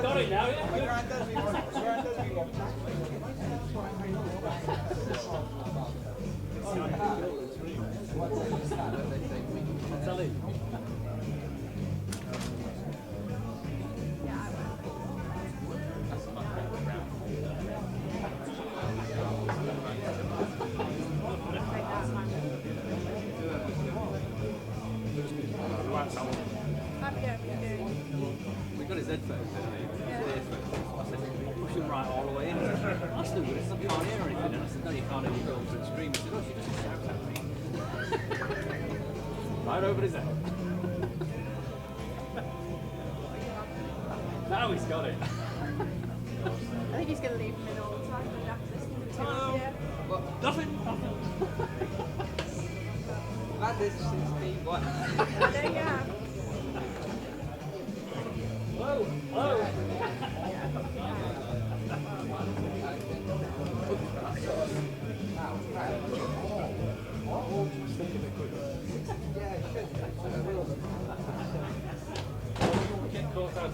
Got it now, yeah? We got his headphones, I said, push him right all the way in. I still got it, I can't hear anything. And I said, no, you can't hear your films and scream. He said, oh, she just shouts at me. Right over his head. Now he's got it. I think he's going to leave him in all the time. Oh, well, nothing. I've had this since day one. Yeah. Whoa, whoa. Get caught out.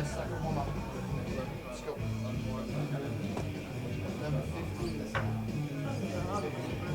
Second one up. Let's go. Number 15. I remember we went to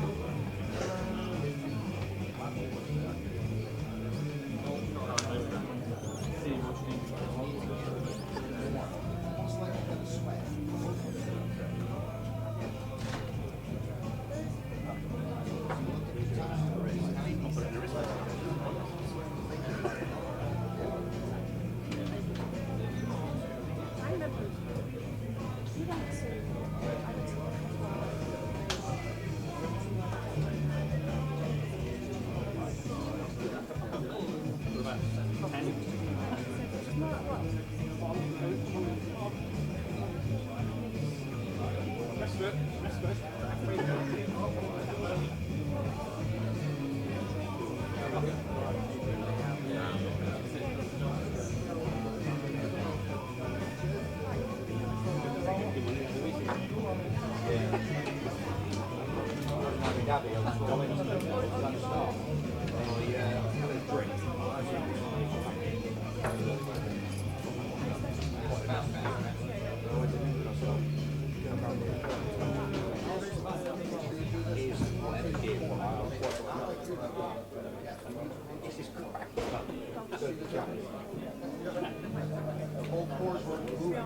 All cores were moving.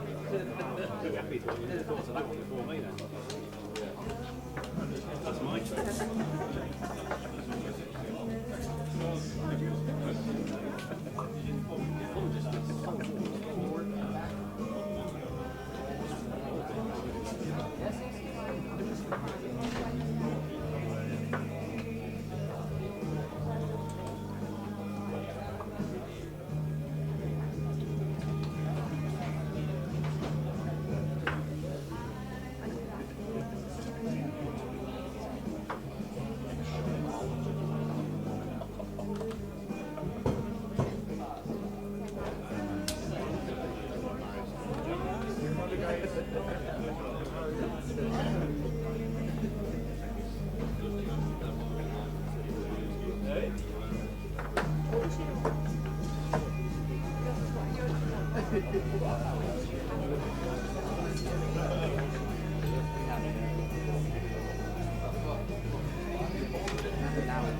That's mine.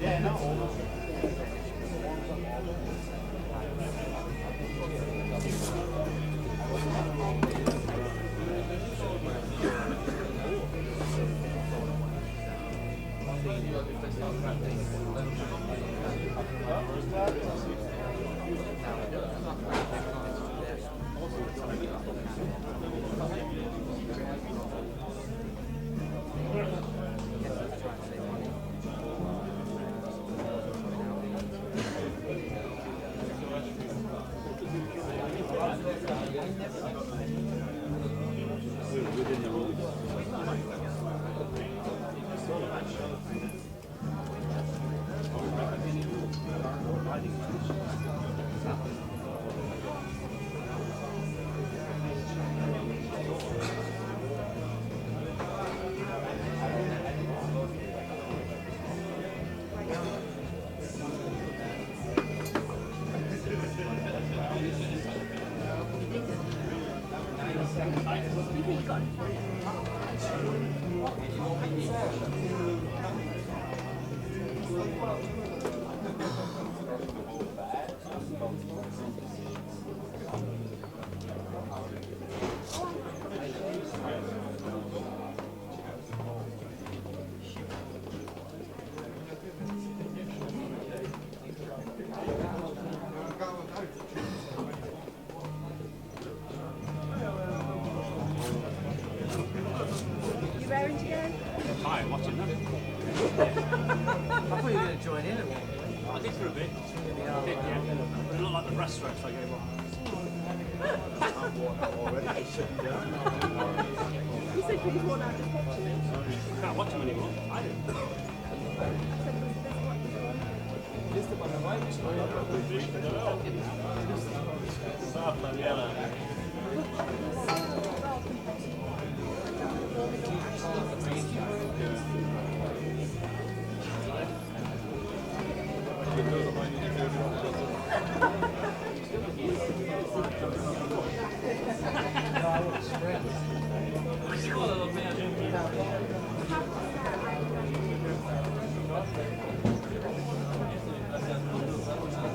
Yeah, no. All You think you got it? You raring to go? Hi, watching that. I thought you were going to join in. I did for a bit. I did, yeah. But it looked like the breaststrokes I gave up. You said you worn out just watching it. I can't watch them anymore. I did. I said, "Was this what you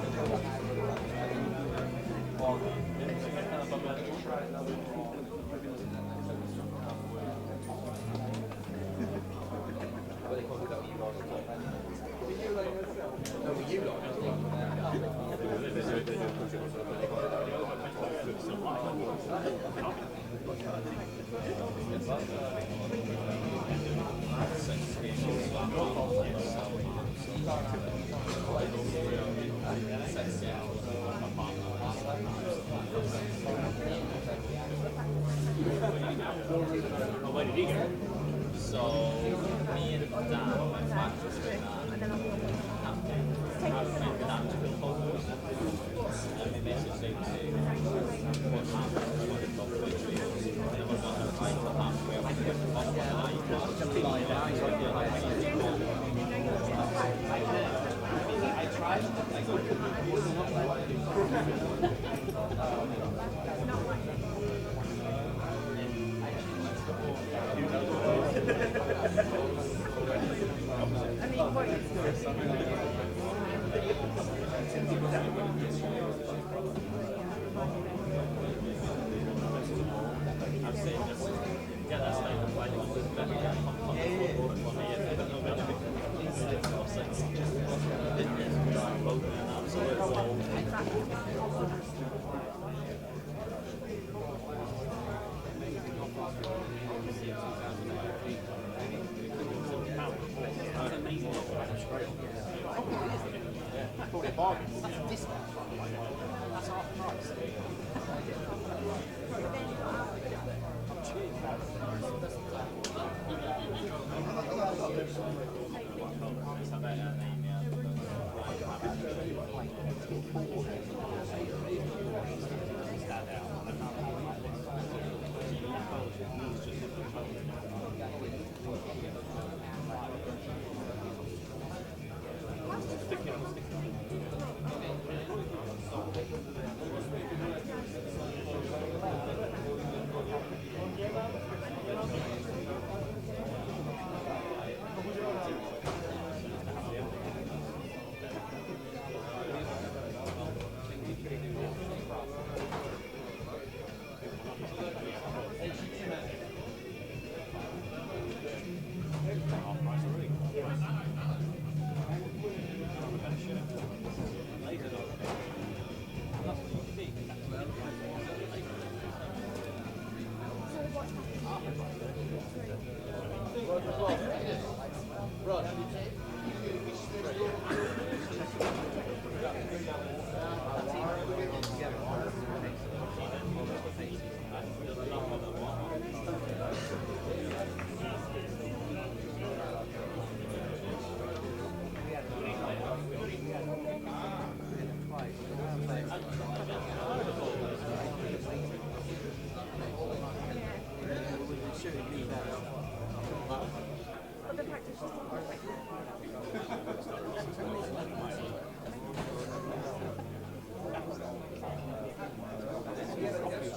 Oh, where did he go? So, me and Dan went back to and then I'll be that to the photos. And we basically said to what happened when the top literally was. And then we're going to find the map where we get the top I tried. I mean, what I'm saying just get that slide and find That's amazing. Probably a bargain. That's a discount. That's half price. But the practice just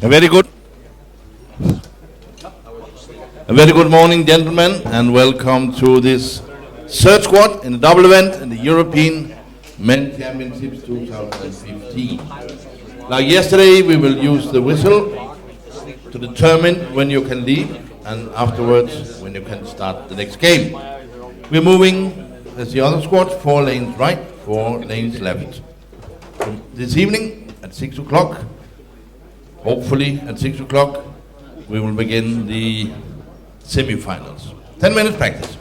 A very good, a very good morning, gentlemen, and welcome to this third squad in the double event in the European Men Championships 2015. Like yesterday, we will use the whistle to determine when you can leave and afterwards when you can start the next game. We're moving, as the other squad, 4 lanes right, 4 lanes left. This evening at 6 o'clock, hopefully at 6 o'clock, we will begin the semi-finals. 10 minutes practice.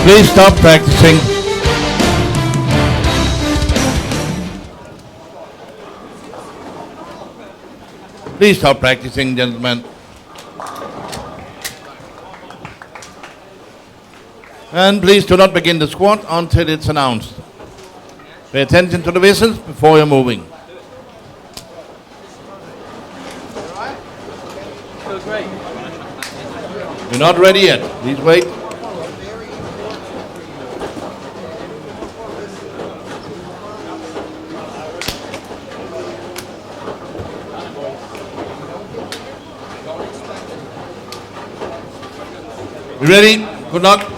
Please stop practicing. Please stop practicing, gentlemen. And please do not begin the squat until it's announced. Pay attention to the whistles before you're moving. Feels great. You're not ready yet. Please wait. You ready? Good luck.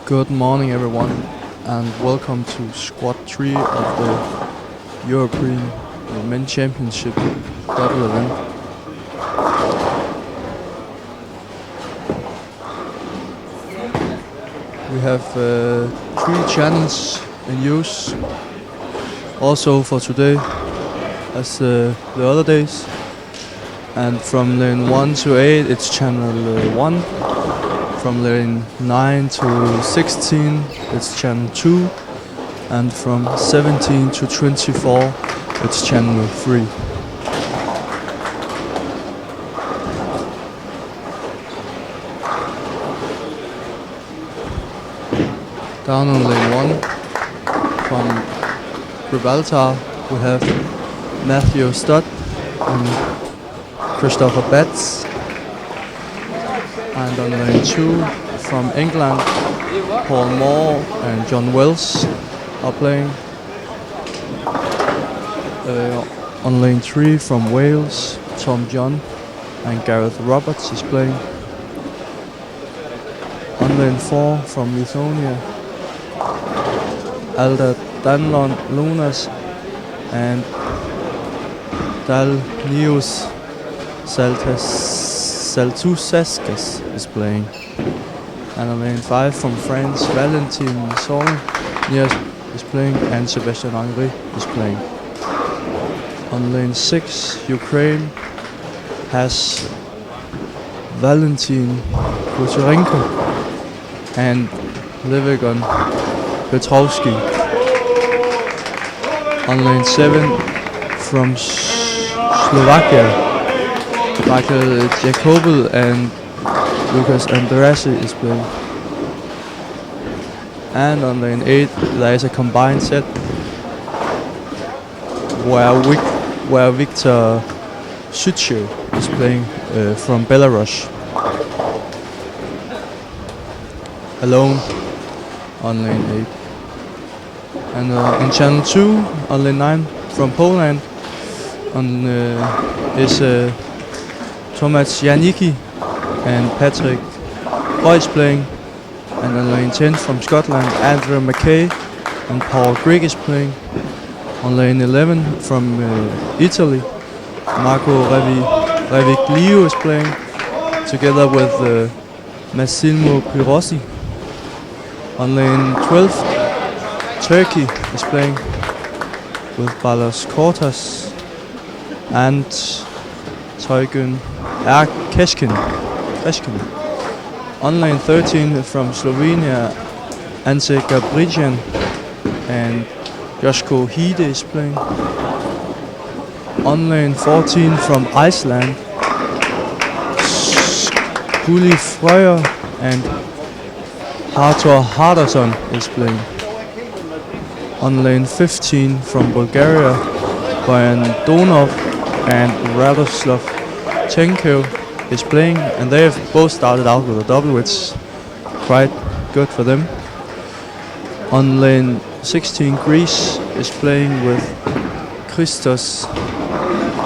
Good morning everyone and welcome to squad 3 of the European Men's Championship double event. We have 3 channels in use also for today as the other days, and from lane 1 to 8 it's channel 1. From lane 9 to 16 it's channel 2, and from 17 to 24 it's channel 3. Down on lane 1 from Gibraltar we have Matthew Stott and Christopher Betts. And on lane 2 from England, Paul Moore and John Wells are playing. On lane 3 from Wales, Tom John and Gareth Roberts is playing. On lane 4 from Lithuania, Alda Danlon Lunas and Dalnius Saltusescas is playing. And on lane 5 from France, Valentin Saulniers is playing and Sebastian Henry is playing. On lane 6, Ukraine has Valentin Kucherenko and Levigon Petrovsky. On lane 7 from Slovakia, Michael Jakobel and Lucas Andrassi is playing. And on lane 8 there is a combined set where Viktor Suchev is playing from Belarus. Alone on lane 8. And in channel 2 on lane 9 from Poland is Tomasz Janicki and Patrick Royce playing. And on lane 10 from Scotland, Andrew McKay and Paul Grigg is playing. On lane 11 from Italy, Marco Reviglio is playing together with Massimo Pirossi. On lane 12, Turkey is playing with Balas Kortas and Teugen Keshkin. On lane 13 from Slovenia, Ante Gabrijan and Joško Hide is playing. On lane 14 from Iceland, Gulli Frøyer and Artur Hardarson is playing. On lane 15 from Bulgaria, Boyan Donov and Radoslav Chenko is playing, and they have both started out with a double, which is quite good for them. On lane 16, Greece is playing with Christos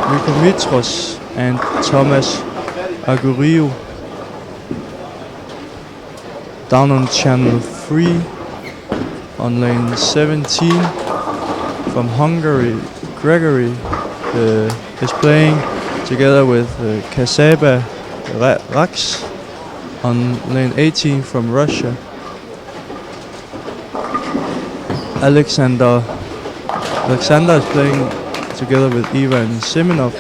Mykomitros and Thomas Agurio. Down on channel 3, on lane 17, from Hungary, Gregory is playing together with Kasaba Rax. On lane 18 from Russia, Alexander is playing together with Ivan Semenov.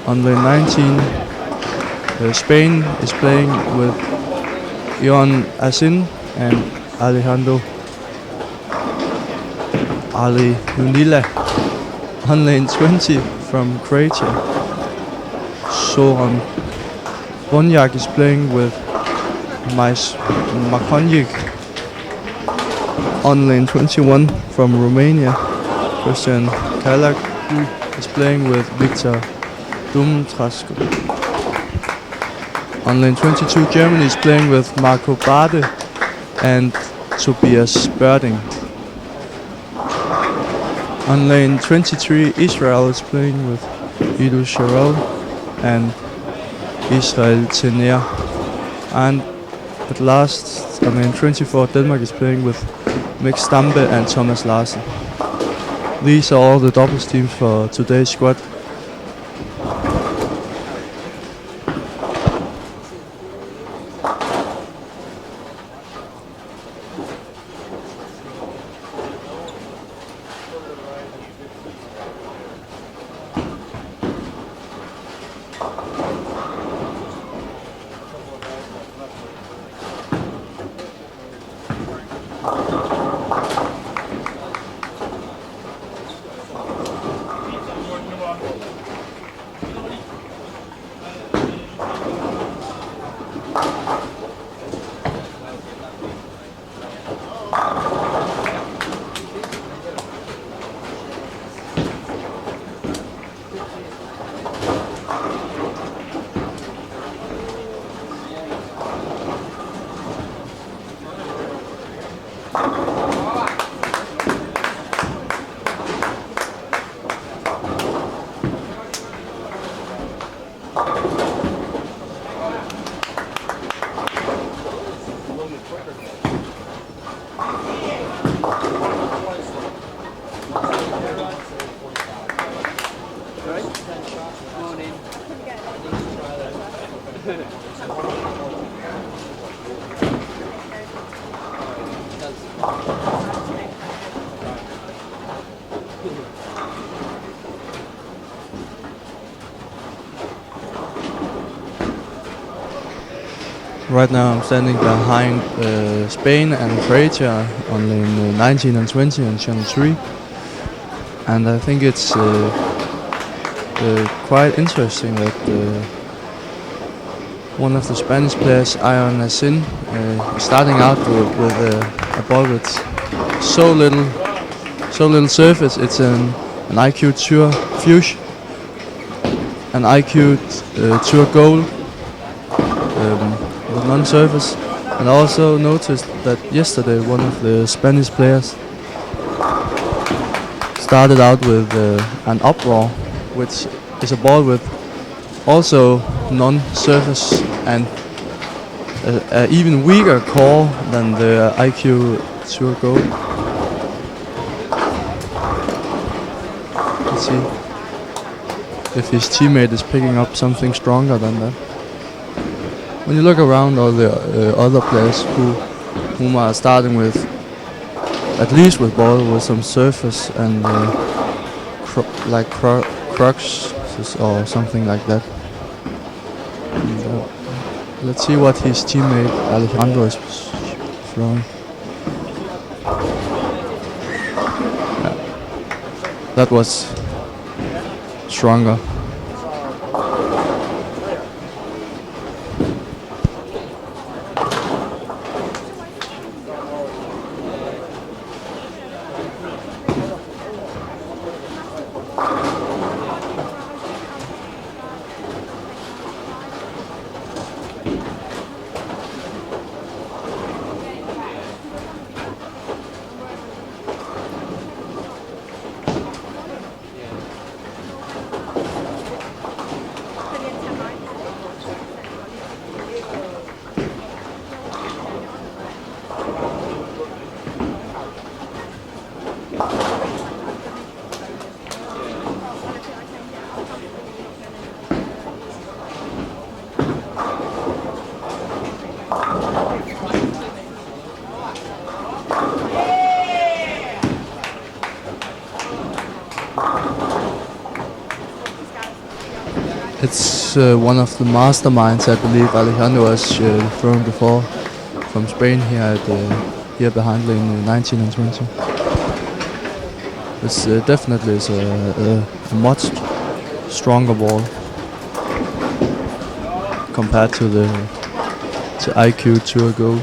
On lane 19, Spain is playing with Ion Asin and Alejandro Ali Unila. On lane 20 from Croatia, Soran Bonjak is playing with Mais Makonjik. On lane 21 from Romania, Christian Kalak is playing with Victor Dumtrasco. On lane 22, Germany is playing with Marco Bade and Tobias Berding. On lane 23, Israel is playing with Ido Sharol and Israel Tener. And at last, on lane 24, Denmark is playing with Mick Stampe and Thomas Larsen. These are all the doubles teams for today's squad. Right now I'm standing behind Spain and Croatia on lane 19 and 20 on channel 3, and I think it's quite interesting that one of the Spanish players, Ion Asin, is starting out with a ball with so little surface. It's an IQ Tour Fuchs, an IQ Tour Gold. With non-surface, and I also noticed that yesterday one of the Spanish players started out with an uproar, which is a ball with also non-surface and an even weaker core than the IQ Tour Gold. Let's see if his teammate is picking up something stronger than that. When you look around all the other players whom are starting with, at least with ball with some surface and like crux or something like that. And, let's see what his teammate Alejandro is throwing. Yeah. That was stronger. It's one of the masterminds, I believe, Alejandro was referring before, from Spain here behind lane 19 and 20. It's definitely is a much stronger ball compared to the IQ Tour Go.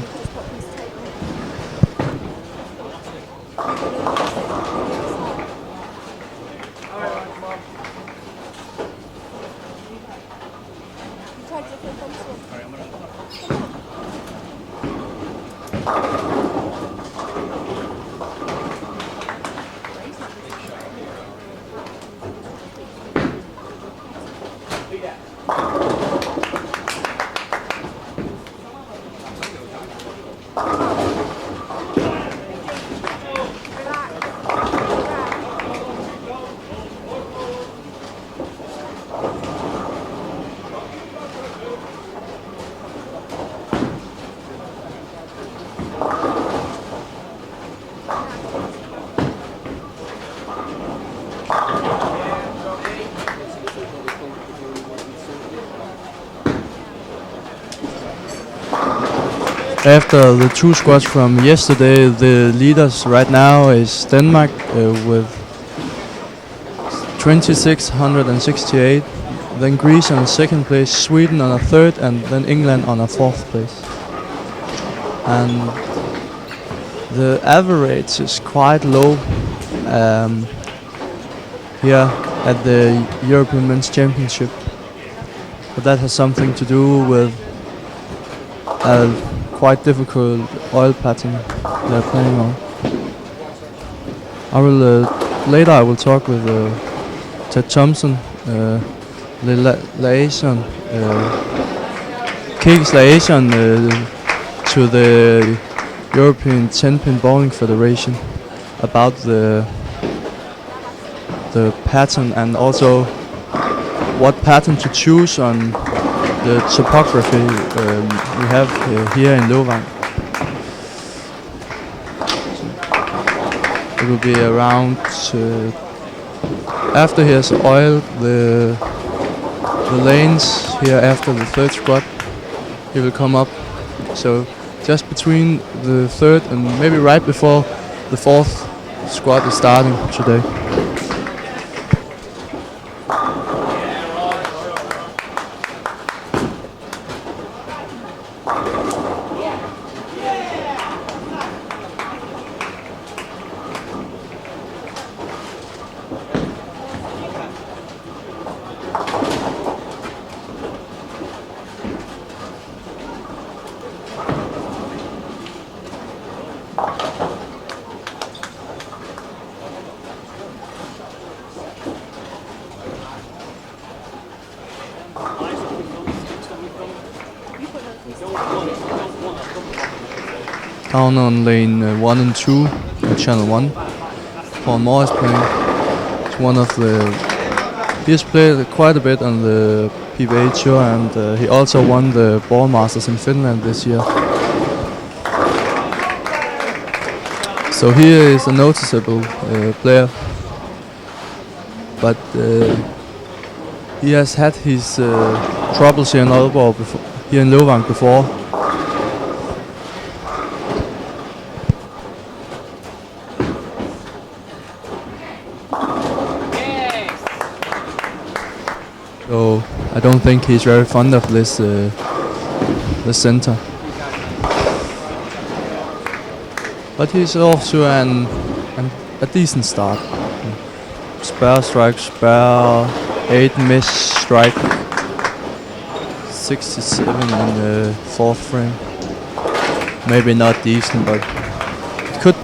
After the two squads from yesterday, the leaders right now is Denmark with 2668, then Greece on a second place, Sweden on a third, and then England on a fourth place. And the average is quite low here at the European Men's Championship, but that has something to do with quite difficult oil pattern they're playing on. I will later I will talk with Ted Thompson, liaison, Kik's liaison to the European 10-pin Bowling Federation about the pattern and also what pattern to choose on the topography we have here in Løvang. It will be around after he has oiled the lanes here after the third squat, he will come up. So just between the third and maybe right before the fourth squat is starting today. Down on lane 1 and 2, channel 1, Paul Moore is playing. It's one of the... He has played quite a bit on the PBA Tour, and he also won the Ball Masters in Finland this year. So he is a noticeable player, but he has had his troubles here in Aalborg before, here in Løvang before. So I don't think he's very fond of this center. But he's off to a decent start. Spare strike, spare 8 miss strike, 67 in the fourth frame. Maybe not decent, but it could.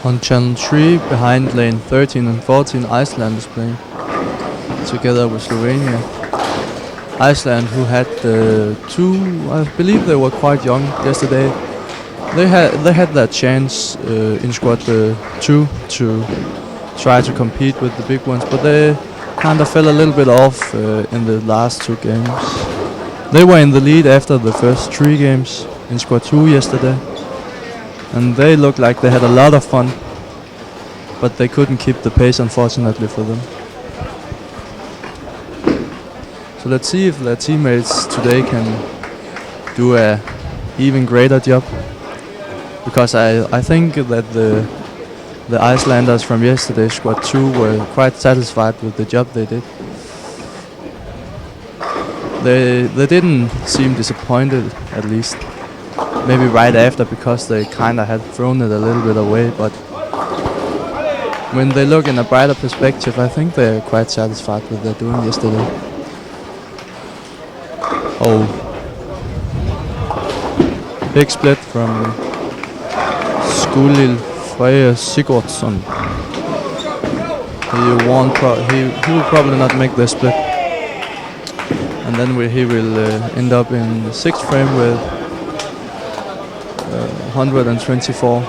On channel 3, behind lane 13 and 14, Iceland is playing together with Slovenia. Iceland, who had two, I believe they were quite young yesterday. They had that chance in squad 2 to try to compete with the big ones, but they kind of fell a little bit off in the last 2 games. They were in the lead after the first 3 games in squad 2 yesterday, and they looked like they had a lot of fun, but they couldn't keep the pace, unfortunately for them. So let's see if their teammates today can do a even greater job, because I think that the Icelanders from yesterday's squad 2 were quite satisfied with the job they did. They didn't seem disappointed, at least. Maybe right after, because they kind of had thrown it a little bit away, but when they look in a brighter perspective, I think they're quite satisfied with what they're doing yesterday. Oh. Big split from Skulil Freyr Sigurdsson. He will probably not make the split. And then he will end up in the 6th frame with 124.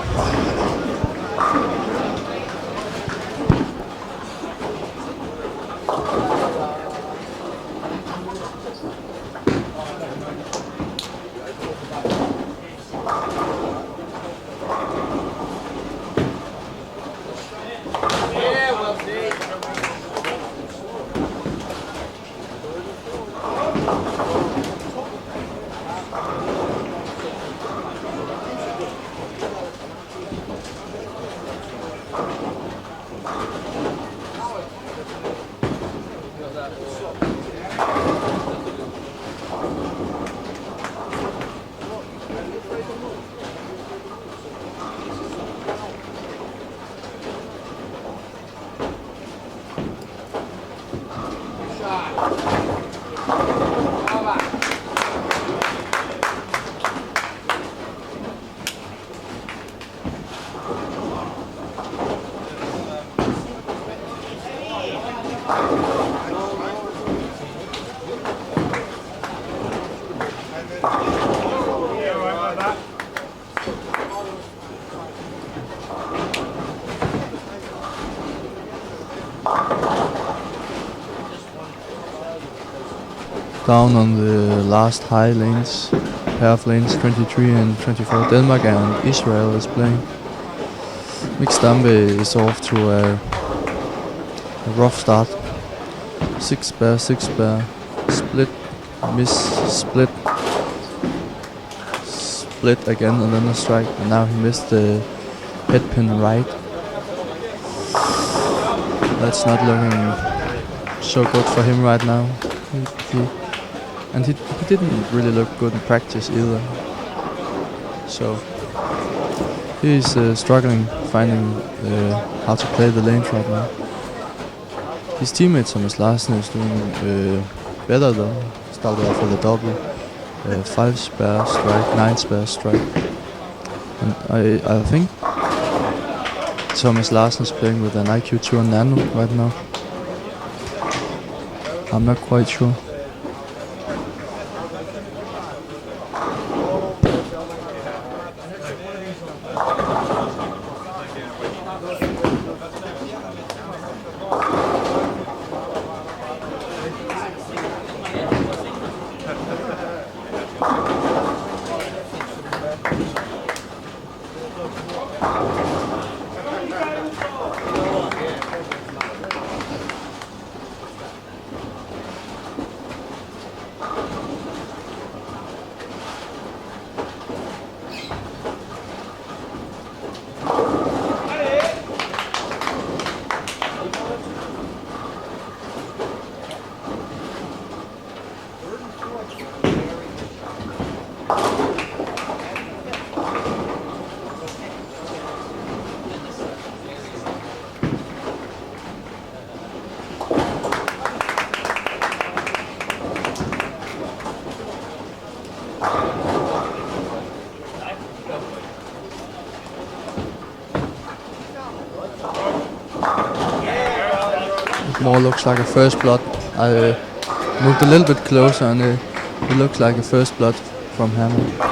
Down on the last high lanes, pair of lanes 23 and 24, Denmark and Israel is playing. Mixdambe is off to a rough start. 6 spare, 6 spare, split, miss, split, split again, and then a strike, and now he missed the head pin right. That's not looking so good for him right now. He didn't really look good in practice either. So he's struggling finding how to play the lanes right now. His teammate Thomas Larsen is doing better though. Started off with a double, 5 spare strike, 9 spare strike. And I think Thomas Larsen is playing with an IQ 2 Nano right now. I'm not quite sure. It more looks like a first blood. I moved a little bit closer and it looks like a first blood from hammer.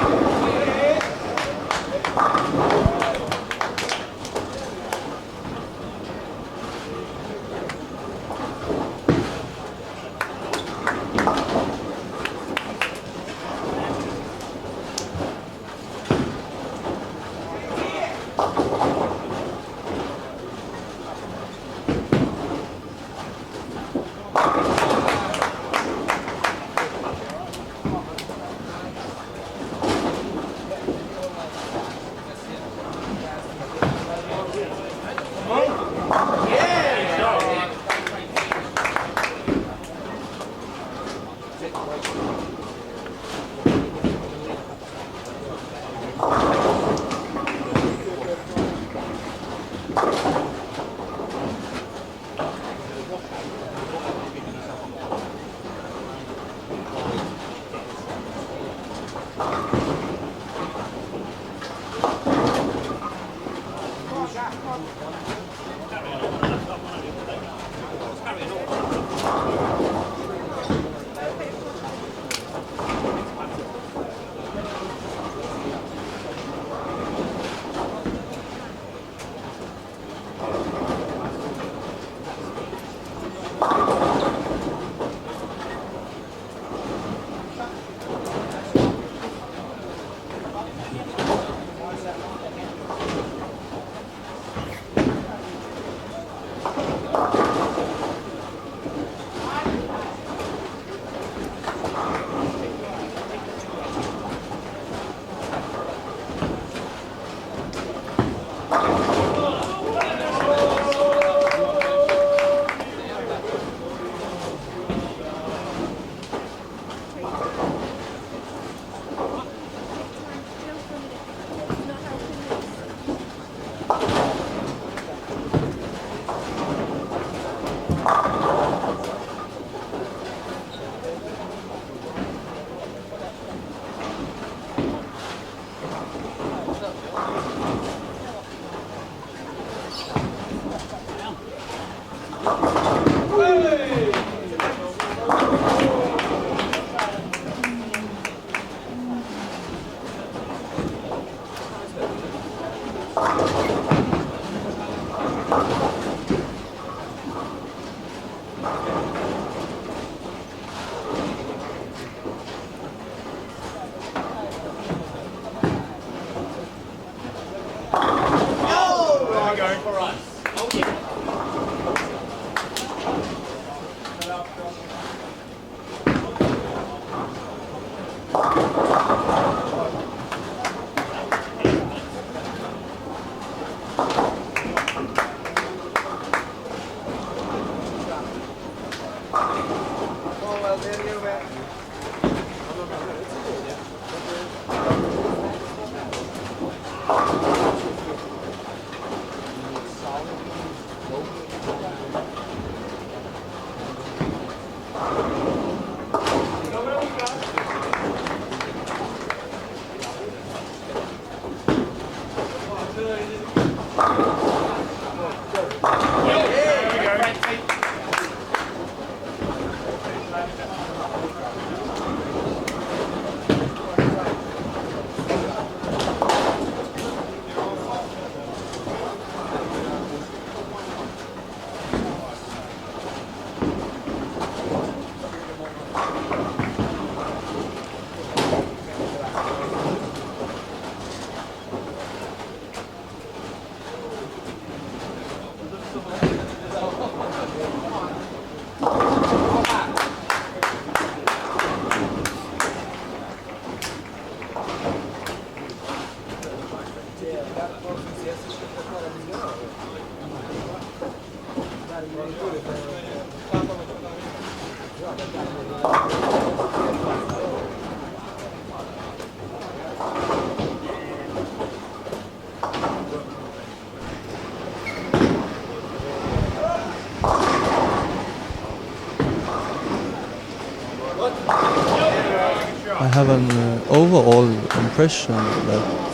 I have an overall impression that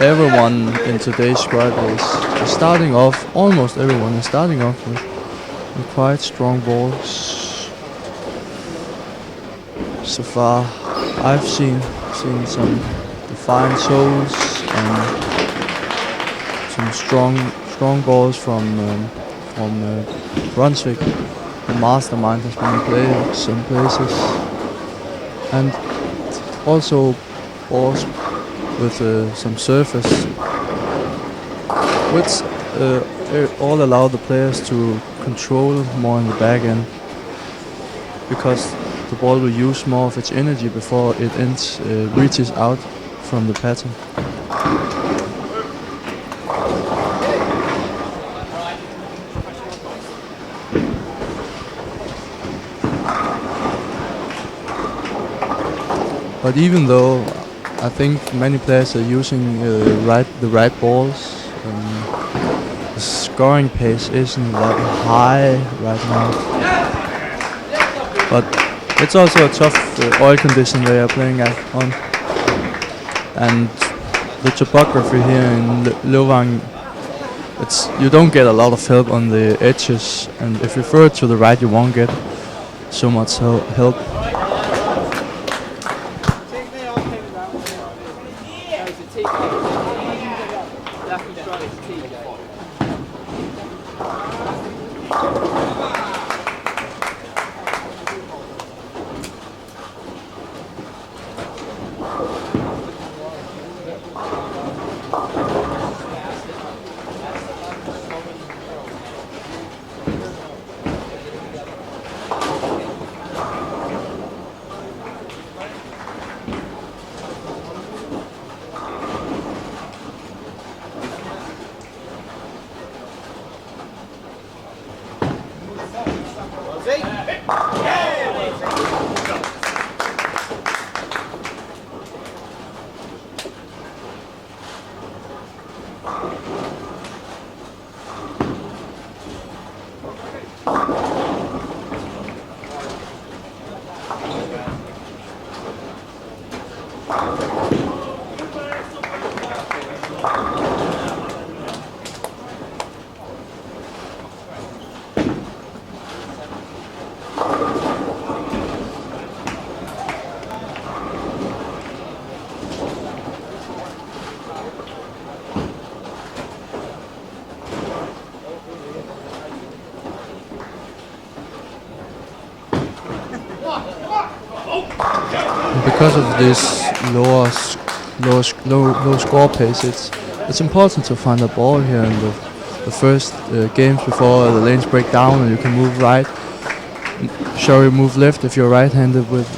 everyone in today's squad is starting off. Almost everyone is starting off with quite strong balls. So far, I've seen some defiant souls and some strong balls from Brunswick. The mastermind has been played some places, and also balls with some surface, which all allow the players to control more in the back end, because the ball will use more of its energy before it reaches out from the pattern. But even though I think many players are using the right balls, the scoring pace isn't that high right now. But it's also a tough oil condition they are playing on. And the topography here in Løvang, you don't get a lot of help on the edges, and if you throw it to the right you won't get so much help. Because of this low score pace, it's important to find a ball here in the first games before the lanes break down and you can move right. Sure, you move left if you're right-handed with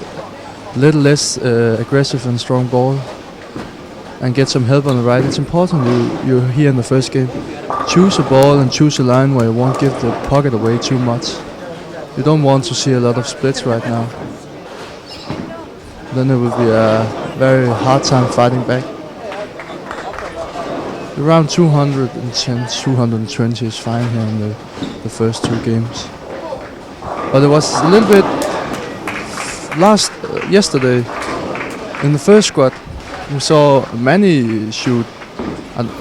a little less aggressive and strong ball, and get some help on the right. It's important you're here in the first game. Choose a ball and choose a line where you won't give the pocket away too much. You don't want to see a lot of splits right now. Then it will be a very hard time fighting back. Around 210, 220 is fine here in the first two games. But it was a little bit yesterday in the first squad. We saw many shoot,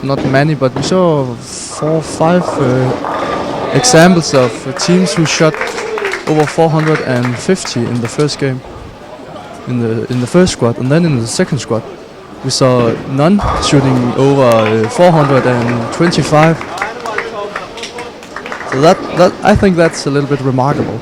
not many, but we saw 4 or 5 examples of teams who shot over 450 in the first game. In the first squad, and then in the second squad we saw none shooting over 425. So that I think that's a little bit remarkable.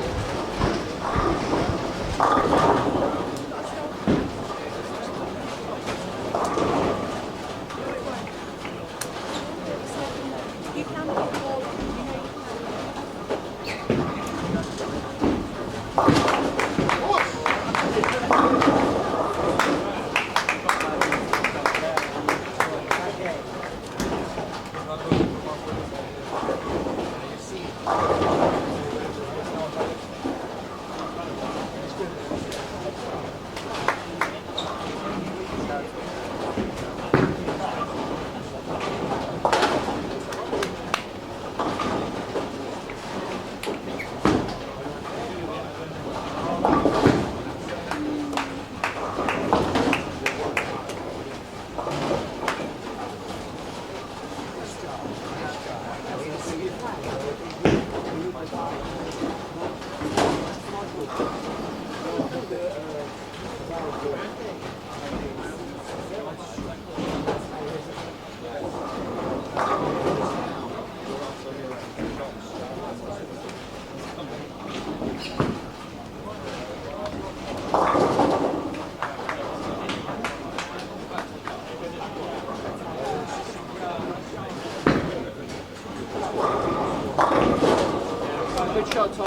shot, Tom.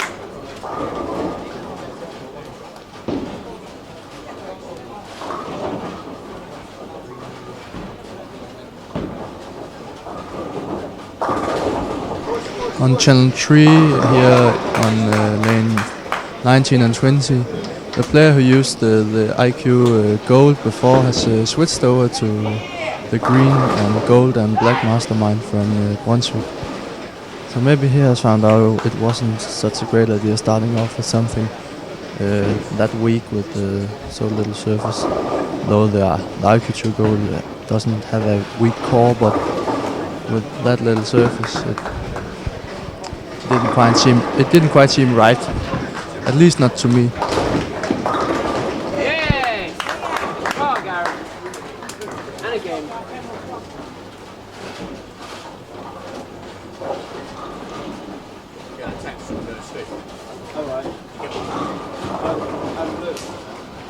On channel 3 here on lane 19 and 20, the player who used the IQ gold before has switched over to the green and gold and black mastermind from Brunswick. So maybe he has found out it wasn't such a great idea starting off with something that weak with so little surface. Though the IQ2 gold doesn't have a weak core, but with that little surface, it didn't quite seem right, at least not to me. Yes! Oh, Gary. And again. Yeah, attacks from Steve. Alright.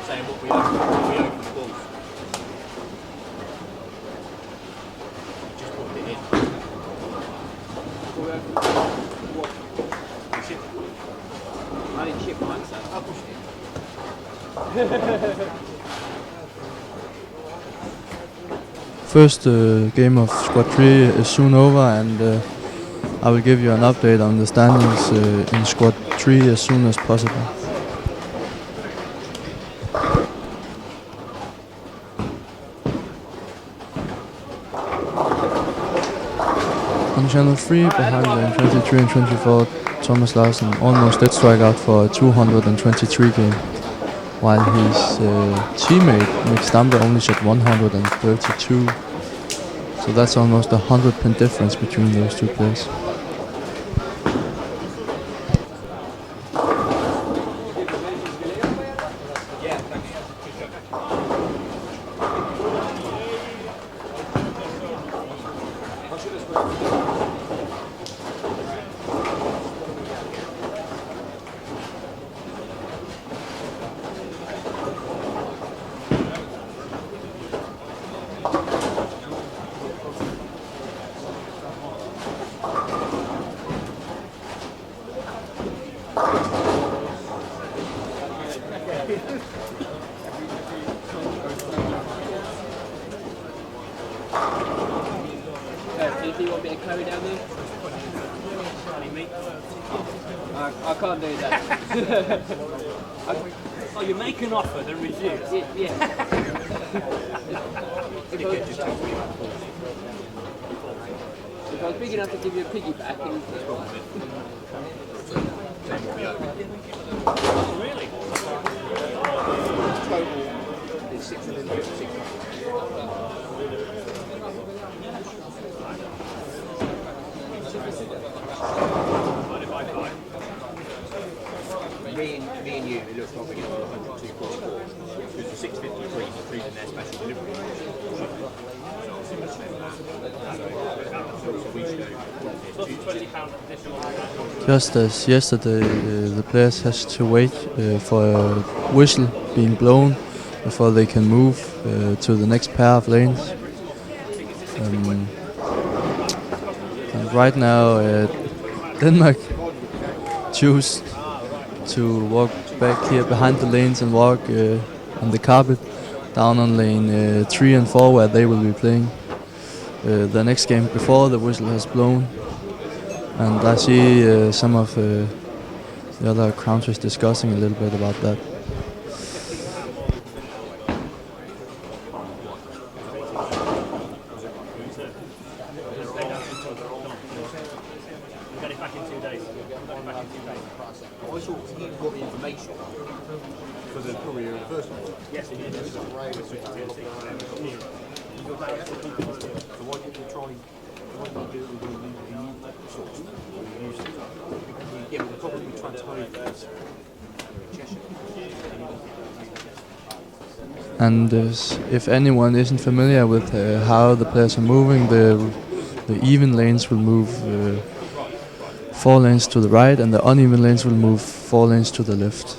Saying what we open the balls. Just put it in. I didn't chip mine, so I'll push it. First game of Squad 3 is soon over, and I will give you an update on the standings in Squad 3 as soon as possible. On channel 3, behind lane 23 and 24, Thomas Larsen almost did strike out for a 223 game, while his teammate Nick Stampe only shot 132. So that's almost a 100-pin difference between those two players. Do you want me to carry down there? I can't do that. Oh, you make an offer, then refuse. Yeah. If I was big enough to give you a piggyback, and Really? Total is 656. Me and you, it looks like we're getting 102 plus 4. Because the 653 is including their special delivery. So we should Plus £20 additional. Just as yesterday, the players has to wait for a whistle being blown before they can move to the next pair of lanes. And right now, Denmark choose to walk back here behind the lanes and walk on the carpet down on lane 3 and 4, where they will be playing the next game before the whistle has blown. And I see some of the other countries discussing a little bit about that. Get it back in 2 days. I thought he got the information for the courier in the first place. Yes, it is. So why didn't you try? Why didn't you do it with the source? Yeah, but the problem we tried to hide is Cheshire. And if anyone isn't familiar with how the players are moving, the even lanes will move 4 lanes to the right, and the uneven lanes will move 4 lanes to the left.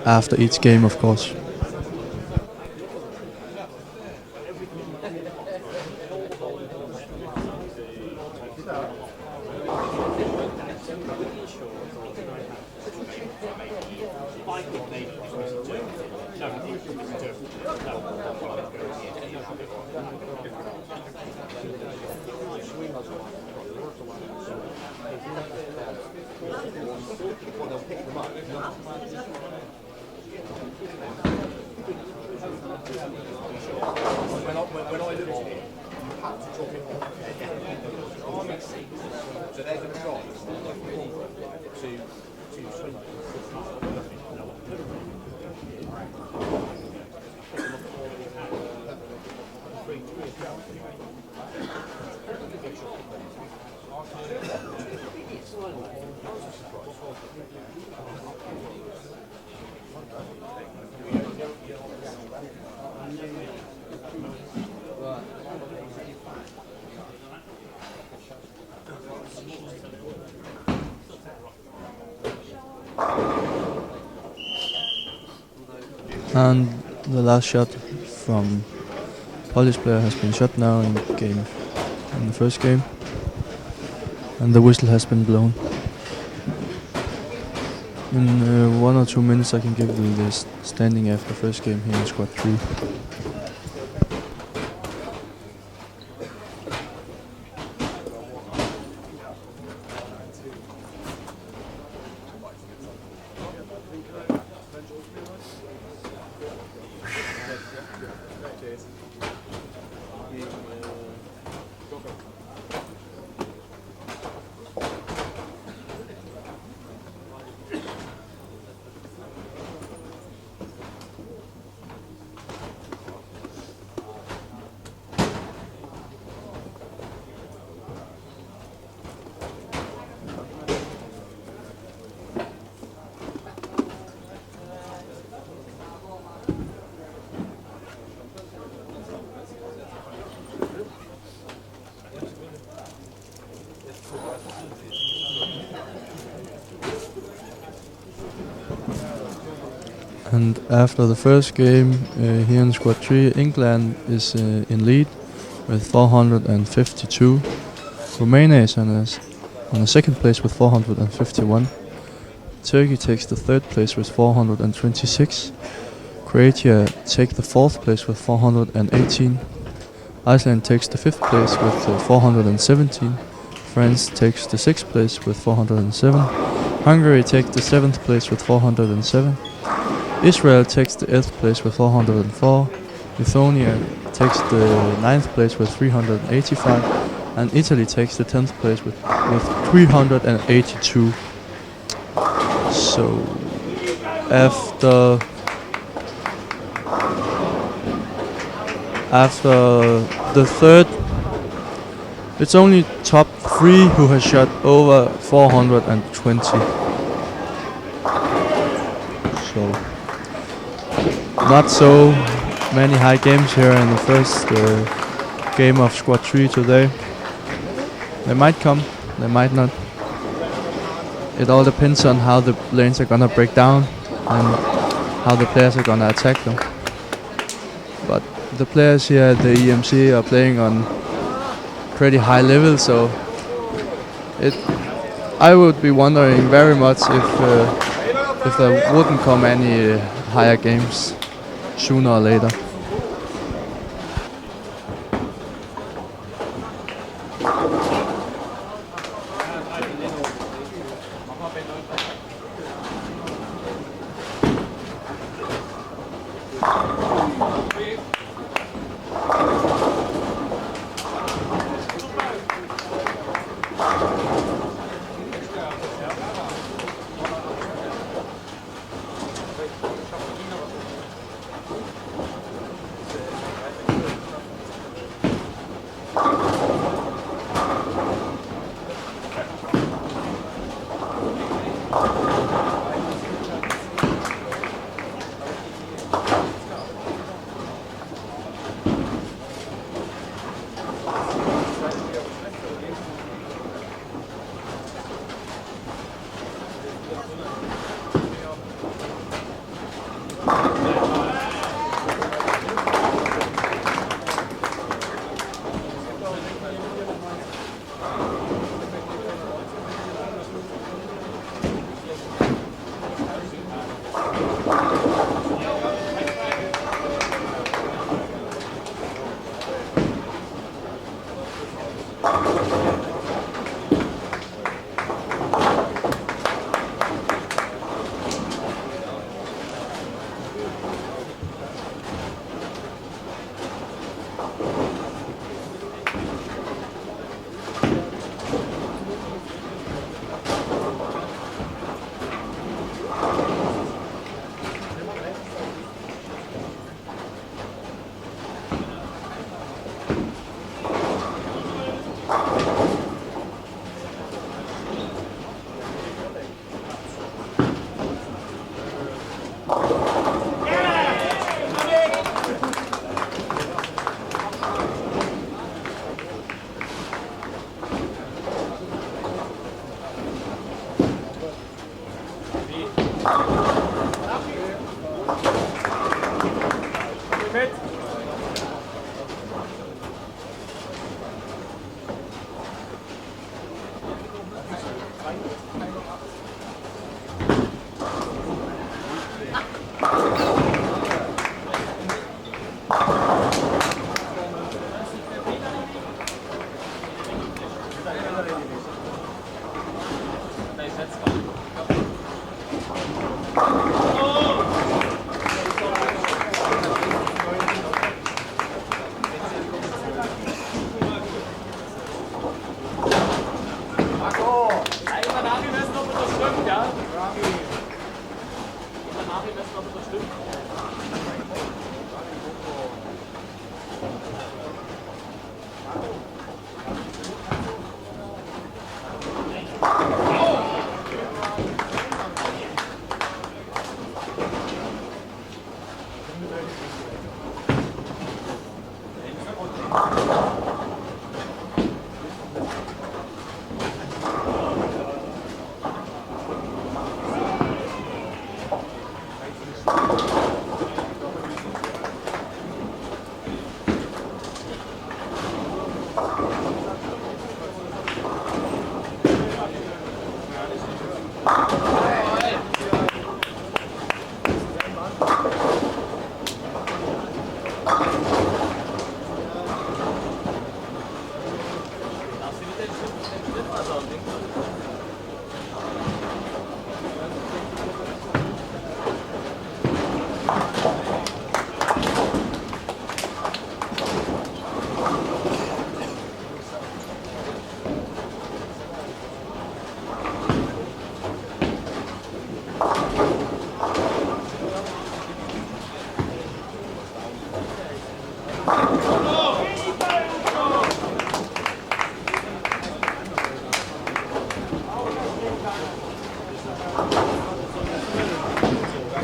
after each game, of course. And the last shot from Polish player has been shot now in the first game, and the whistle has been blown. In 1 or 2 minutes I can give you the standing after first game here in squad 3. And after the first game here in squad 3, England is in lead with 452. Romania is on the second place with 451. Turkey takes the third place with 426. Croatia take the fourth place with 418. Iceland takes the fifth place with 417. France takes the sixth place with 407. Hungary takes the seventh place with 407. Israel takes the 8th place with 404, Lithuania takes the 9th place with 385, and Italy takes the 10th place with 382. So after the third, it's only top 3 who has shot over 420. So not so many high games here in the first game of squad 3 today. They might come, they might not. It all depends on how the lanes are gonna break down and how the players are gonna attack them. But the players here at the EMC are playing on pretty high level, so I would be wondering very much if there wouldn't come any higher games sooner or later.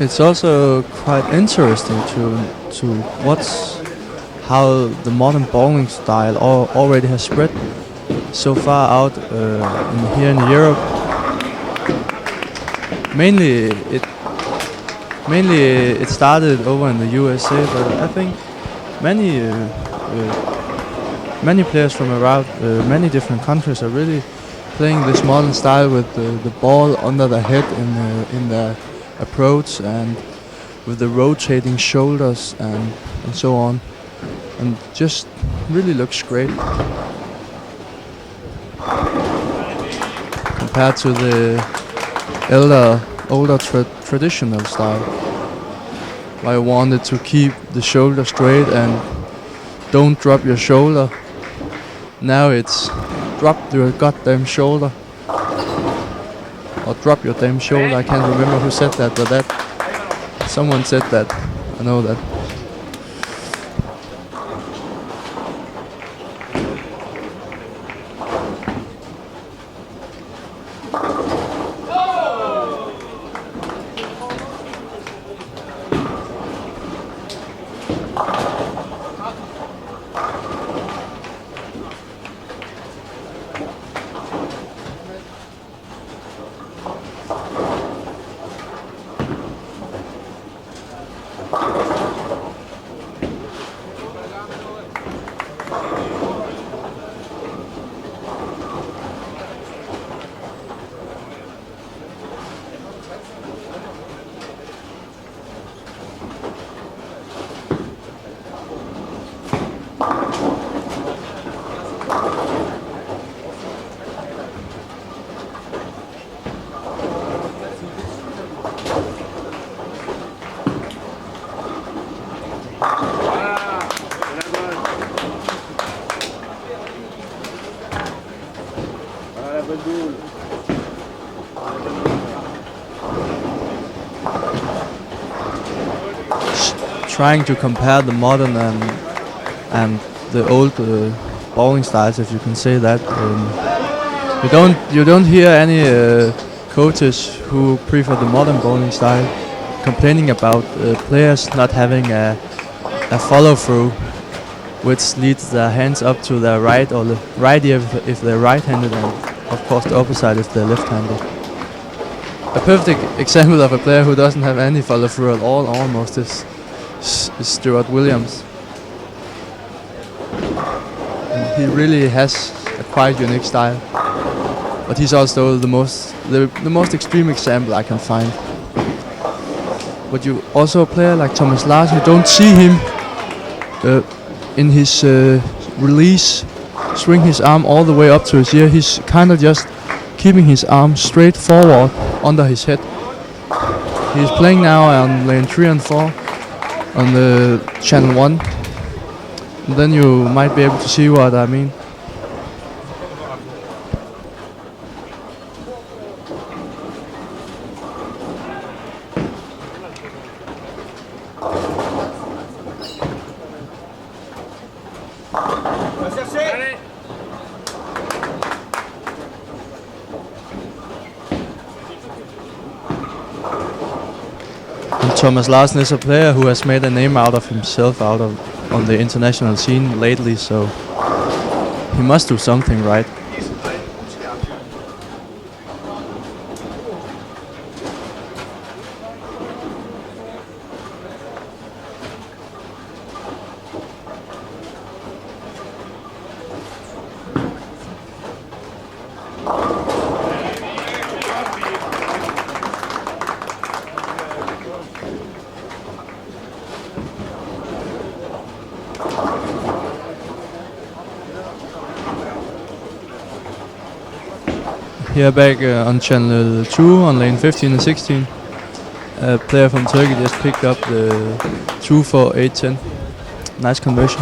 It's also quite interesting to watch how the modern bowling style already has spread so far out here in Europe. Mainly it started over in the USA, but I think many players from around many different countries are really playing this modern style with the ball under the head in the approach and with the rotating shoulders and so on, and just really looks great compared to the older traditional style, where I wanted to keep the shoulder straight and don't drop your shoulder. Now it's drop your goddamn shoulder. Or drop your damn shoulder. I can't remember who said that, but someone said that. I know that. Trying to compare the modern and the old bowling styles, if you can say that. You don't hear any coaches who prefer the modern bowling style complaining about players not having a follow through, which leads their hands up to their right or the righty if they're right-handed, and of course the opposite if they're left-handed. A perfect example of a player who doesn't have any follow through at all almost is Stuart Williams. And he really has a quite unique style, but he's also the most extreme example I can find. But you also a player like Thomas Larsen, you don't see him in his release swing his arm all the way up to his ear. He's kind of just keeping his arm straight forward under his head. He's playing now on lane 3 and 4 on the channel 1. And then you might be able to see what I mean. Thomas Larsen is a player who has made a name out of himself on the international scene lately, so he must do something right. Here back on channel 2 on lane 15 and 16. A player from Turkey just picked up the 2 for 8-10. Nice conversion.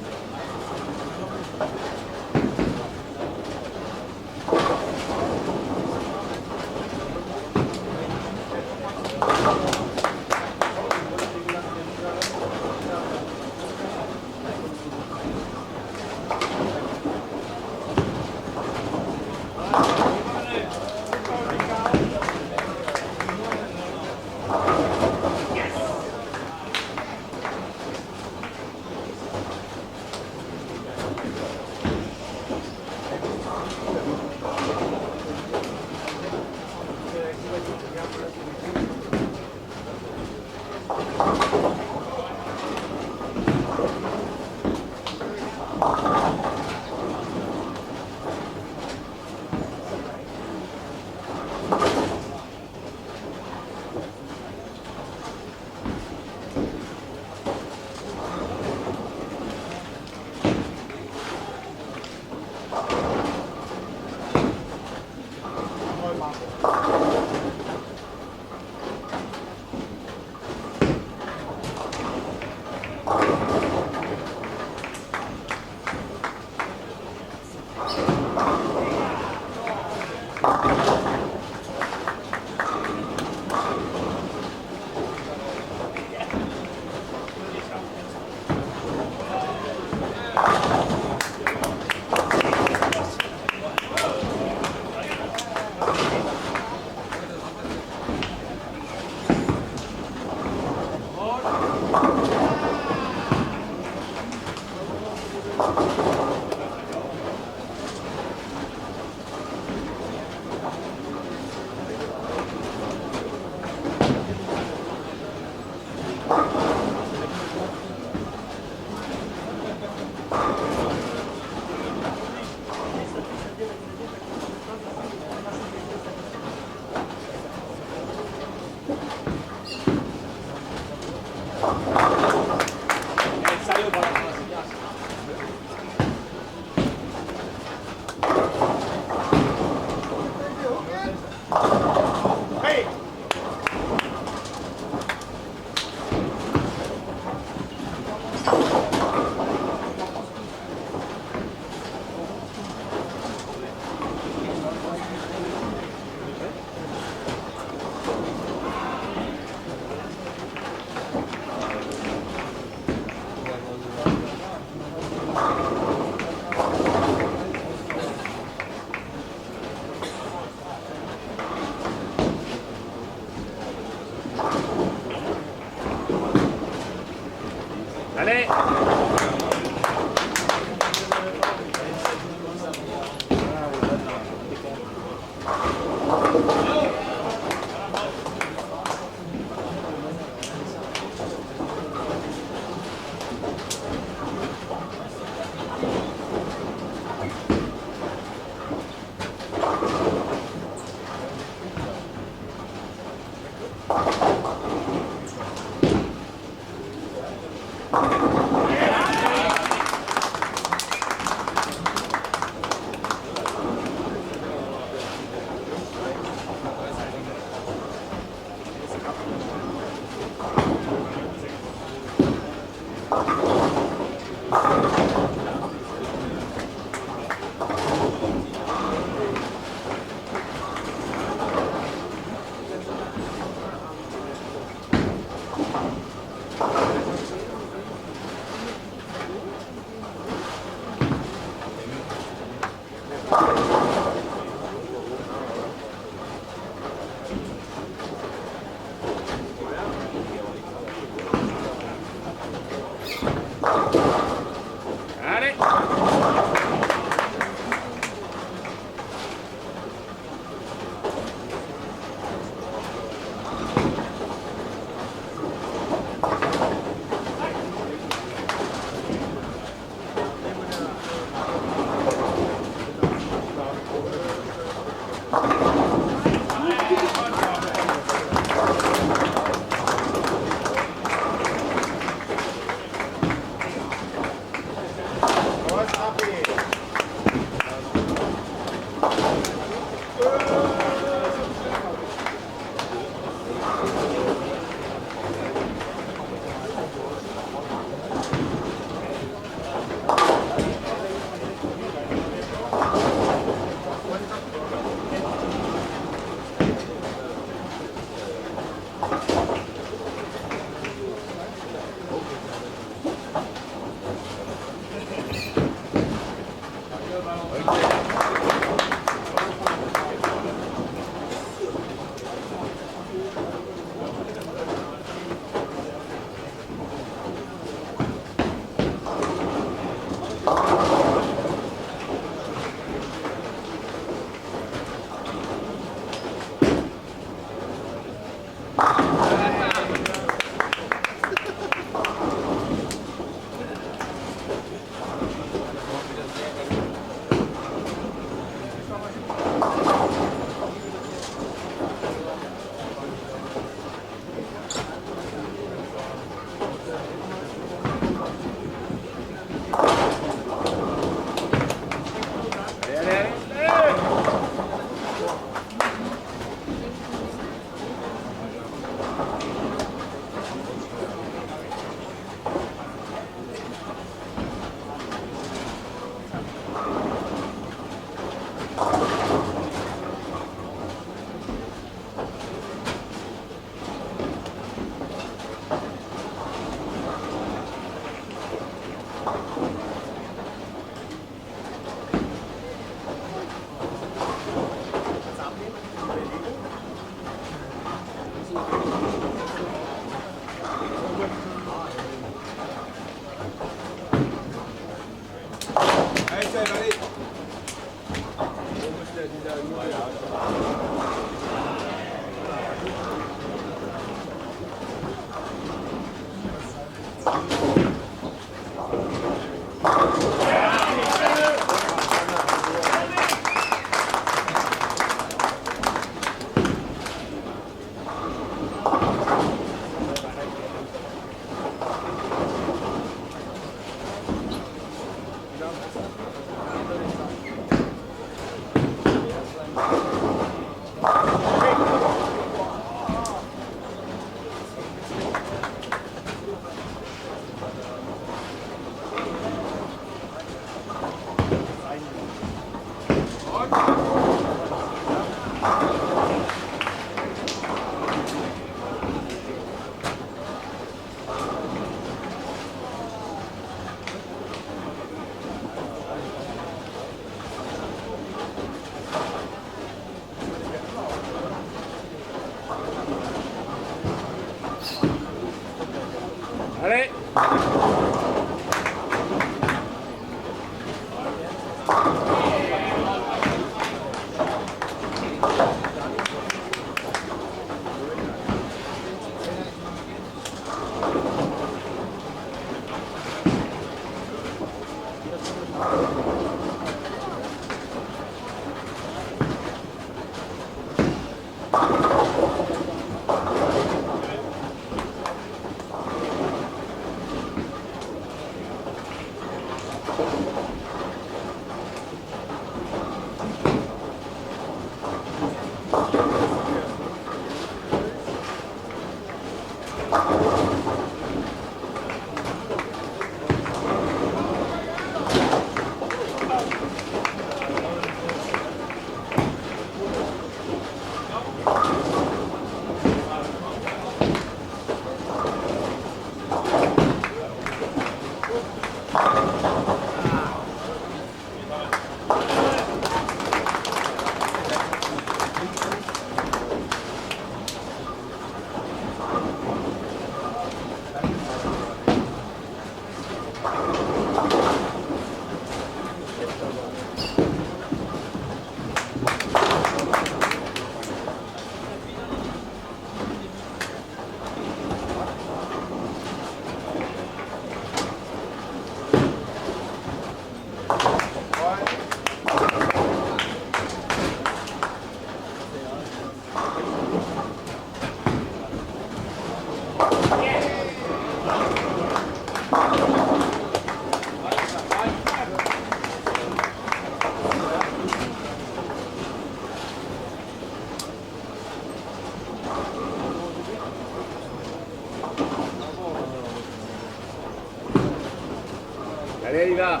Allez, il va.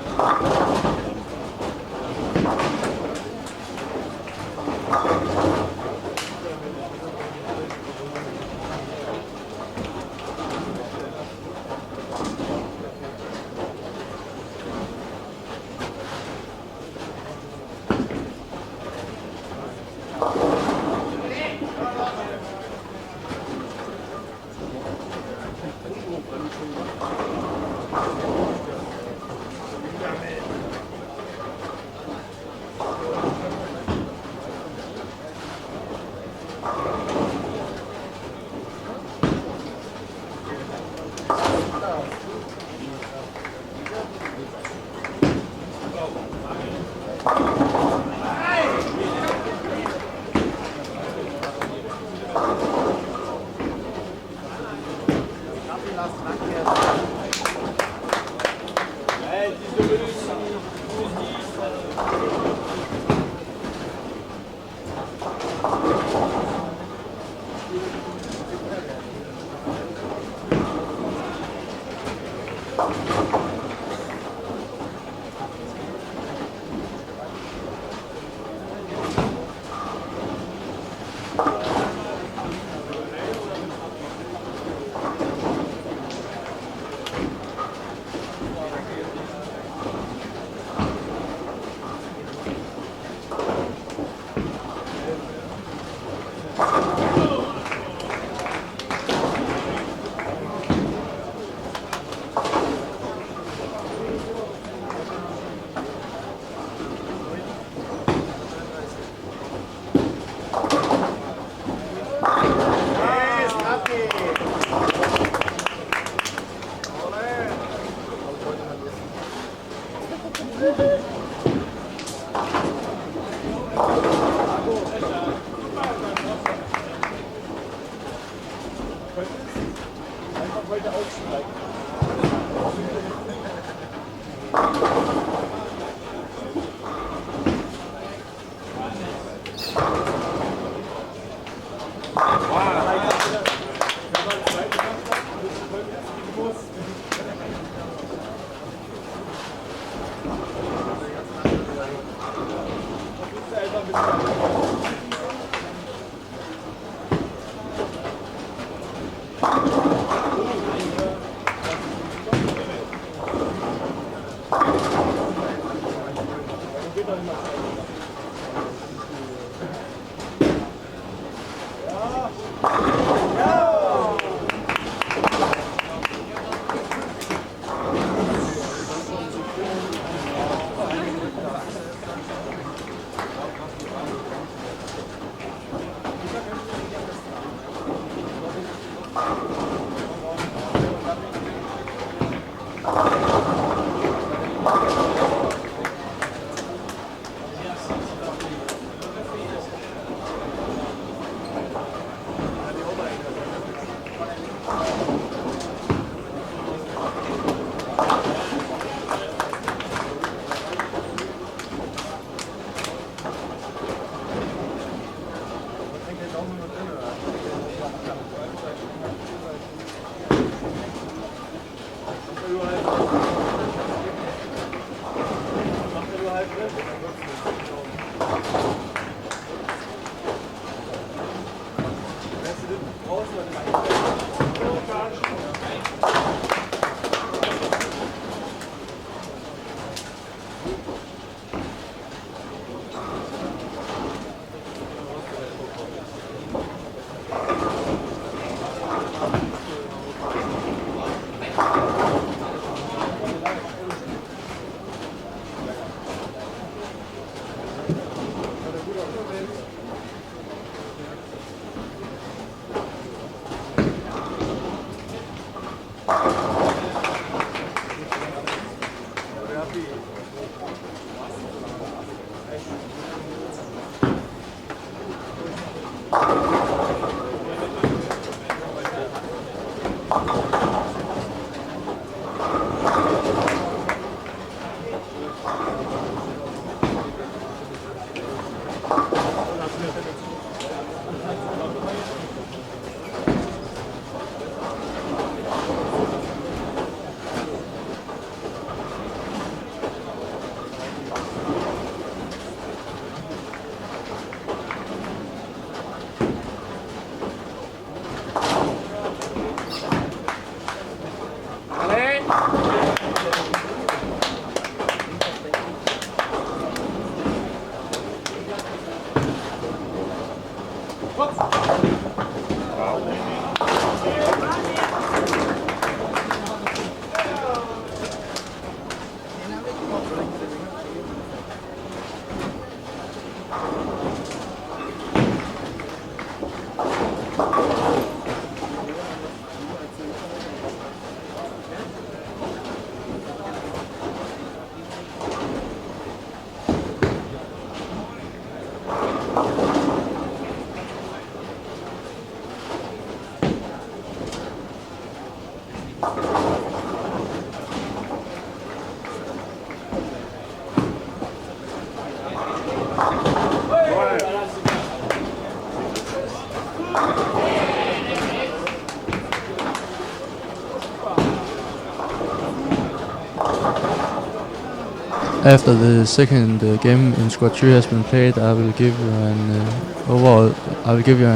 After the second game in Squad 3 has been played, I will give you an overall. I will give you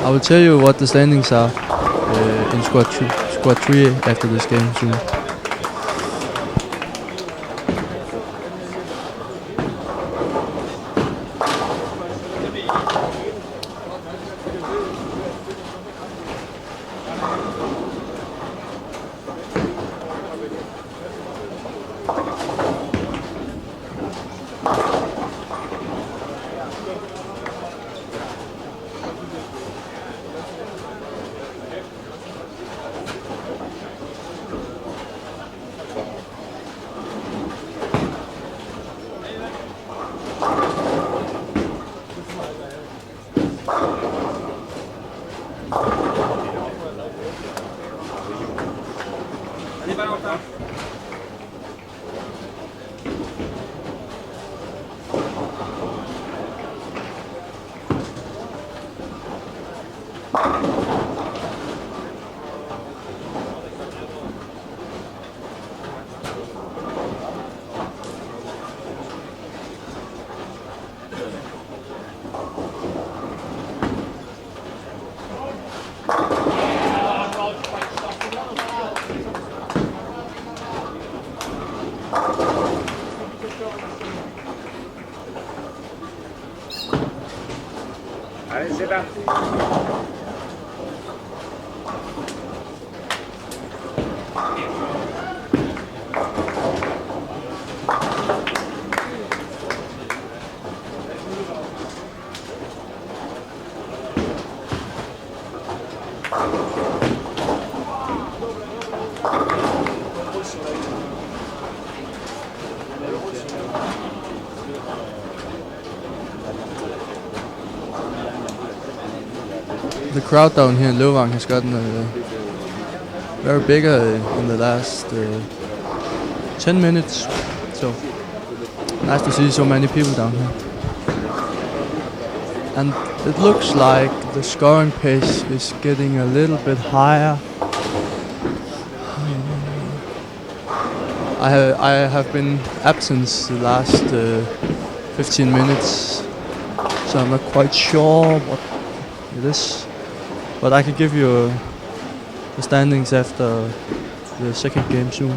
I will tell you what the standings are in Squad 3 after this game soon. Allez, c'est parti. The crowd down here in Løvang has gotten very big in the last 10 minutes, so nice to see so many people down here. And it looks like the scoring pace is getting a little bit higher. I have been absent the last 15 minutes, so I'm not quite sure what it is. But I can give you the standings after the second game soon.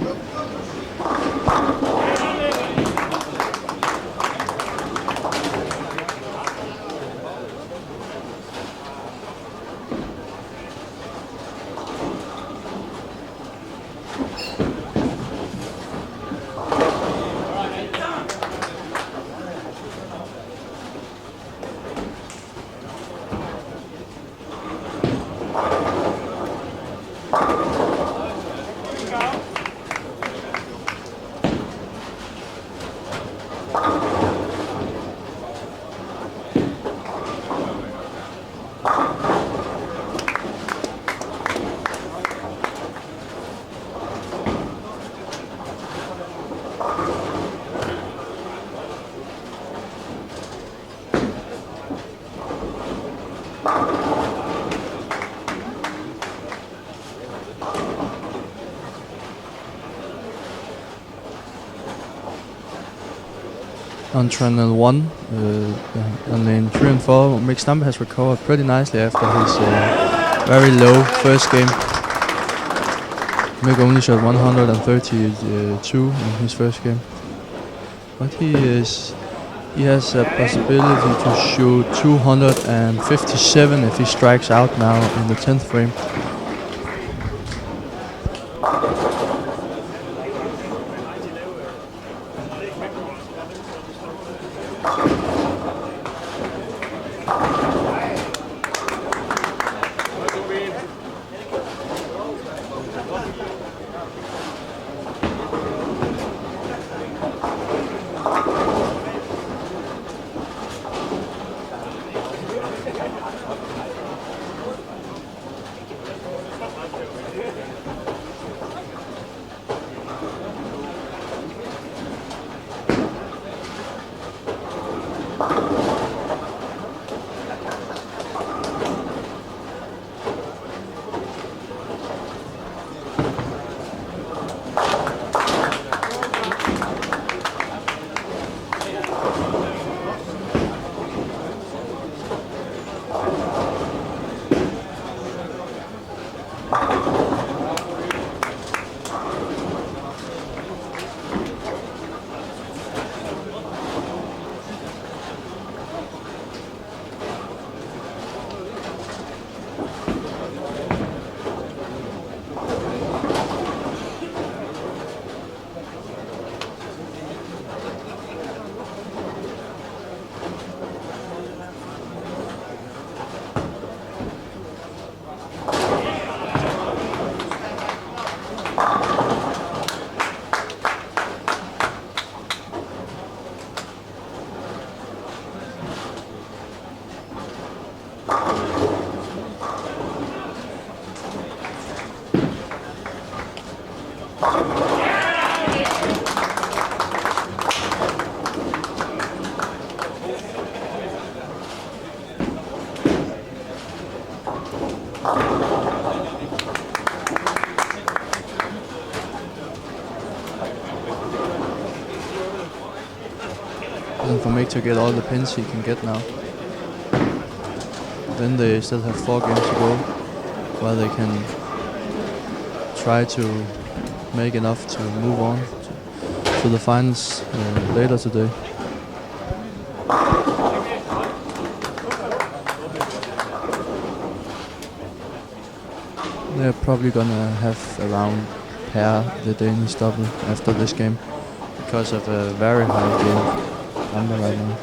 On channel 1, on lane 3 and 4, Mick Stump has recovered pretty nicely after his very low first game. Mick only shot 132 in his first game, but he is He has a possibility to shoot 257 if he strikes out now in the 10th frame. And for Mick to get all the pins he can get now. Then they still have 4 games to go, where they can try to make enough to move on to the finals later today. They're probably gonna have around pair the Danish double after this game because of a very high game number right now.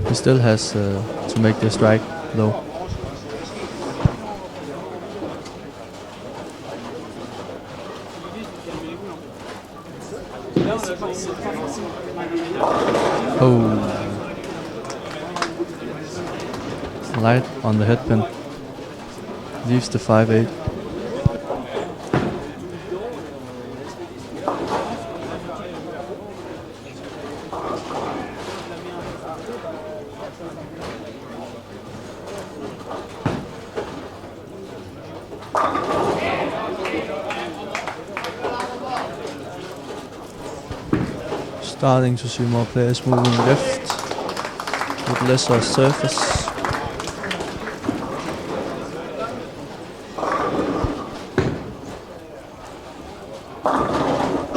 He still has to make the strike though. Oh. Light on the head pin. Leaves the 5-8. Starting to see more players moving left with lesser surface.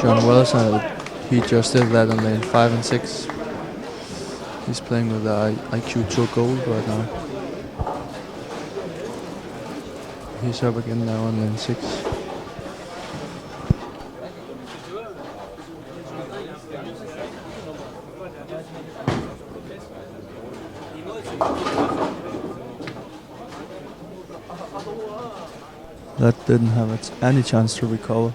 John Wells, he just did that on lane 5 and 6. He's playing with the IQ Tour Gold right now. He's up again now on lane 6. That didn't have any chance to recover.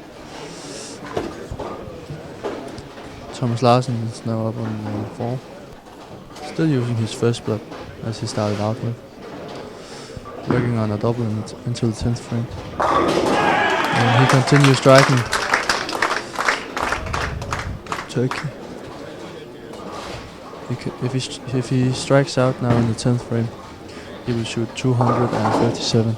Thomas Larsen is now up on lane 4. Still using his first blood as he started out with. Working on a double until the 10th frame. And he continues striking. Turkey. If he strikes out now in the 10th frame, he will shoot 237.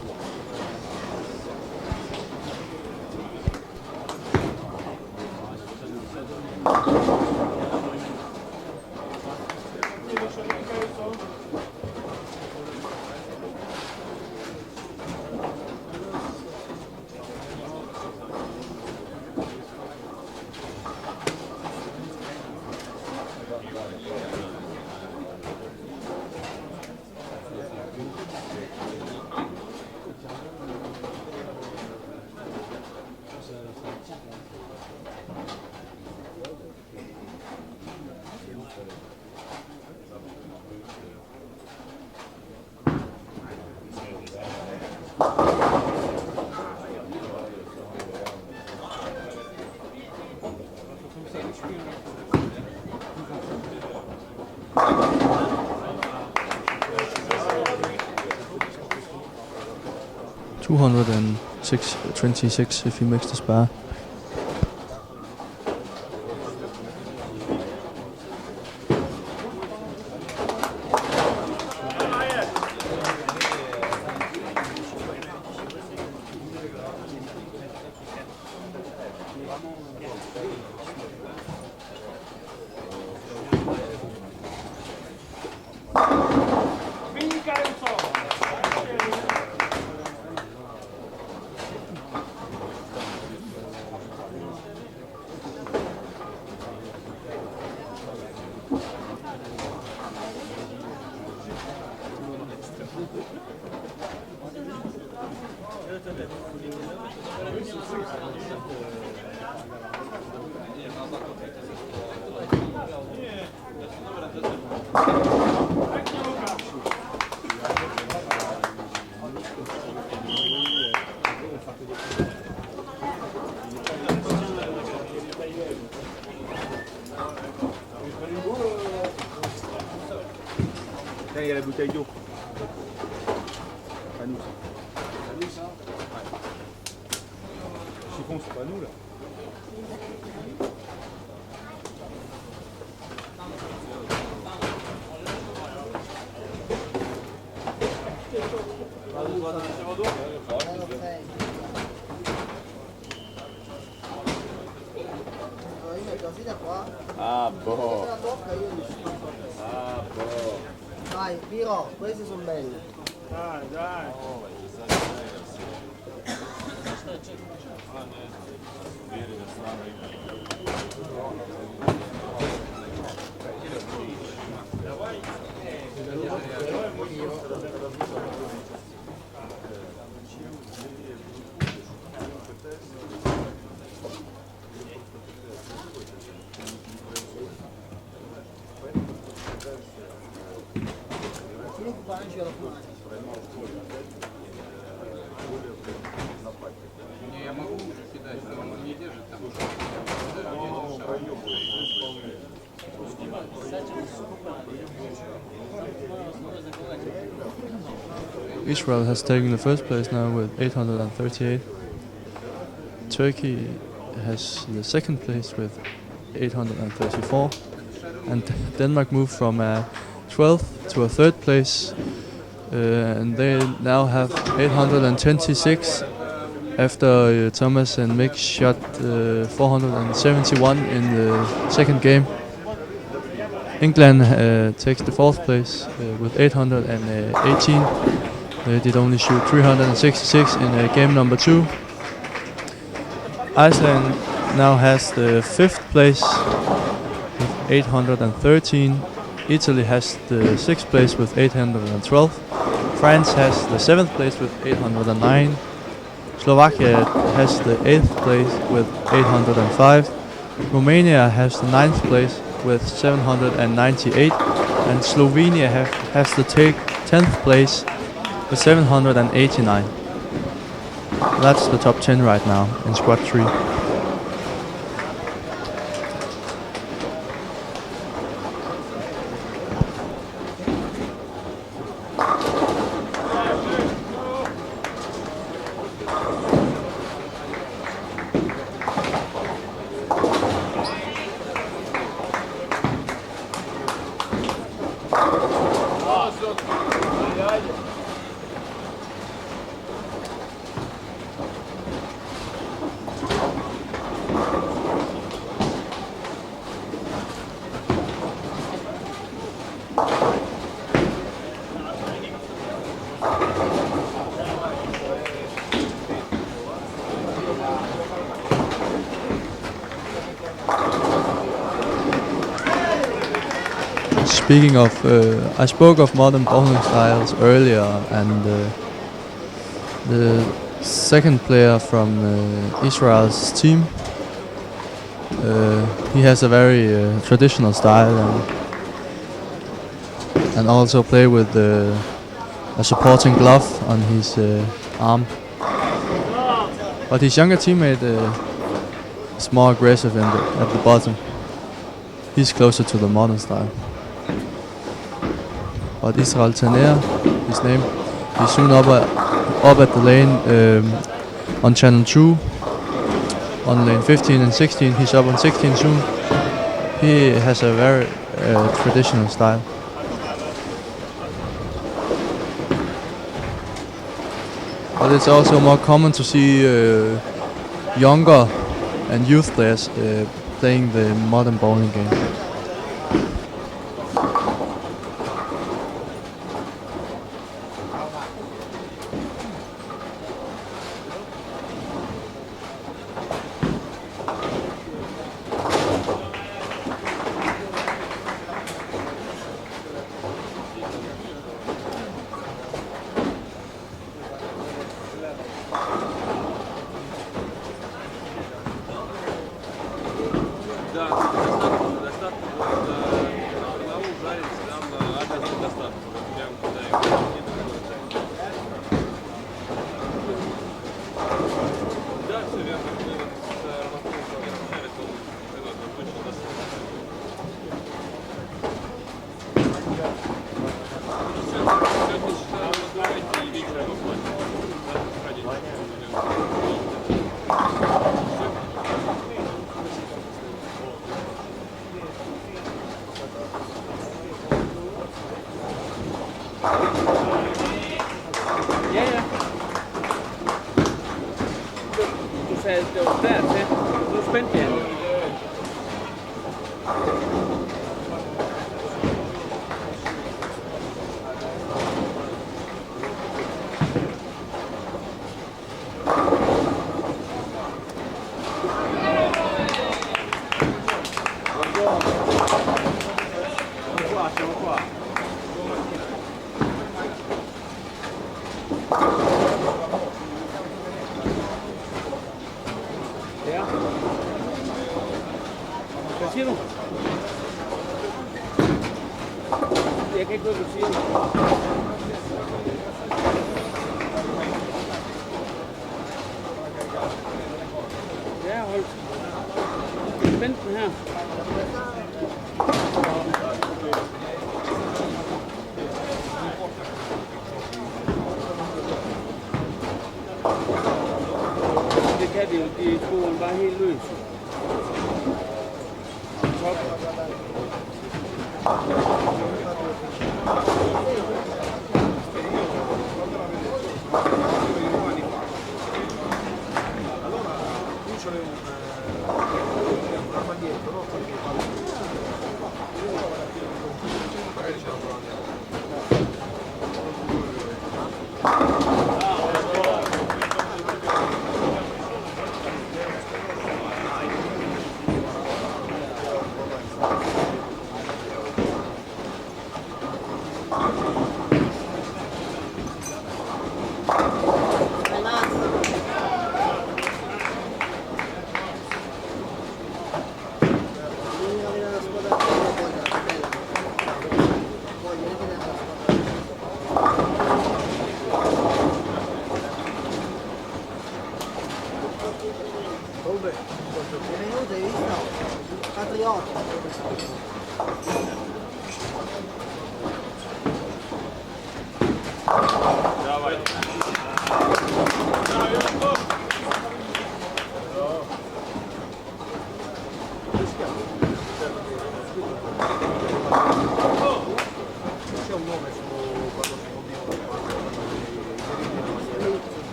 $226 if he makes the spare. Tiens, il y a la bouteille d'eau. Pas nous ça. Pas nous ça. Le chiffon, c'est pas nous là. Ah, boh. Ah, boh. Dai, Piro, questi sono belli. Dai, dai. Я могу кидать, но он не держит там. Israel has taken the first place now with 838. Turkey has the second place with 834. And Denmark moved from 12th to a third place. And they now have 826 after Thomas and Mick shot 471 in the second game. England takes the fourth place with 818. They did only shoot 366 in game number 2. Iceland now has the fifth place with 813. Italy has the sixth place with 812. France has the seventh place with 809. Slovakia has the eighth place with 805. Romania has the ninth place with 798. And Slovenia has the 10th place with 789. That's the top 10 right now in squad 3. Speaking of, I spoke of modern bowling styles earlier, and the second player from Israel's team, he has a very traditional style, and also play with a supporting glove on his arm. But his younger teammate is more aggressive at the bottom. He's closer to the modern style. But Israel Taner, his name, he's soon up at the lane on channel 2, on lane 15 and 16. He's up on 16 soon. He has a very traditional style. But it's also more common to see younger and youth players playing the modern bowling game.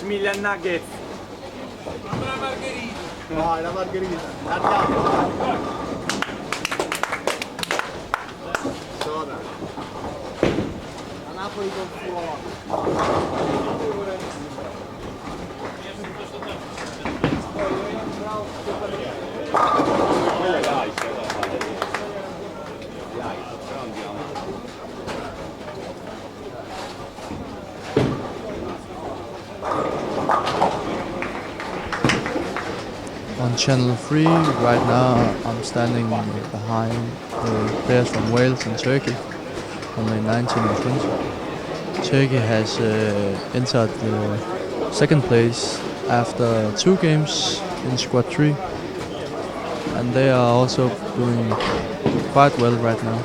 5 million nuggets. Vai, la margherita. Andiamo. Soda. A Napoli con fuoco. On channel 3 right now I'm standing behind the players from Wales and Turkey on lane 19 and 20. Turkey has entered the second place after 2 games in squad 3, and they are also doing quite well right now.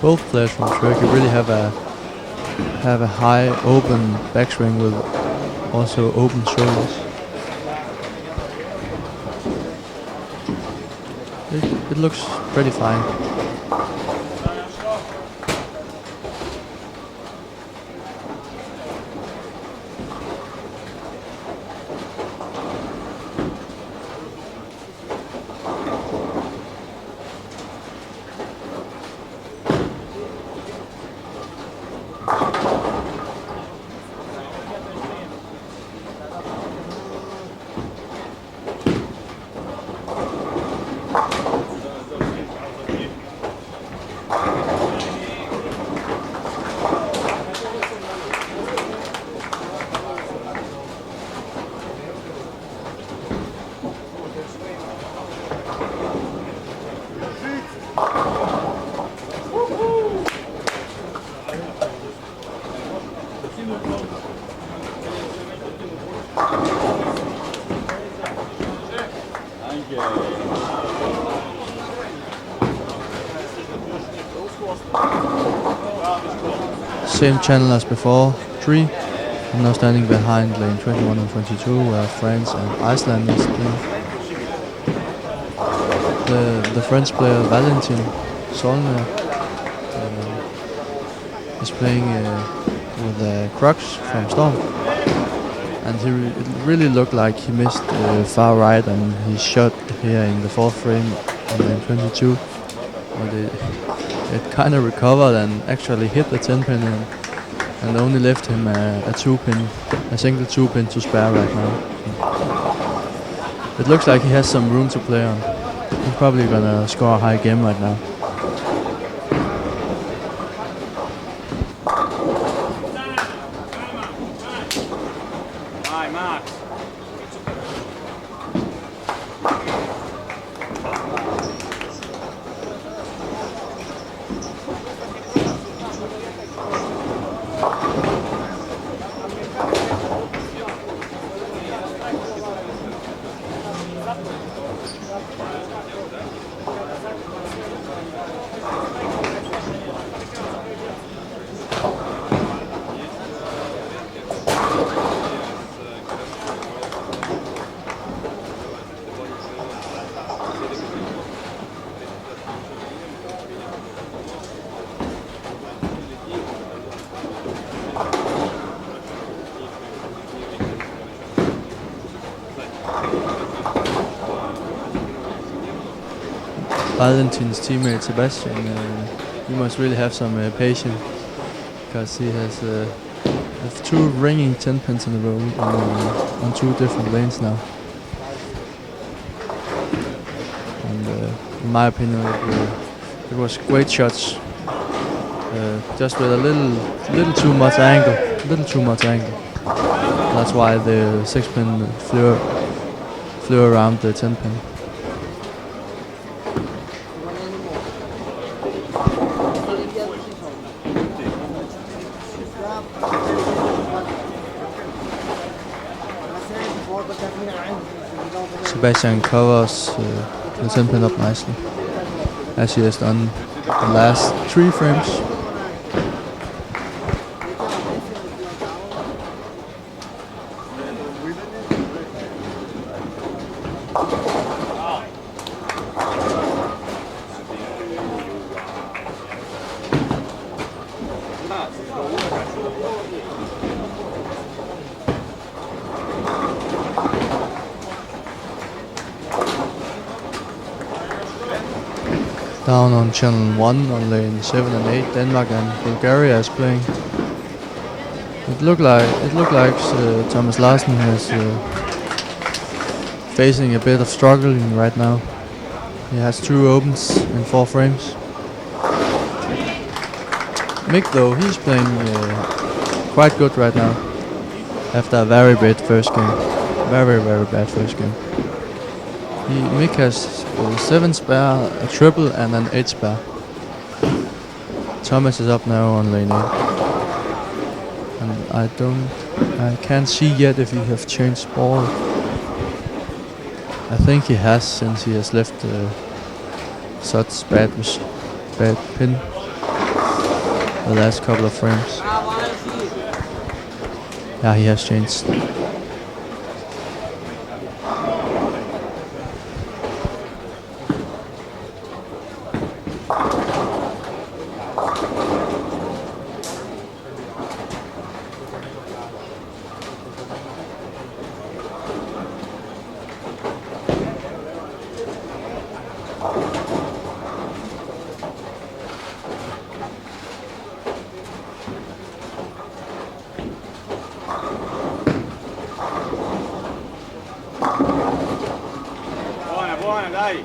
Both players from Turkey really have a high open backswing with also open shoulders. It looks pretty fine. Same channel as before, 3. I'm now standing behind lane 21 and 22 where France and Iceland is playing. The French player Valentin Solner is playing with Crux from Storm, and it really looked like he missed far right and he shot here in the 4th frame on lane 22. But it kind of recovered and actually hit the 10 pin and only left him a single 2 pin to spare right now. It looks like he has some room to play on. He's probably gonna score a high game right now. Vai, Max. Valentin's teammate Sebastian, you must really have some patience, because he has 2 ringing 10 pins in a row on 2 different lanes now. And in my opinion, it was great shots, just with a little too much angle, That's why the 6 pin flew around the 10 pin. Sebastian covers the 10 pin up nicely, as he has done the last 3 frames. Down on channel 1 on lane 7 and 8, Denmark and Bulgaria is playing. It looked like Thomas Larsen is facing a bit of struggling right now. He has 2 opens in 4 frames. Mick though, he's playing quite good right now after a very bad first game. Very bad first game. Mick has 7 spare, a triple and an 8 spare. Thomas is up now on lane 8. And I can't see yet if he have changed ball. I think he has, since he has left such bad pin the last couple of frames. Yeah, he has changed. Buona, dai!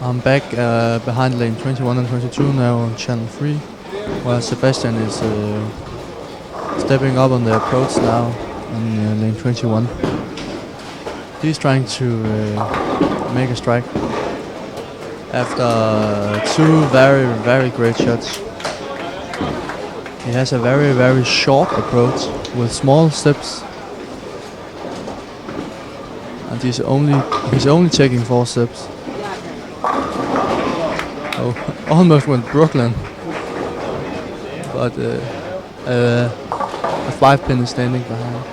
I'm back behind lane 21 and 22 now on channel 3, while Sebastian is stepping up on the approach now on lane 21. He's trying to make a strike after 2 very great shots. He has a very short approach with small steps, and he's only taking 4 steps. Oh, almost went Brooklyn, but a 5 pin is standing behind.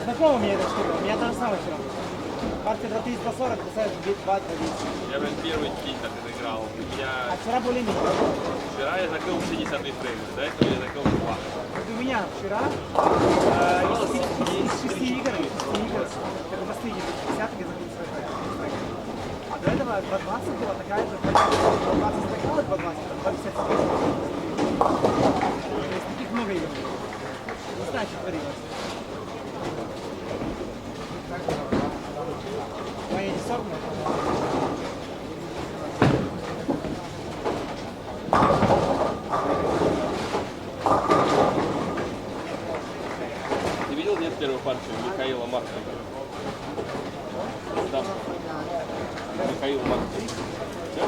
Знакомый мне это штука, у меня та же самая вчера. Партия 2140, писаешь 2 традиции. Я прям первый день так отыграл. А вчера более-менее. Вчера я закрыл 50 фрейм, до этого я закрыл 2. Вот у меня вчера из 6 игр, это простые игры, 50 я закрыл свой фрейм. А до этого 220 была такая же, 220 стаканов, 220, 250. То есть таких много игр. Не знаю, что творилось. Моя не сорвана. Ты видел, нет, первую партию Михаила Маркова? Там. Михаил Марков. Да?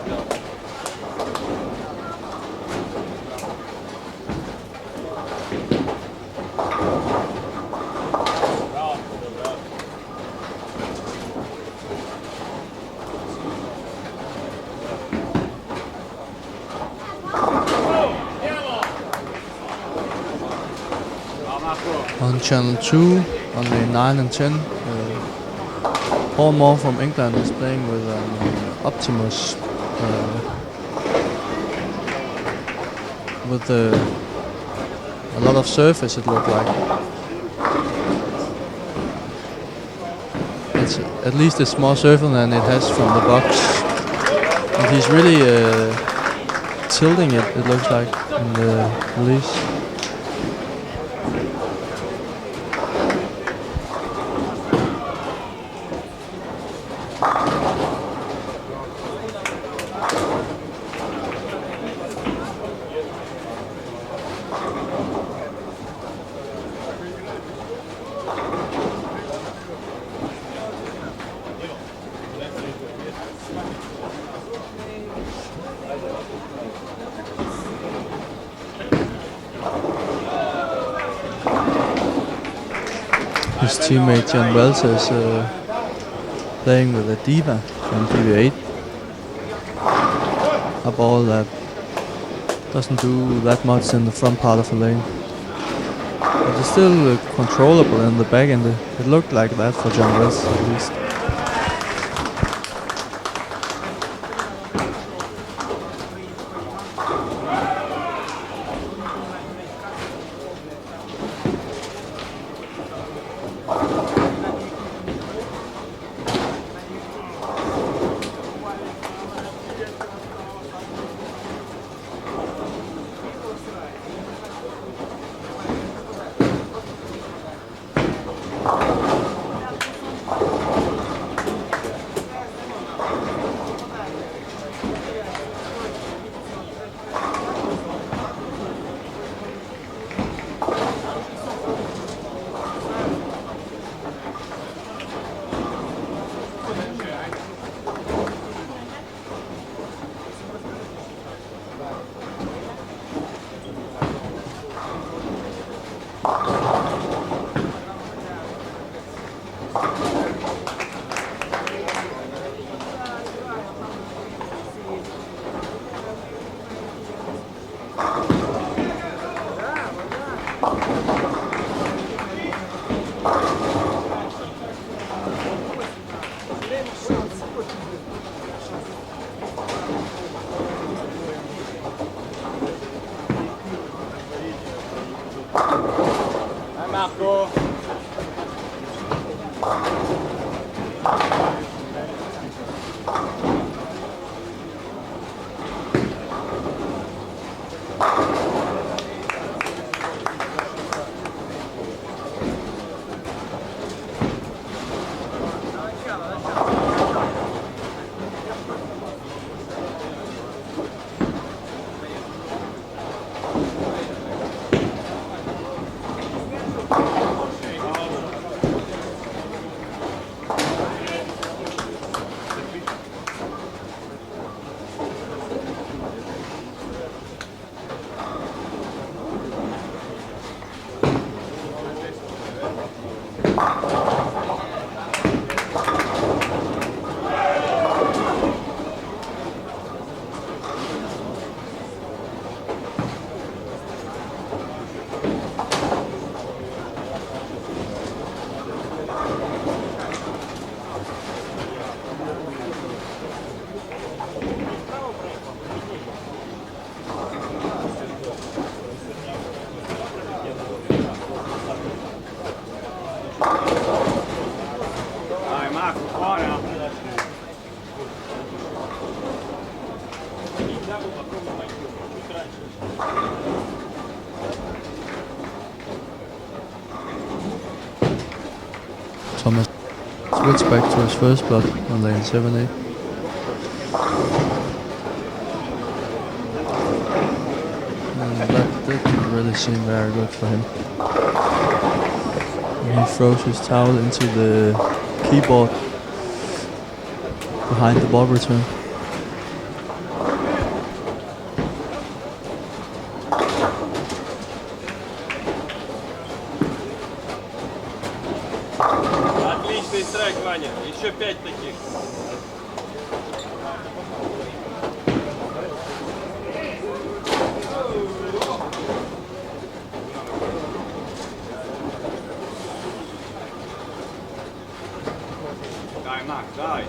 Да. On channel 2, on lane 9 and 10, Paul Moore from England is playing with an Optimus with a lot of surface, it looked like. It's at least it's more surface than it has from the box. And he's really tilting it looks like, in the release. His teammate John Wells is playing with a Diva from PV8. A ball that doesn't do that much in the front part of the lane. But it's still controllable in the back end. It looked like that for John Wells at least. Thomas switched back to his first spot on lane 7A. And that didn't really seem very good for him. And he throws his towel into the keyboard behind the ball return. Отличный страйк, Ваня. Еще 5 таких. Дай, Макс, дай.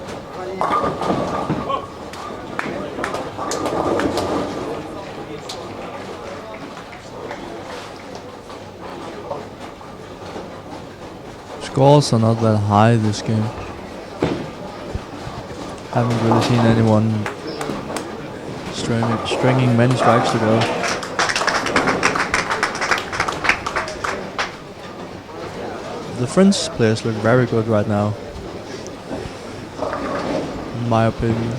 Scores are not that high this game. Haven't really seen anyone stringing many strikes together. The French players look very good right now, in my opinion.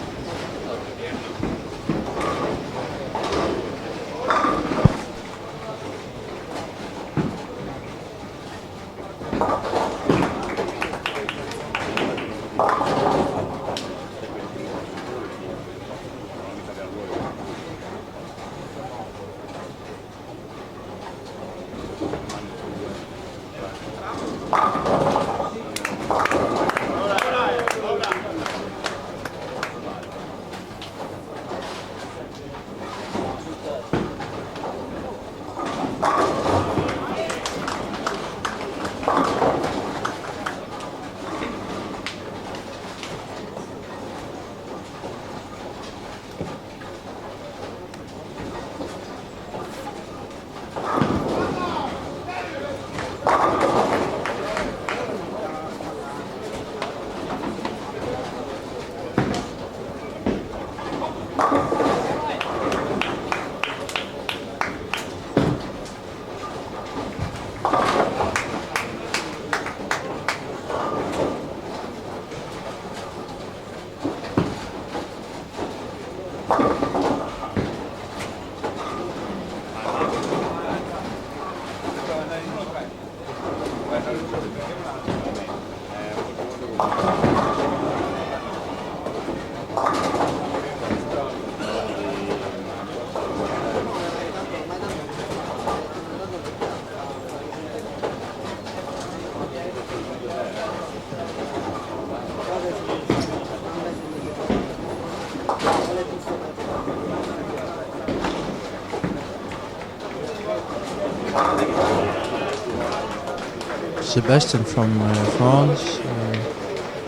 Sebastian from France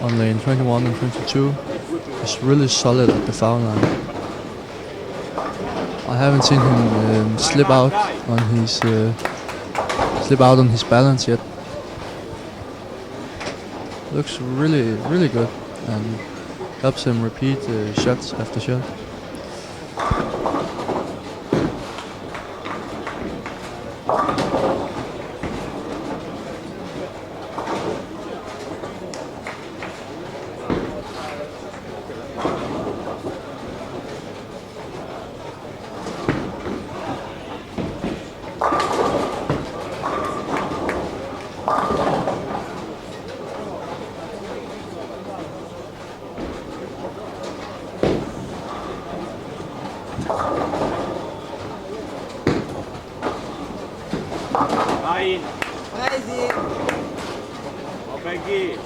on lane 21 and 22 is really solid at the foul line. I haven't seen him slip out on his balance yet. Looks really good and helps him repeat shots after shot. Vai. Ó, peguei.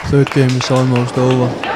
Third game is almost over.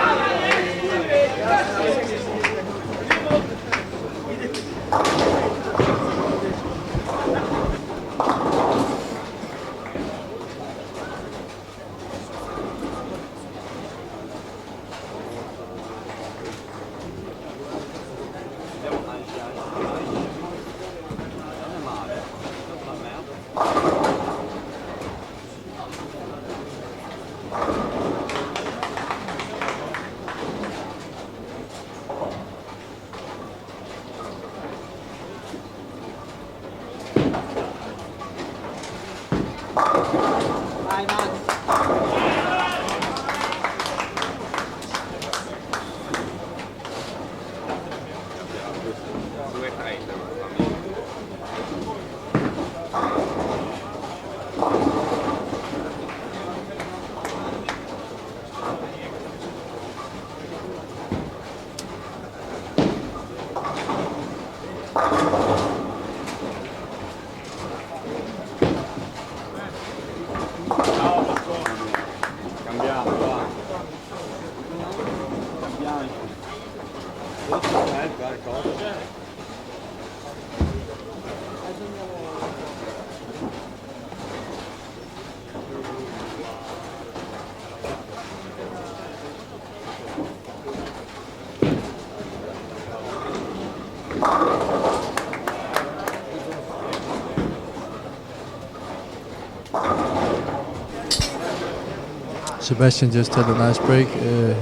Sebastian just had a nice break here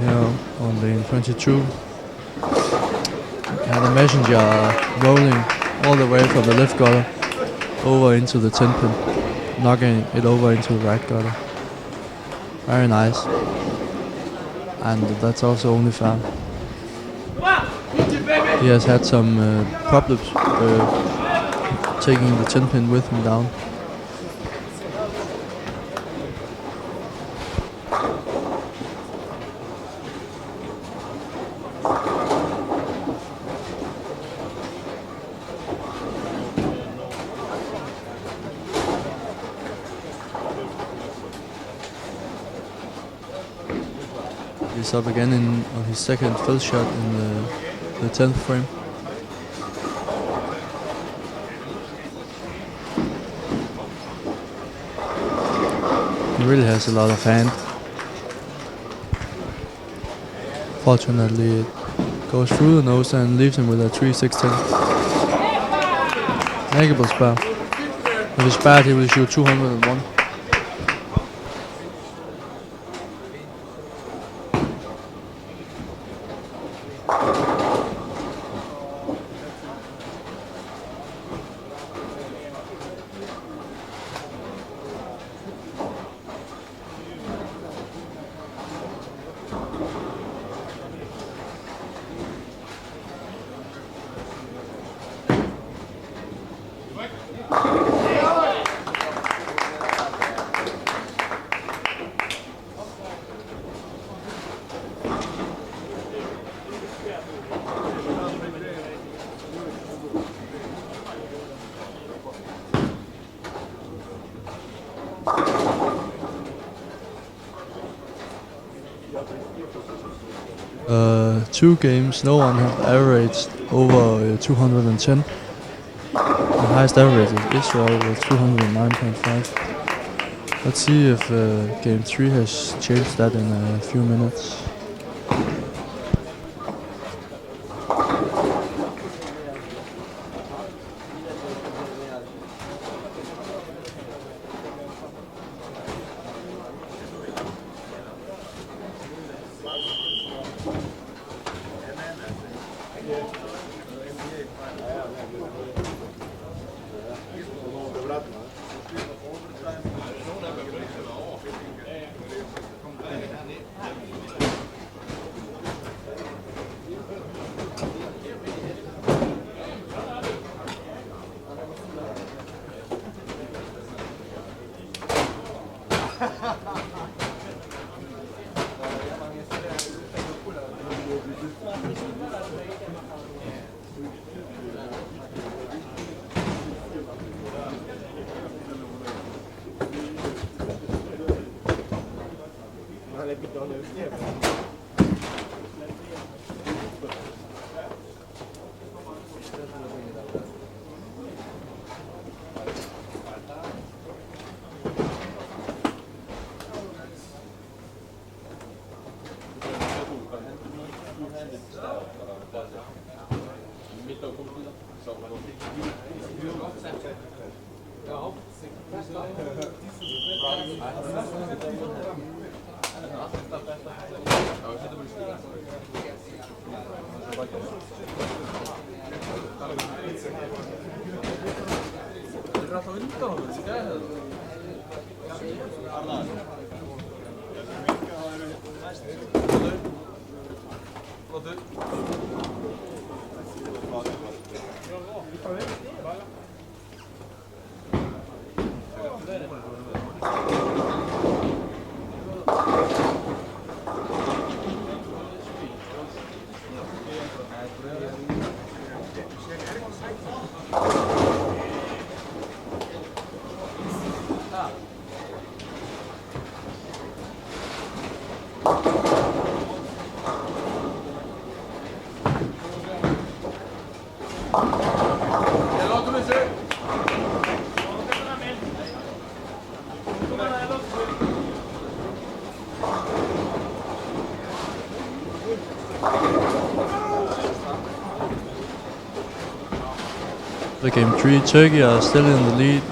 on lane 22. And the messenger rolling all the way from the left gutter over into the 10 pin, knocking it over into the right gutter. Very nice. And that's also only fair. He has had some problems taking the 10 pin with him down. He's up again on his second fill shot in the 10th frame. He really has a lot of hand. Fortunately, it goes through the nose and leaves him with a 3-6-10. Makeable spare. If it's bad, he will shoot 201. Two games, no one have averaged over 210. The highest average is Israel with 209.5. Let's see if game 3 has changed that in a few minutes. The game 3, Turkey are still in the lead.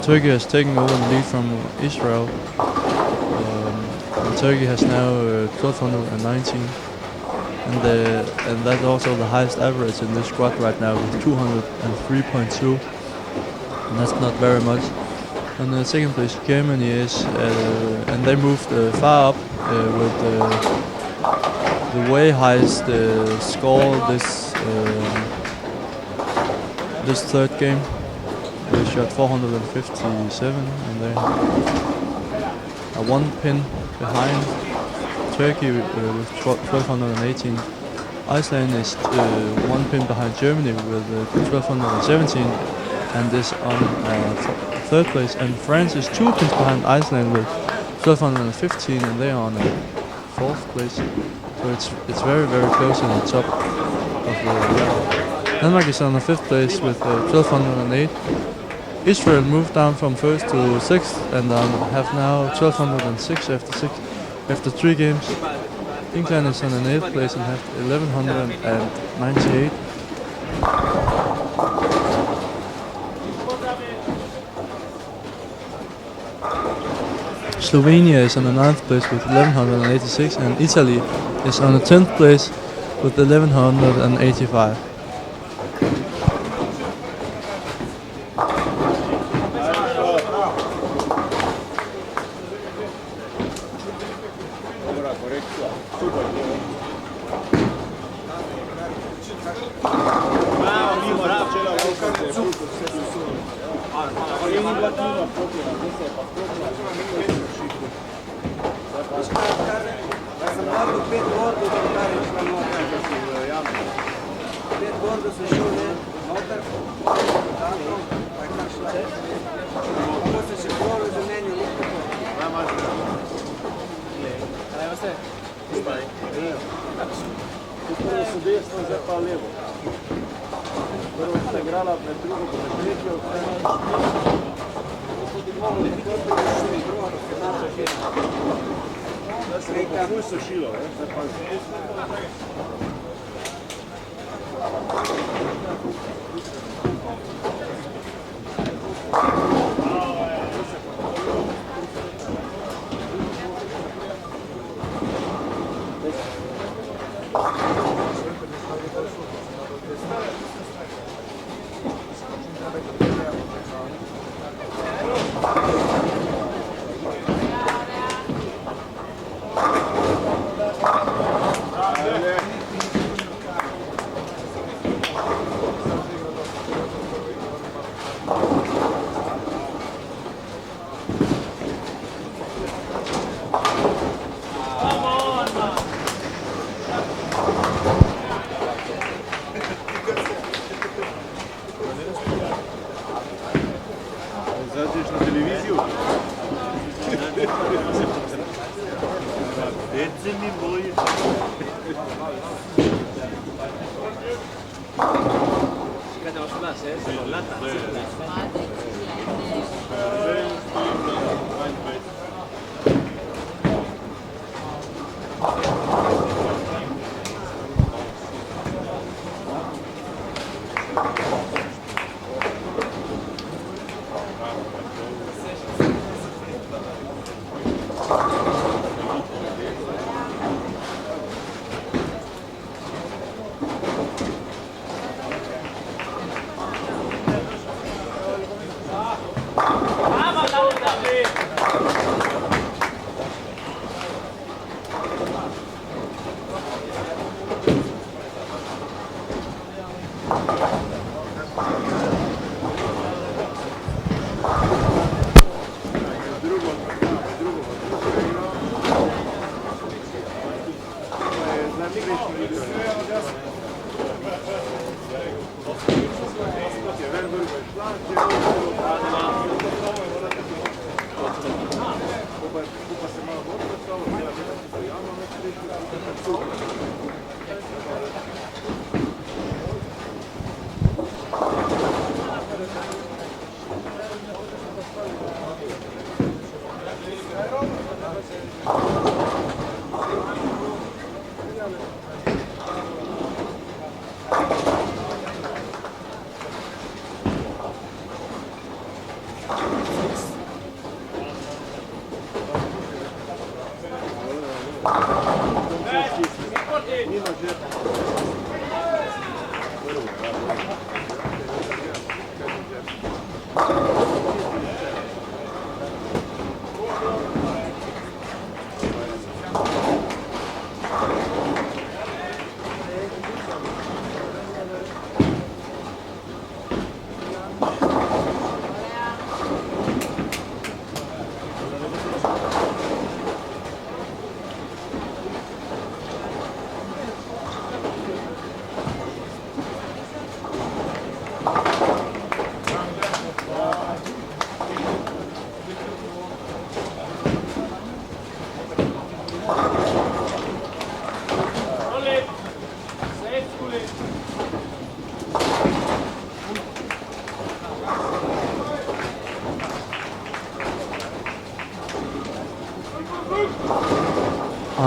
Turkey has taken over the lead from Israel. And Turkey has now 1219, and that's also the highest average in this squad right now with 203.2, and that's not very much. And the second place Germany is, and they moved far up with the way highest score this third game. They shot 457, and they are one pin behind Turkey with 1218. Iceland is one pin behind Germany with 1217, and is on third place. And France is 2 pins behind Iceland with 1215, and they are on fourth place. So it's very, very close in the top of the level. Denmark is on the 5th place with 1208. Israel moved down from 1st to 6th and have now 1206 after 3 games. England is on an 8th place and have 1198. Slovenia is on the 9th place with 1186 and Italy is on the 10th place with 1185.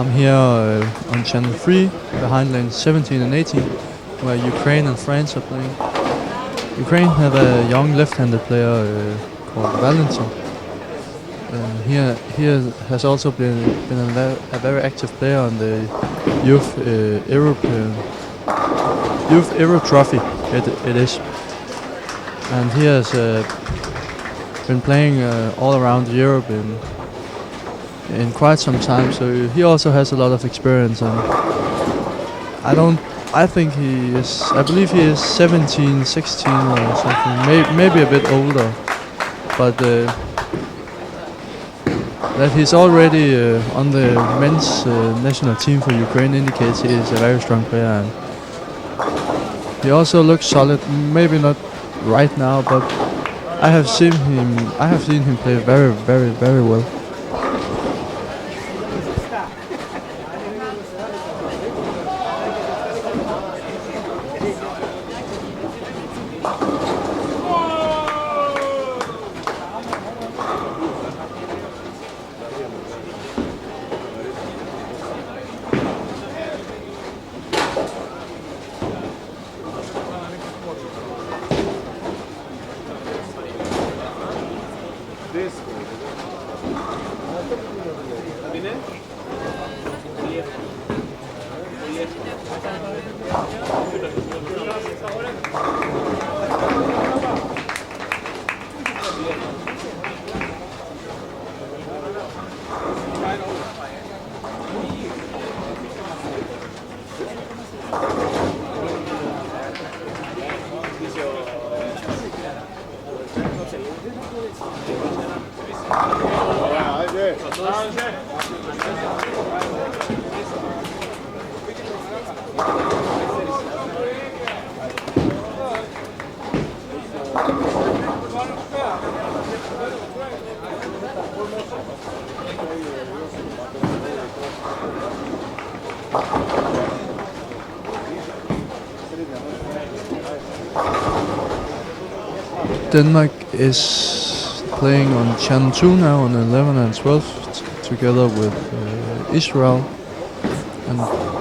I'm here on channel 3, behind lanes 17 and 18, where Ukraine and France are playing. Ukraine have a young left-handed player called Valentin. He has also been a very active player on the Youth Euro Trophy. It is, and he has been playing all around Europe in quite some time. So he also has a lot of experience, and I think he is. I believe he is 17, 16 or something. Maybe a bit older, but. That he's already on the men's national team for Ukraine indicates he is a very strong player, and he also looks solid. Maybe not right now, but I have seen him play very, very, very well. Denmark is playing on channel 2 now on 11 and 12 together with Israel, and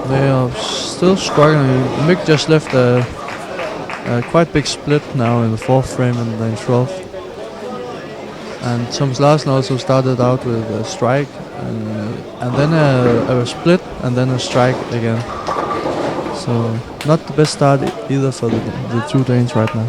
they are still struggling. Mick just left a quite big split now in the 4th frame and then 12th, and Thomas Larsen also started out with a strike and then a split and then a strike again, so not the best start either for the two Danes right now.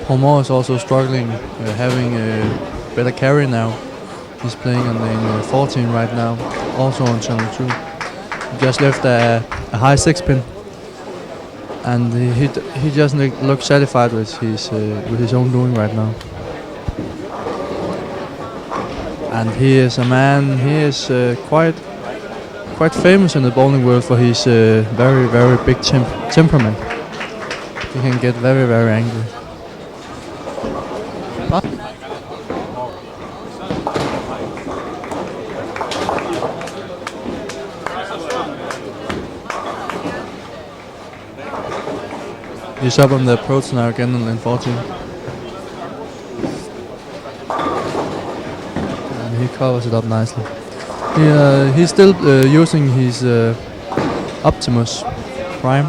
Pomor is also struggling, having a better carry now. He's playing on lane 14 right now, also on channel 2. He just left a high 6-pin, and he just looks satisfied with his own doing right now. And he is a man. He is quite famous in the bowling world for his very, very big temperament. He can get very, very angry. He's up on the approach now again on lane 14. And he covers it up nicely. He's still using his Optimus Prime.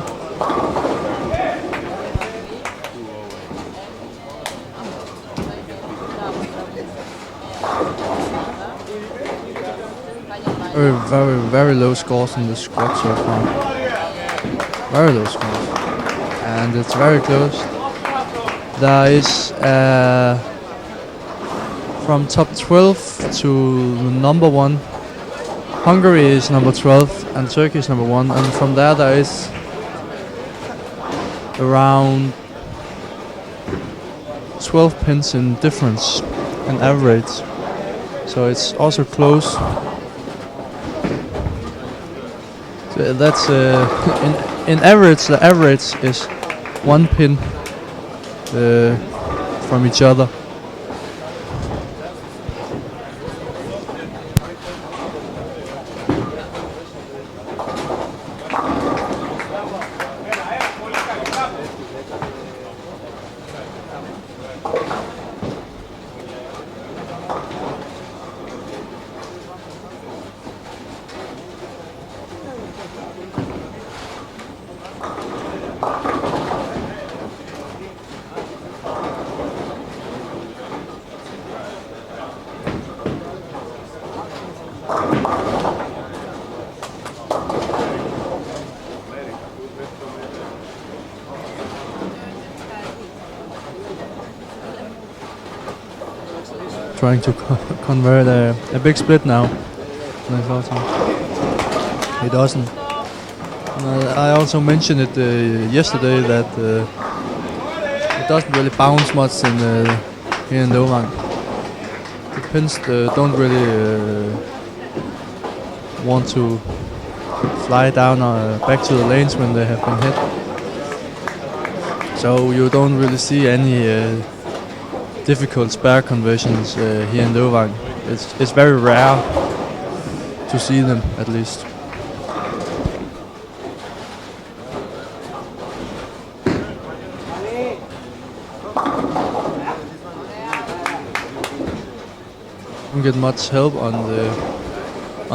Very, very low scores in the squad so far. Very low scores. And it's very close. There is from top 12 to number 1. Hungary is number 12 and Turkey is number 1, and from there is around 12 pins in difference in average, so it's also close. So that's in average, the average is 1 pin from each other. Trying to convert a big split now. He doesn't. I also mentioned it yesterday that it doesn't really bounce much in here in Lovang. The pins don't really want to fly down back to the lanes when they have been hit. So you don't really see any difficult spare conversions here in Lovang. It's very rare to see them, at least. Don't get much help on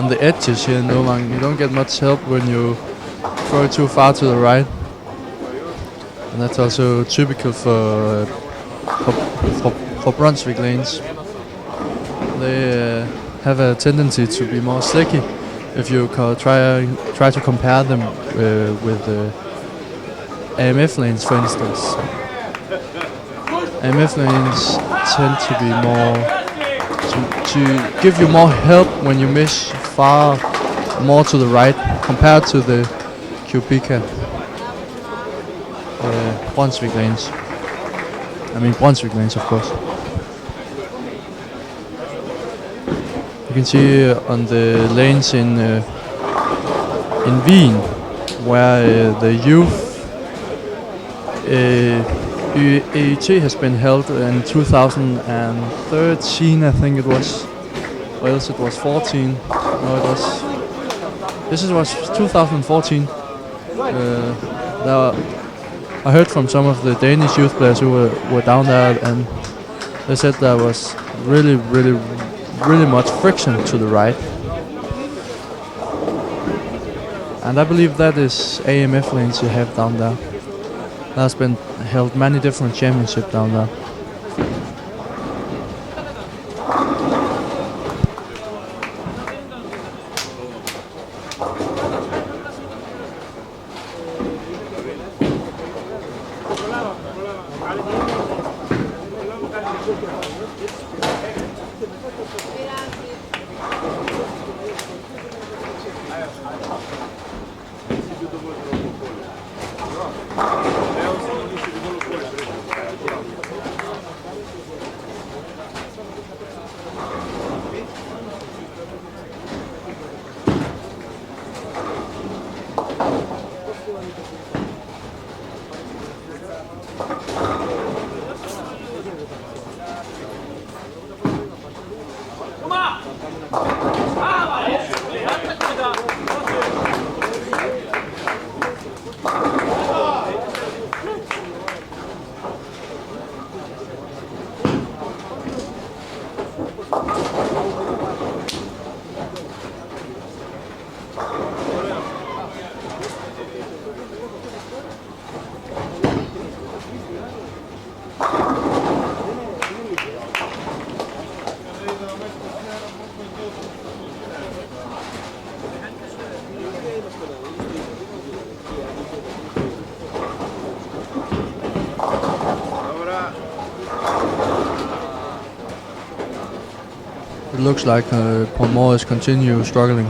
the edges here in Lovang. You don't get much help when you throw it too far to the right, and that's also typical for Brunswick lanes. They have a tendency to be more slicky if you try to compare them with AMF lanes, for instance. AMF lanes tend to be more to give you more help when you miss far more to the right compared to the Kubica Brunswick lanes. I mean Brunswick lanes, of course. You can see on the lanes in Wien, where the youth EET has been held in 2013, I think it was, or else it was 14. No, it was. This was 2014. I heard from some of the Danish youth players who were down there, and they said there was really much friction to the right. And I believe that is AMF lanes you have down there. There's been held many different championships down there. It looks like Pomor is continue struggling.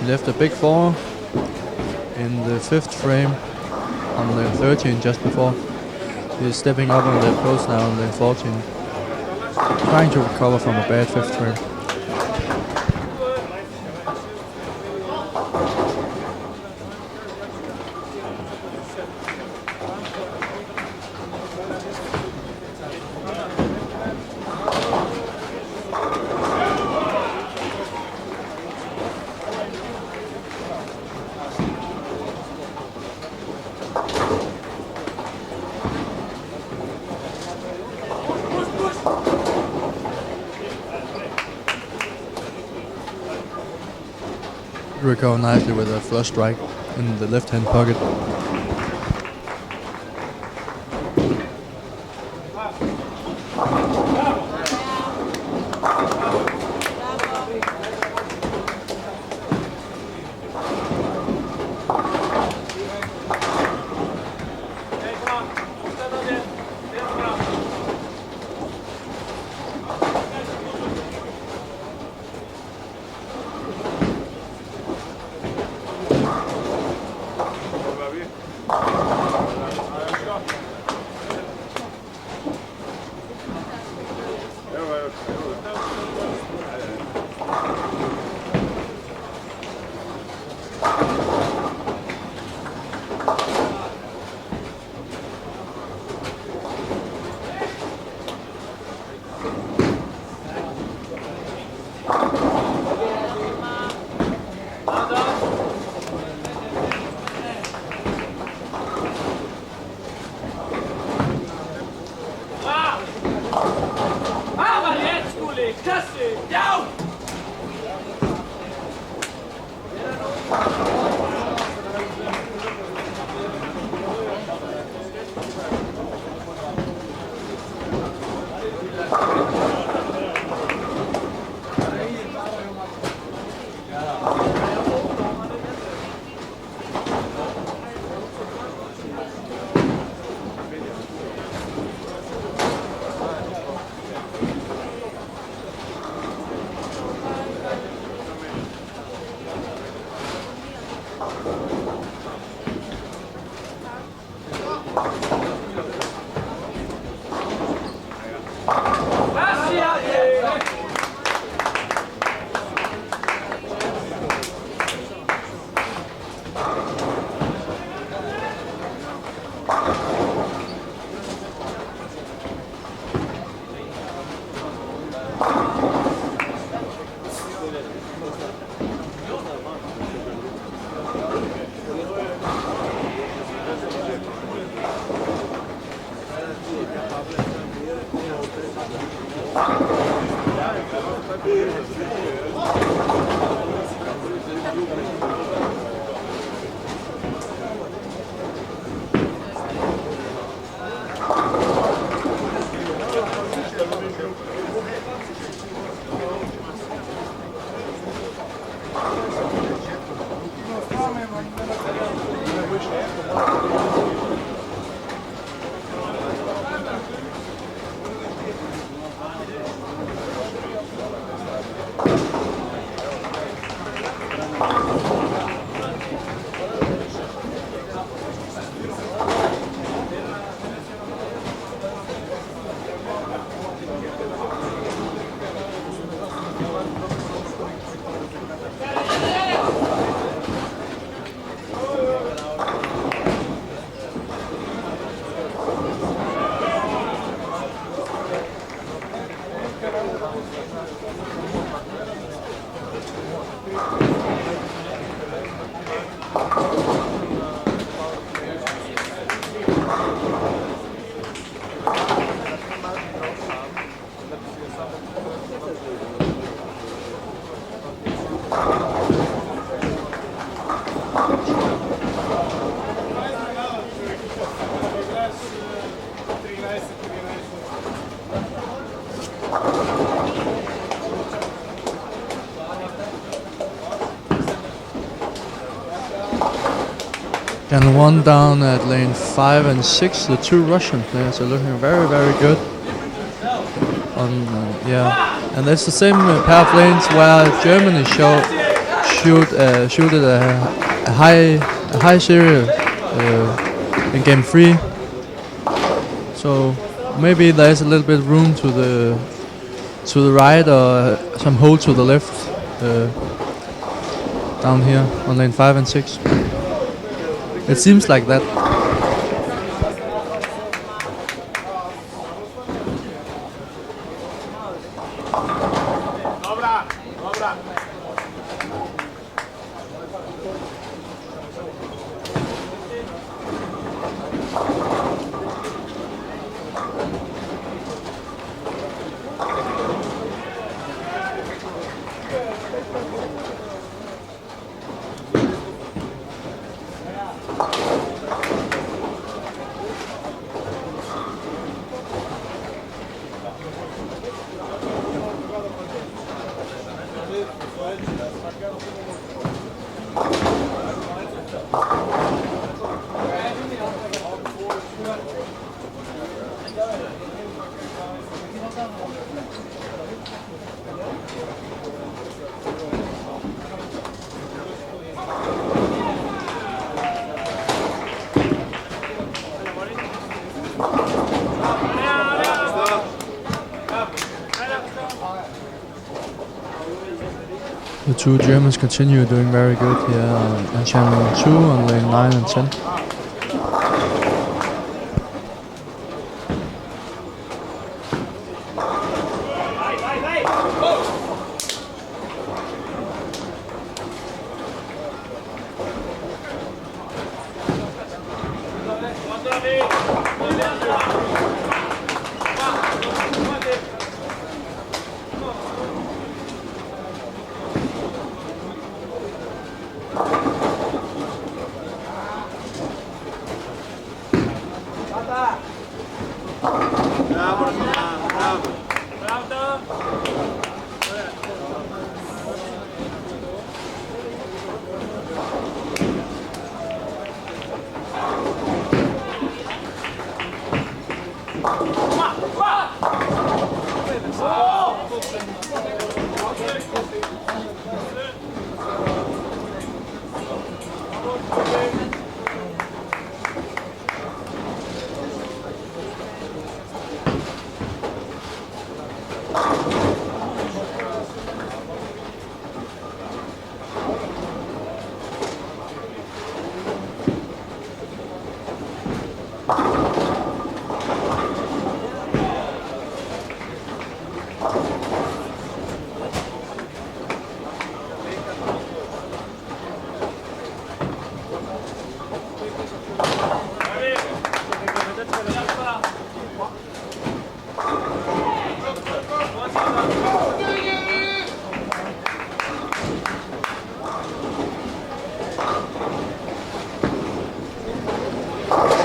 left a big 4 in the 5th frame on lane 13 just before. He's stepping up on the approach now on lane 14, trying to recover from a bad 5th frame. Recover nicely with a flush strike in the left hand pocket. And one down at lane 5 and 6. The two Russian players are looking very, very good. Yeah, and that's the same pair of lanes where Germany shoot at a high serial in game 3. So maybe there's a little bit of room to the right or some hole to the left down here on lane 5 and 6. It seems like that. The two Germans continue doing very good here on channel 2 on lane 9 and 10.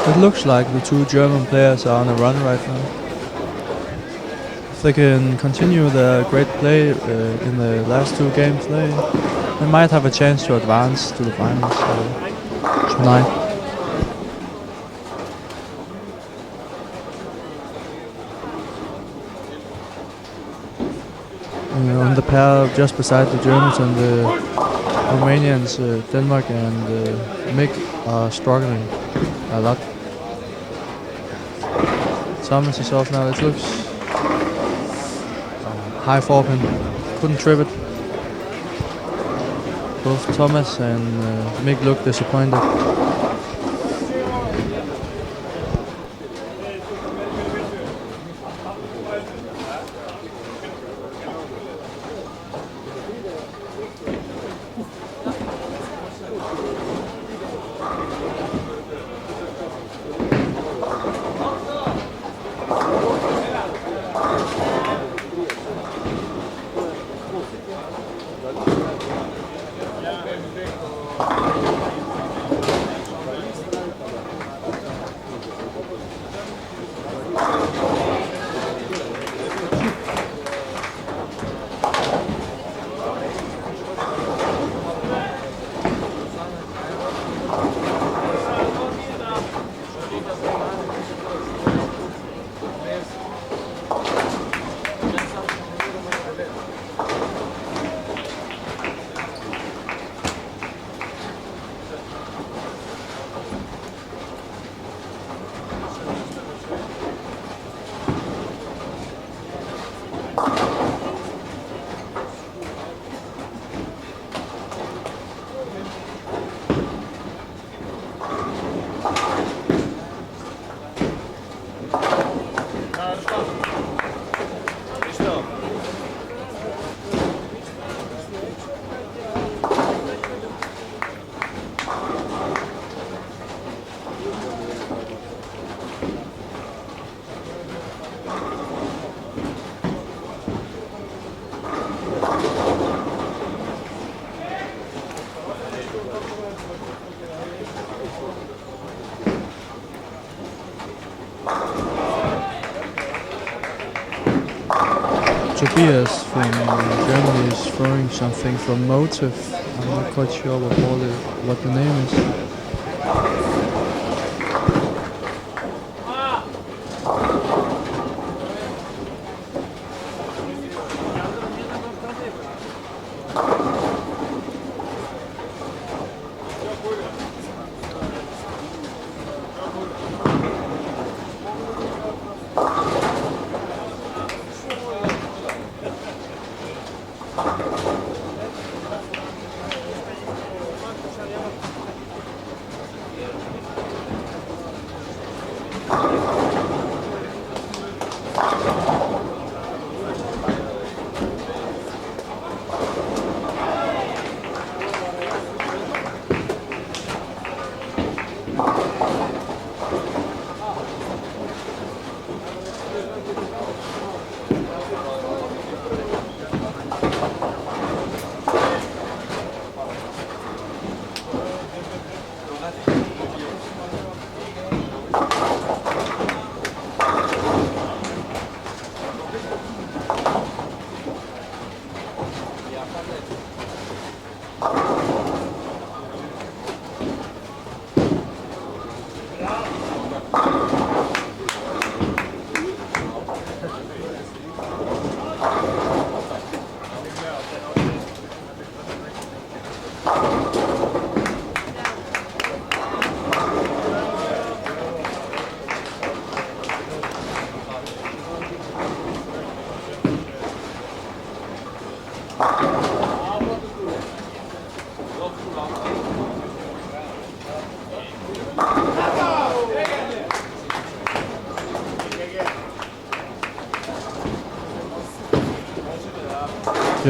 It looks like the two German players are on a run right now. If they can continue their great play in the last two games, they might have a chance to advance to the finals tonight. On the pair just beside the Germans and the Romanians, Denmark and Mick are struggling a lot. Thomas is off now, it looks high forepin, couldn't trip it. Both Thomas and Mick look disappointed. Tobias from Germany is throwing something from Motive. I'm not quite sure what the name is.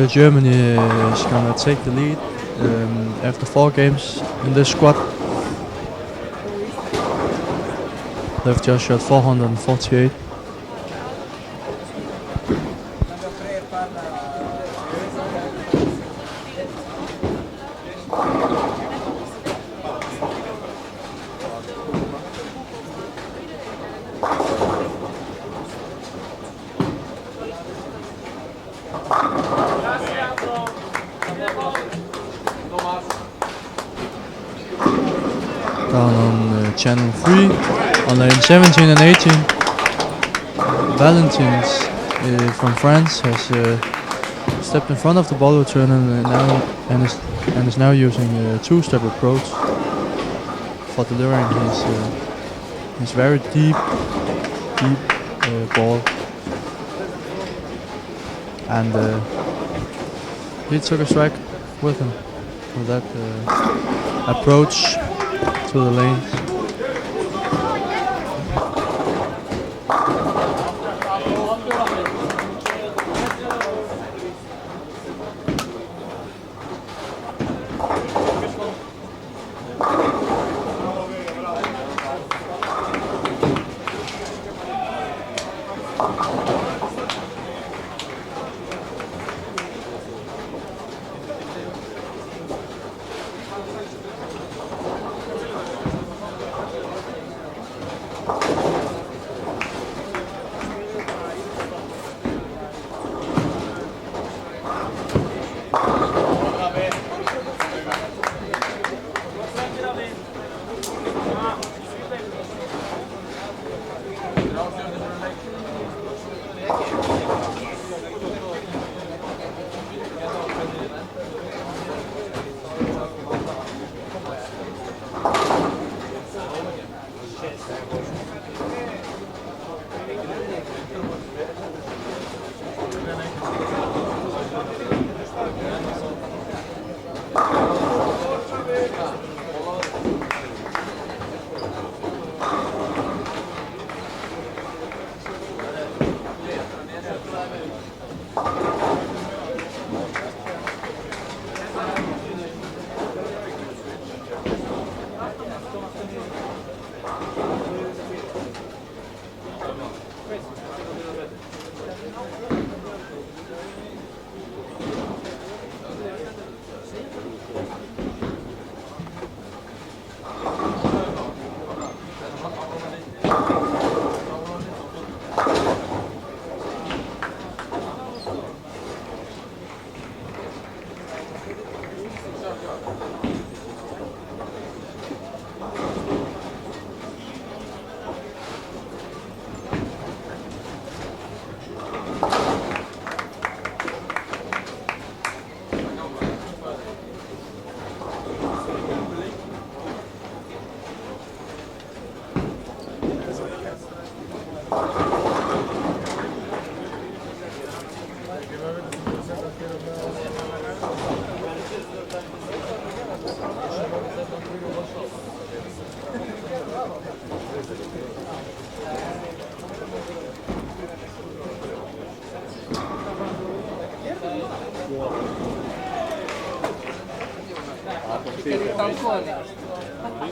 Germany is gonna take the lead after 4 games in this squad. They've just shot 448. Down on channel 3, on lane 17 and 18, Valentins from France has stepped in front of the ball return and is now using a 2-step approach for delivering his very deep ball. And he took a strike with him with that approach to the lanes.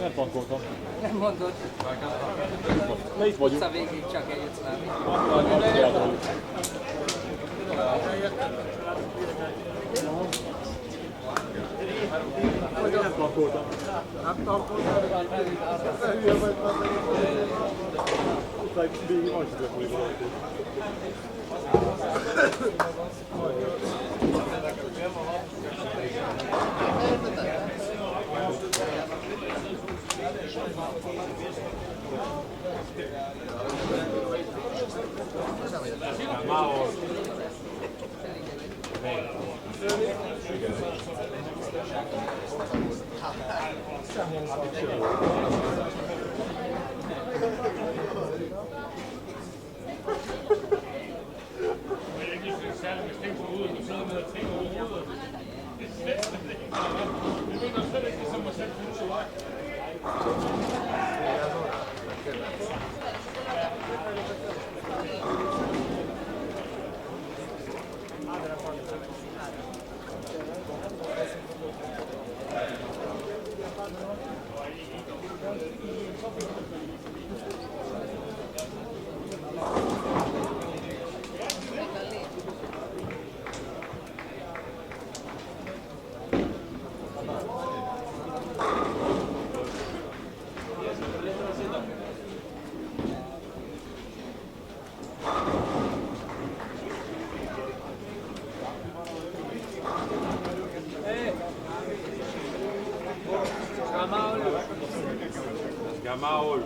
Nem tankoltam. Nem mondod. Na itt vagyunk. Vissza végig csak eljössz már. Nem tankoltam. Nem tartottam, te hülye vagy, Itt végig van is hogy valaki. Gamaol.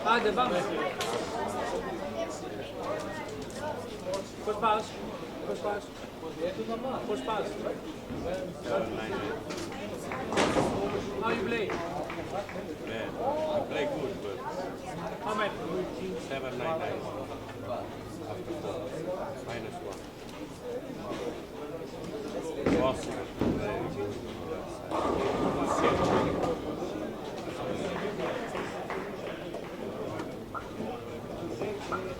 Hadi, vamos. Push pause. Push pause. Push pause. How you play? Man, I play good, but How many? 799 after 4. -1. Possible to play good on that side.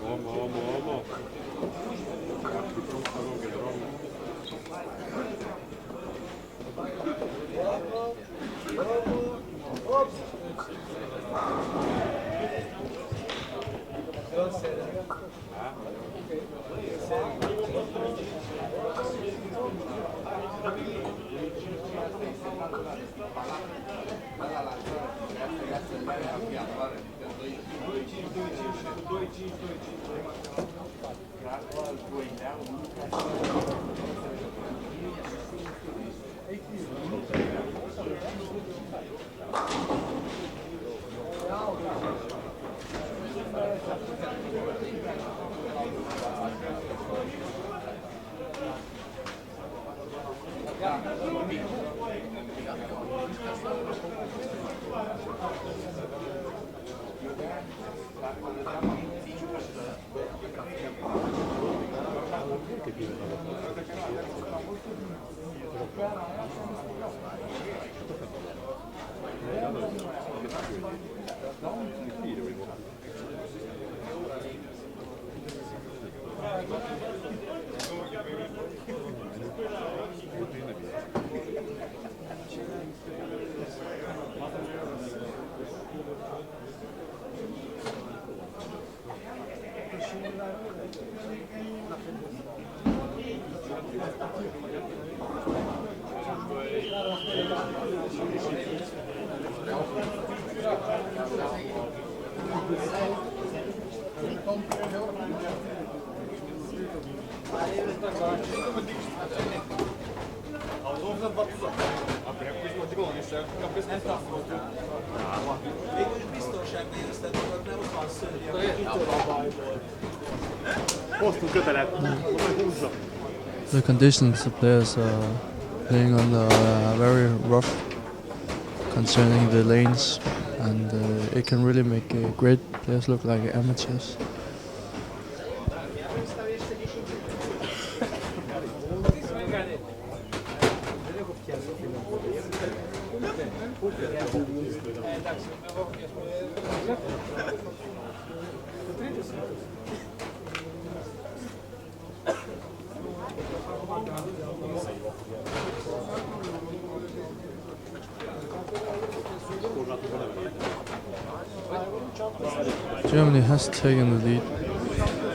Uomo. Capri pronto che trovo. The conditions the players are playing on are very rough concerning the lanes, and it can really make great players look like amateurs. Germany has taken the lead.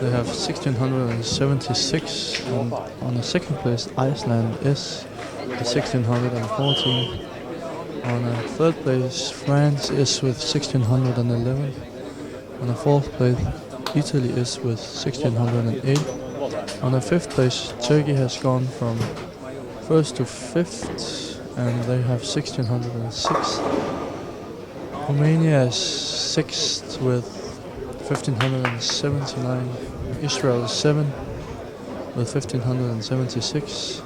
They have 1676, and on the second place Iceland is with 1614. On the third place France is with 1611. On the fourth place Italy is with 1608. On the fifth place Turkey has gone from first to fifth, and they have 1606. Romania is sixth with 1579. Israel is 7 with 1576.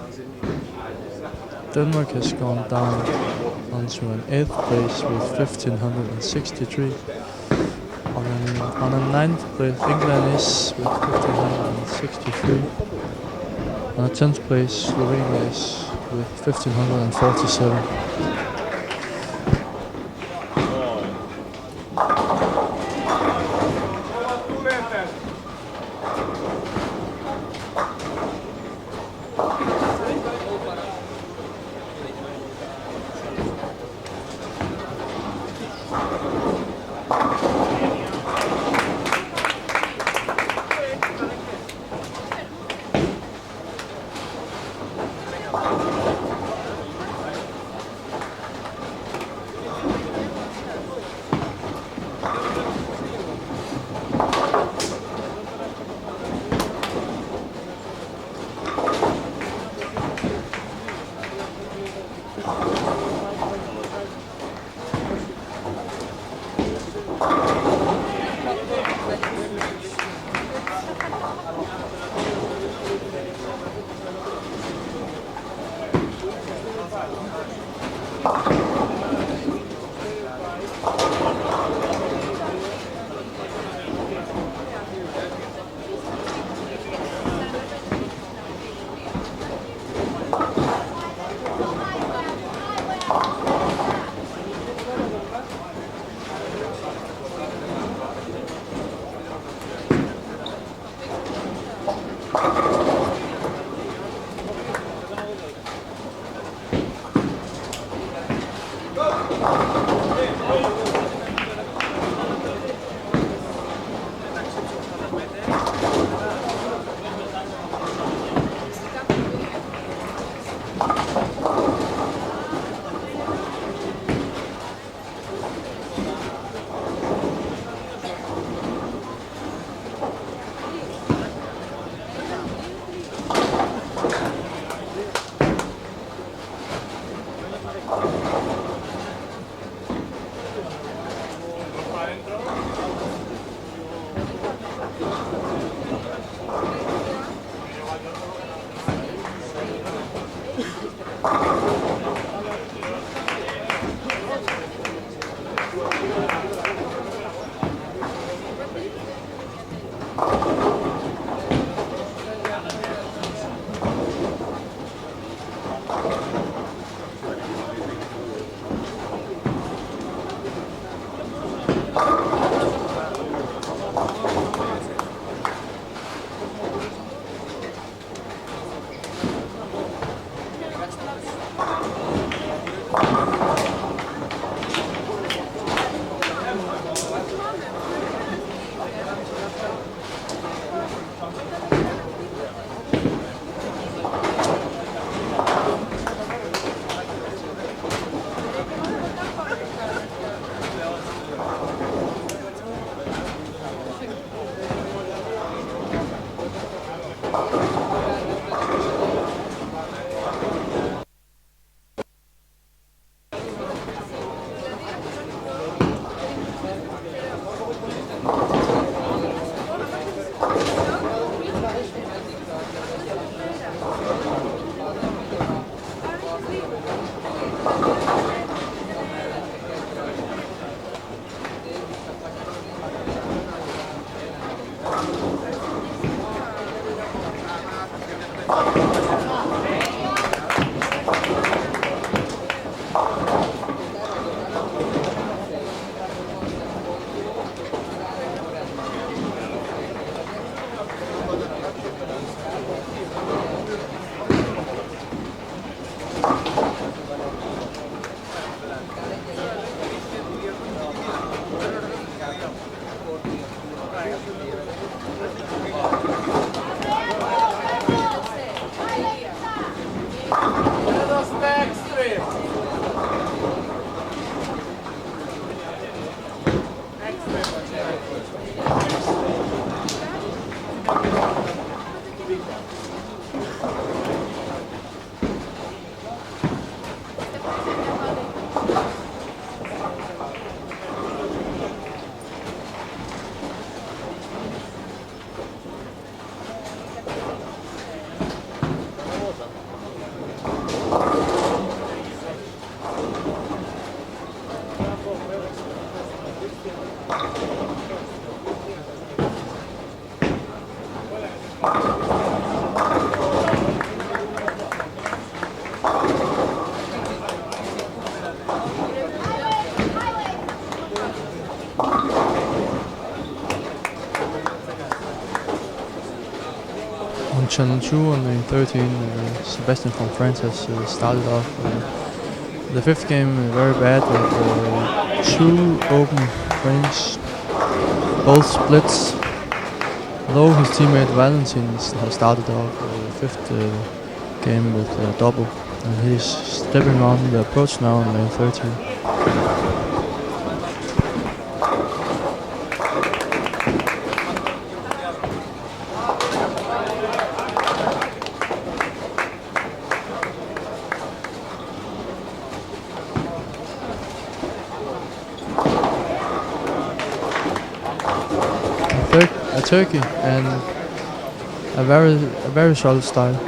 Denmark has gone down onto an 8th place with 1563. On a 9th place England is with 1563. On a 10th place Slovenia is with 1547. On channel 2 on lane 13, Sebastian from France has started off the fifth game very bad with 2 open frames, both splits. Though his teammate Valentin has started off the fifth game with a double, and he's stepping on the approach now on lane 13. A turkey and a very solid style.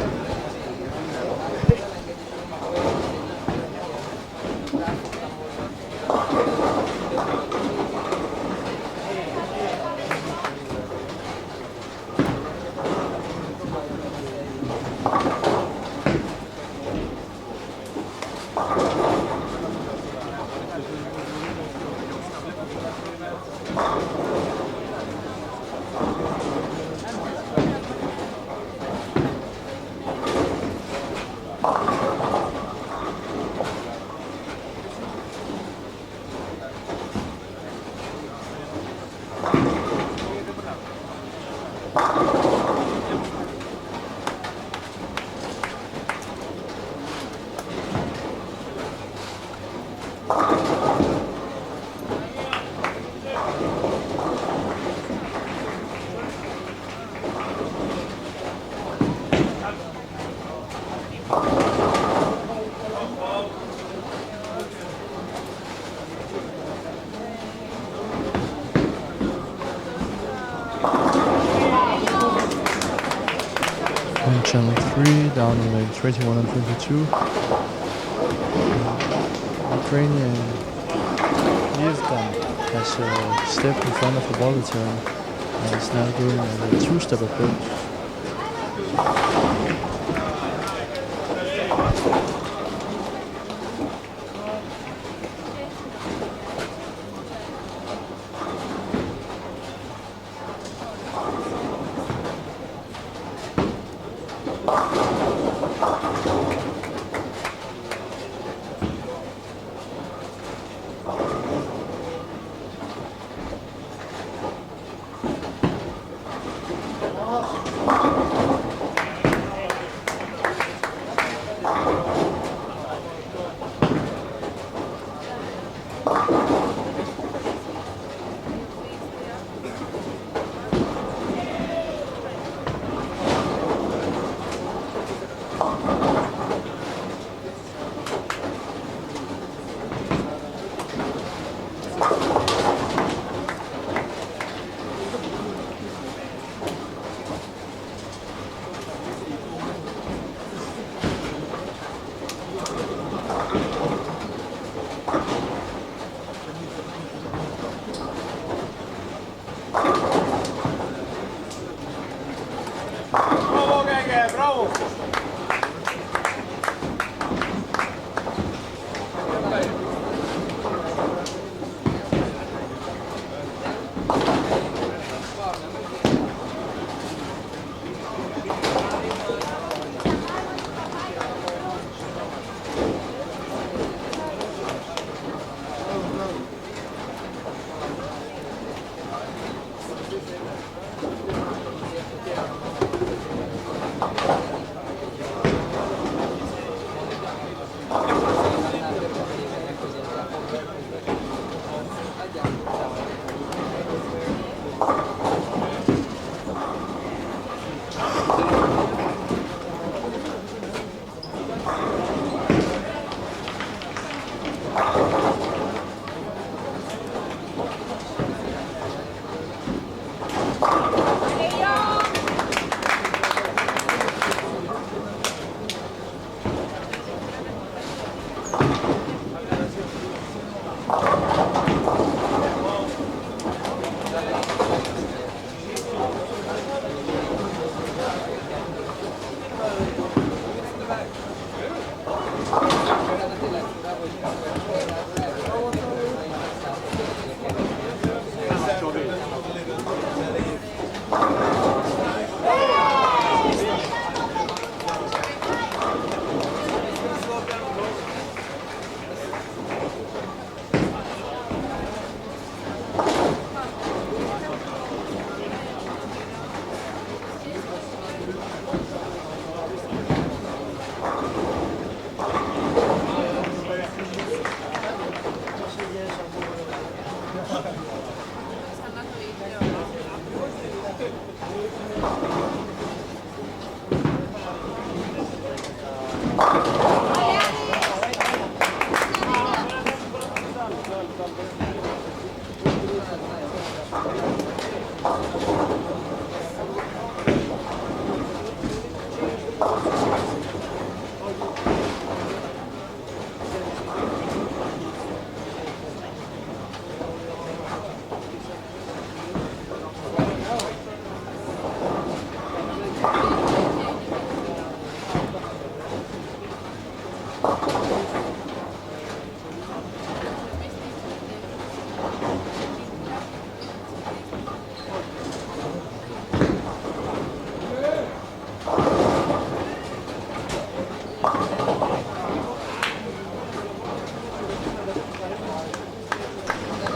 On channel 3, down in lane 21 and 22. Ukrainian Yevdan has stepped in front of the volley turn and is now doing a two-step approach.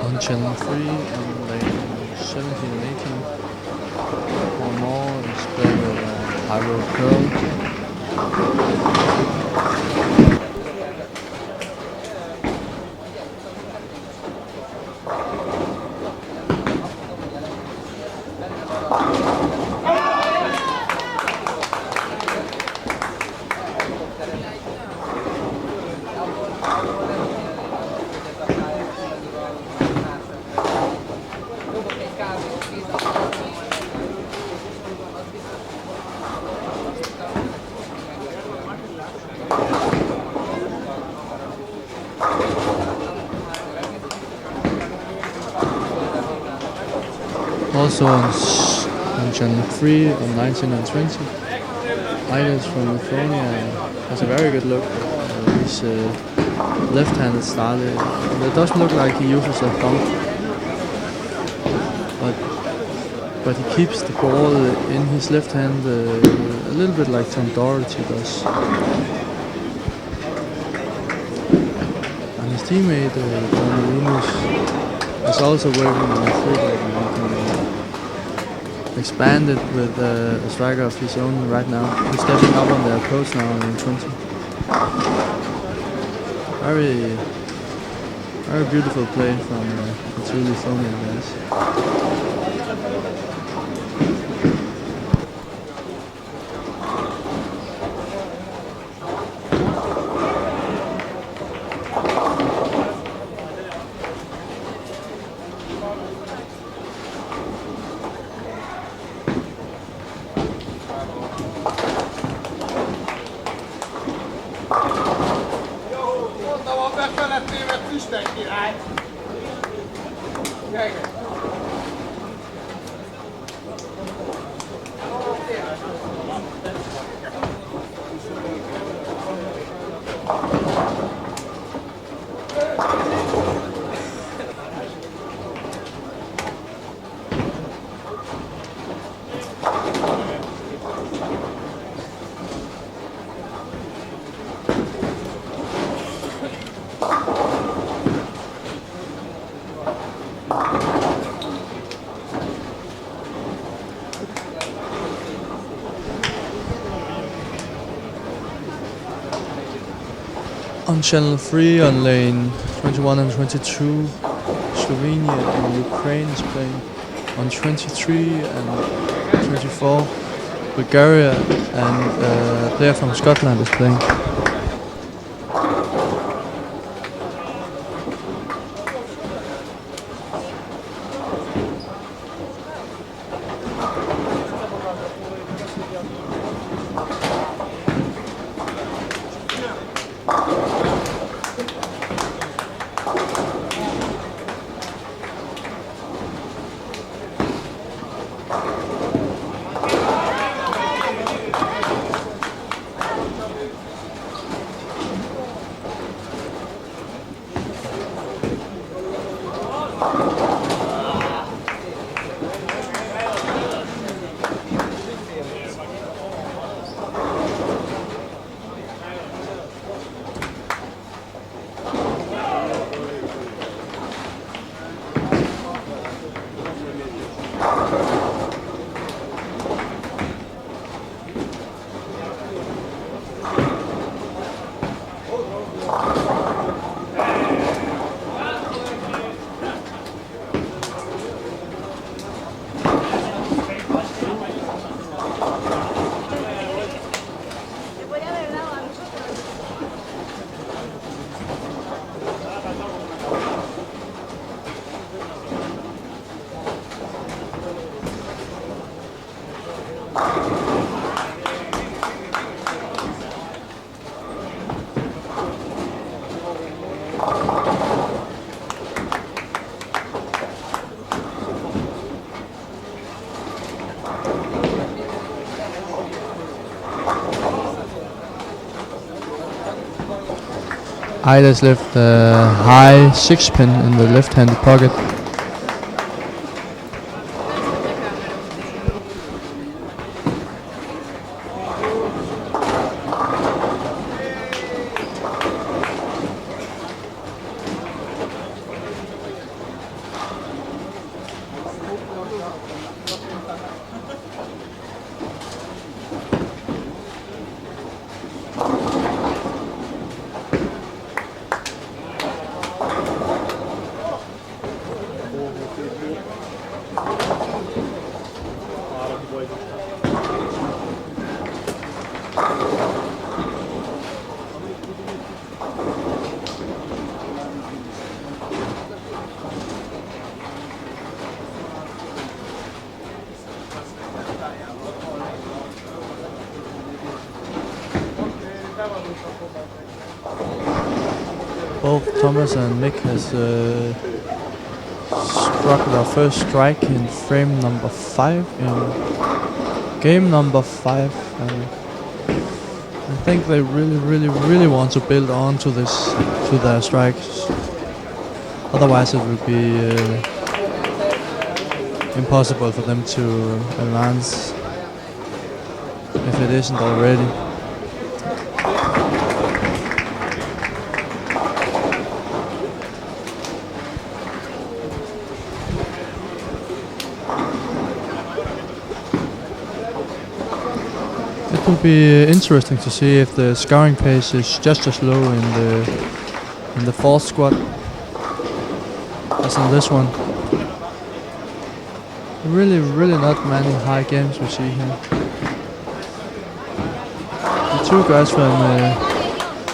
On channel 3 and lane 17 and 18. One more is playing with High Road Curl. Also on channel 3 on 19 and 20. Ines from Lithuania has a very good look. He's left-handed style. It doesn't look like he uses a thumb, but he keeps the ball in his left hand a little bit like Tom Doherty does. And his teammate Don is also working on the free expanded with a striker of his own right now. He's stepping up on the approach now in 20. Very beautiful play from the two Lithuanian guys. On channel 3 on lane 21 and 22, Slovenia and Ukraine is playing. On 23 and 24, Bulgaria and a player from Scotland is playing. Ida's left high 6-pin in the left-handed pocket. Both Thomas and Mick has struck their first strike in frame number 5 in game number 5, and I think they really want to build on to this, to their strikes. Otherwise it would be impossible for them to advance if it isn't already. It will be interesting to see if the scoring pace is just as low in the fourth squad as in this one. Really not many high games we see here. The two guys from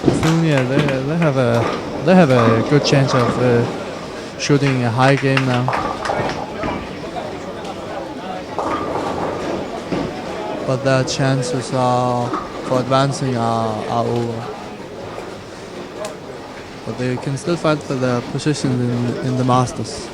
Lithuania, they have a good chance of shooting a high game now. But their chances for advancing are over. But they can still fight for their position in the Masters.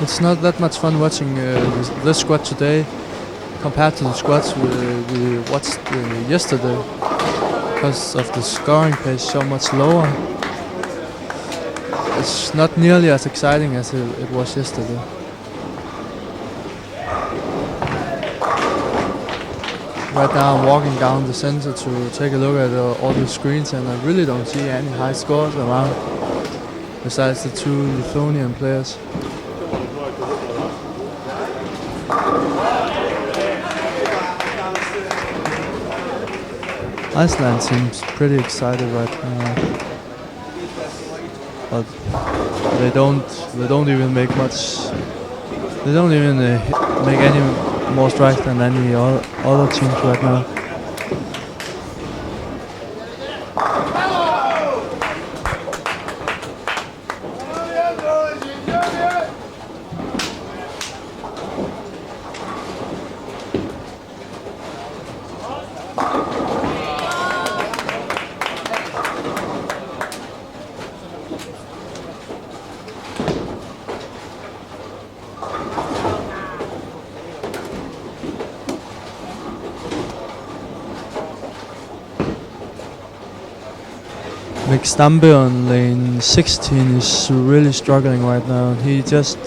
It's not that much fun watching this squad today compared to the squads we watched yesterday, because of the scoring pace so much lower. It's not nearly as exciting as it was yesterday. Right now I'm walking down the center to take a look at all the screens, and I really don't see any high scores around besides the two Lithuanian players. Iceland seems pretty excited right now. but they don't even make much. They don't even make any more strikes than any other teams right now. Stampe on lane 16 is really struggling right now. He just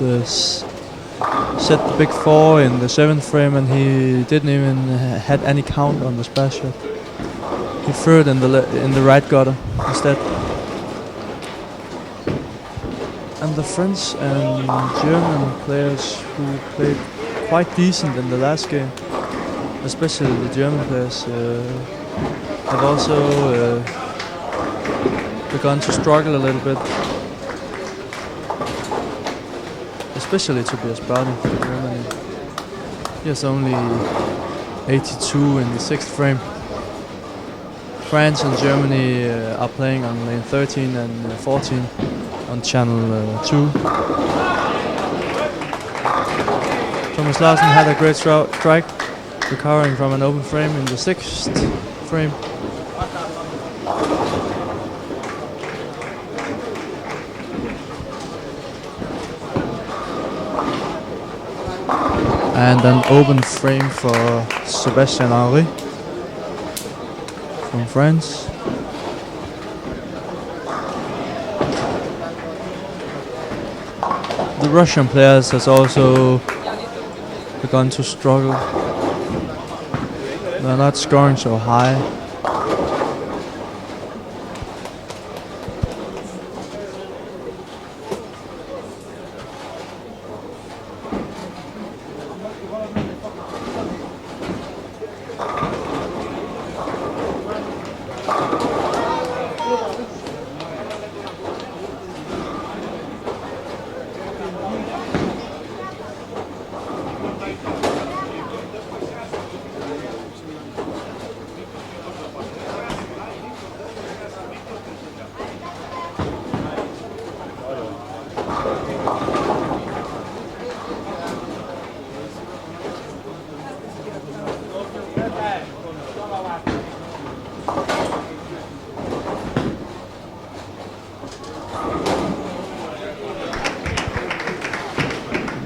set the big 4 in the 7th frame, and he didn't even had any count on the splash shot. He threw it in the right gutter instead. And the French and German players who played quite decent in the last game, especially the German players, have also begun to struggle a little bit, especially Tobias Browning for Germany. He has only 82 in the 6th frame. France and Germany are playing on lane 13 and 14 on channel 2. Thomas Larsen had a great strike, recovering from an open frame in the 6th frame. And an open frame for Sébastien Henry from France. The Russian players has also begun to struggle. They're not scoring so high.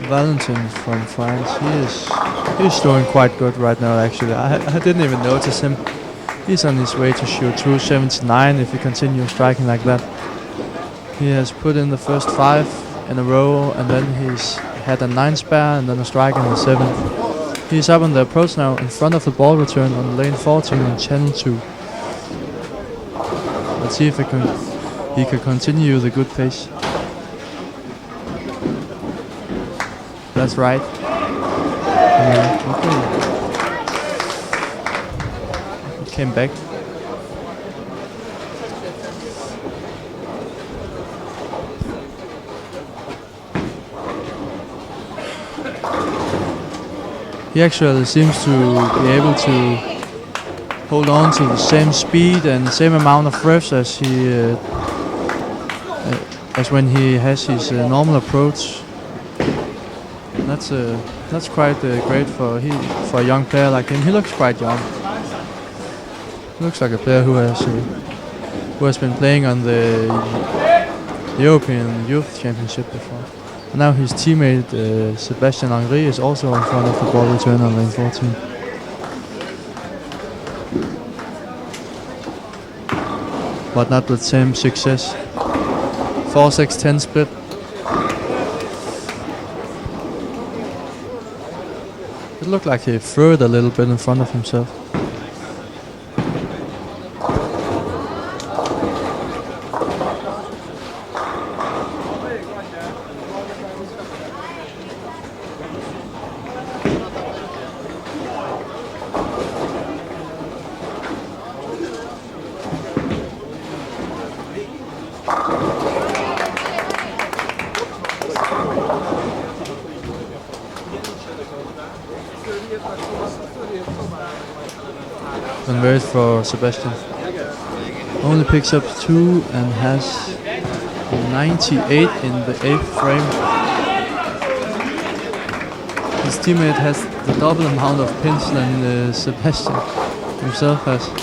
Valentin from France, he's doing quite good right now actually. I didn't even notice him. He's on his way to shoot 279 if he continues striking like that. He has put in the first 5 in a row, and then he's had a 9 spare and then a strike in the 7th. He's up on the approach now in front of the ball return on lane 14 on channel 2. Let's see if he can continue the good pace. That's right. Okay. He came back. He actually seems to be able to hold on to the same speed and same amount of revs as when he has his normal approach. That's quite great for a young player like him. He looks quite young. He looks like a player who has been playing on the European Youth Championship before. And now his teammate Sébastien Henry is also in front of the ball return on lane 14. But not with same success. 4-6-10 split. It looked like he threw it a little bit in front of himself. convert for Sebastian. Only picks up 2 and has 98 in the 8th frame. His teammate has the double amount of pins than Sebastian himself has. So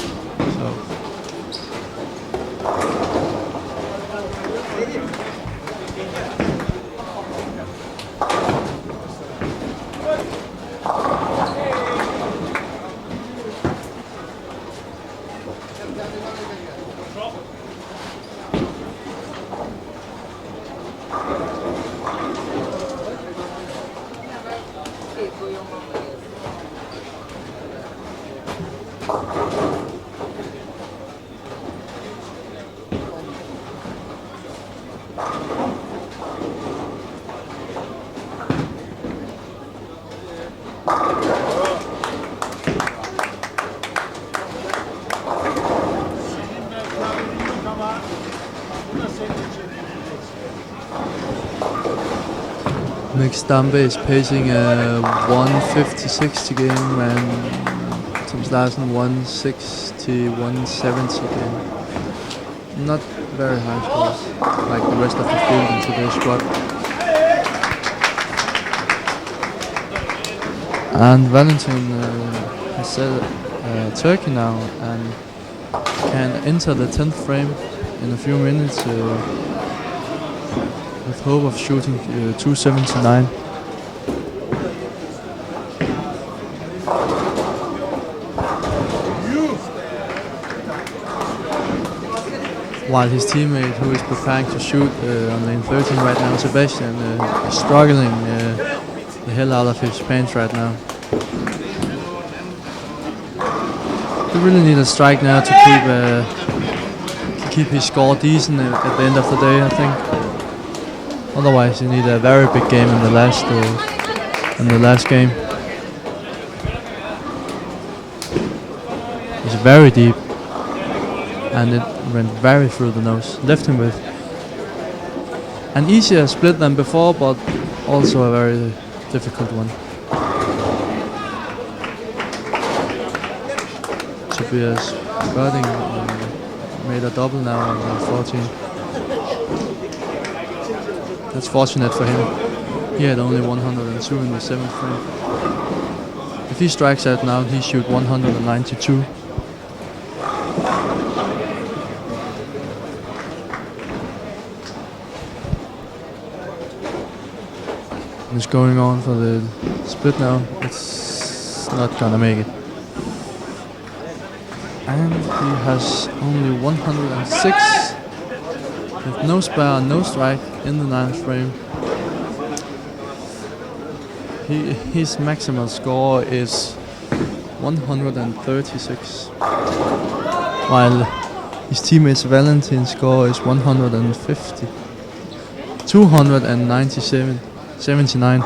Nick Stampe is pacing a 150-60 game and Tim Larsen 160, 170 game. Not very high scores like the rest of the field in today's squad. And Valentin has set Turkey now and can enter the 10th frame in a few minutes with hope of shooting 279. While his teammate, who is preparing to shoot on lane 13 right now, Sebastian, is struggling the hell out of his pants right now. He really need a strike now to keep his score decent at the end of the day, I think. Otherwise, you need a very big game in the last game. It's very deep, and it went very through the nose. Left him with an easier split than before, but also a very difficult one. Tobias Birding made a double now on 14. That's fortunate for him. He had only 102 in the 7th frame. If he strikes out now, he shoot 192. It's going on for the split now. It's not gonna make it. And he has only 106 with no spare, no strike in the 9th frame. His maximal score is 136, while his teammate's Valentin's score is 150. 297, 79.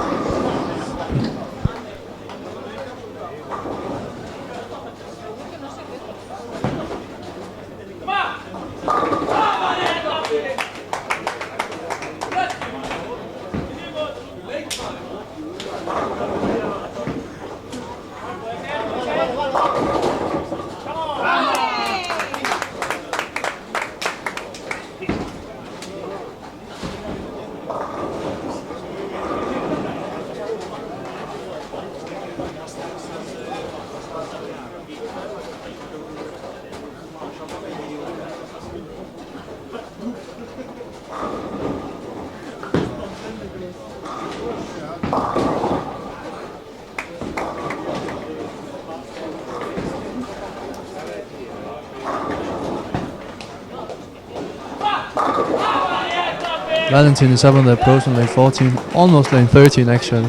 Valentin is up on the approach on lane 14, almost lane 13 actually.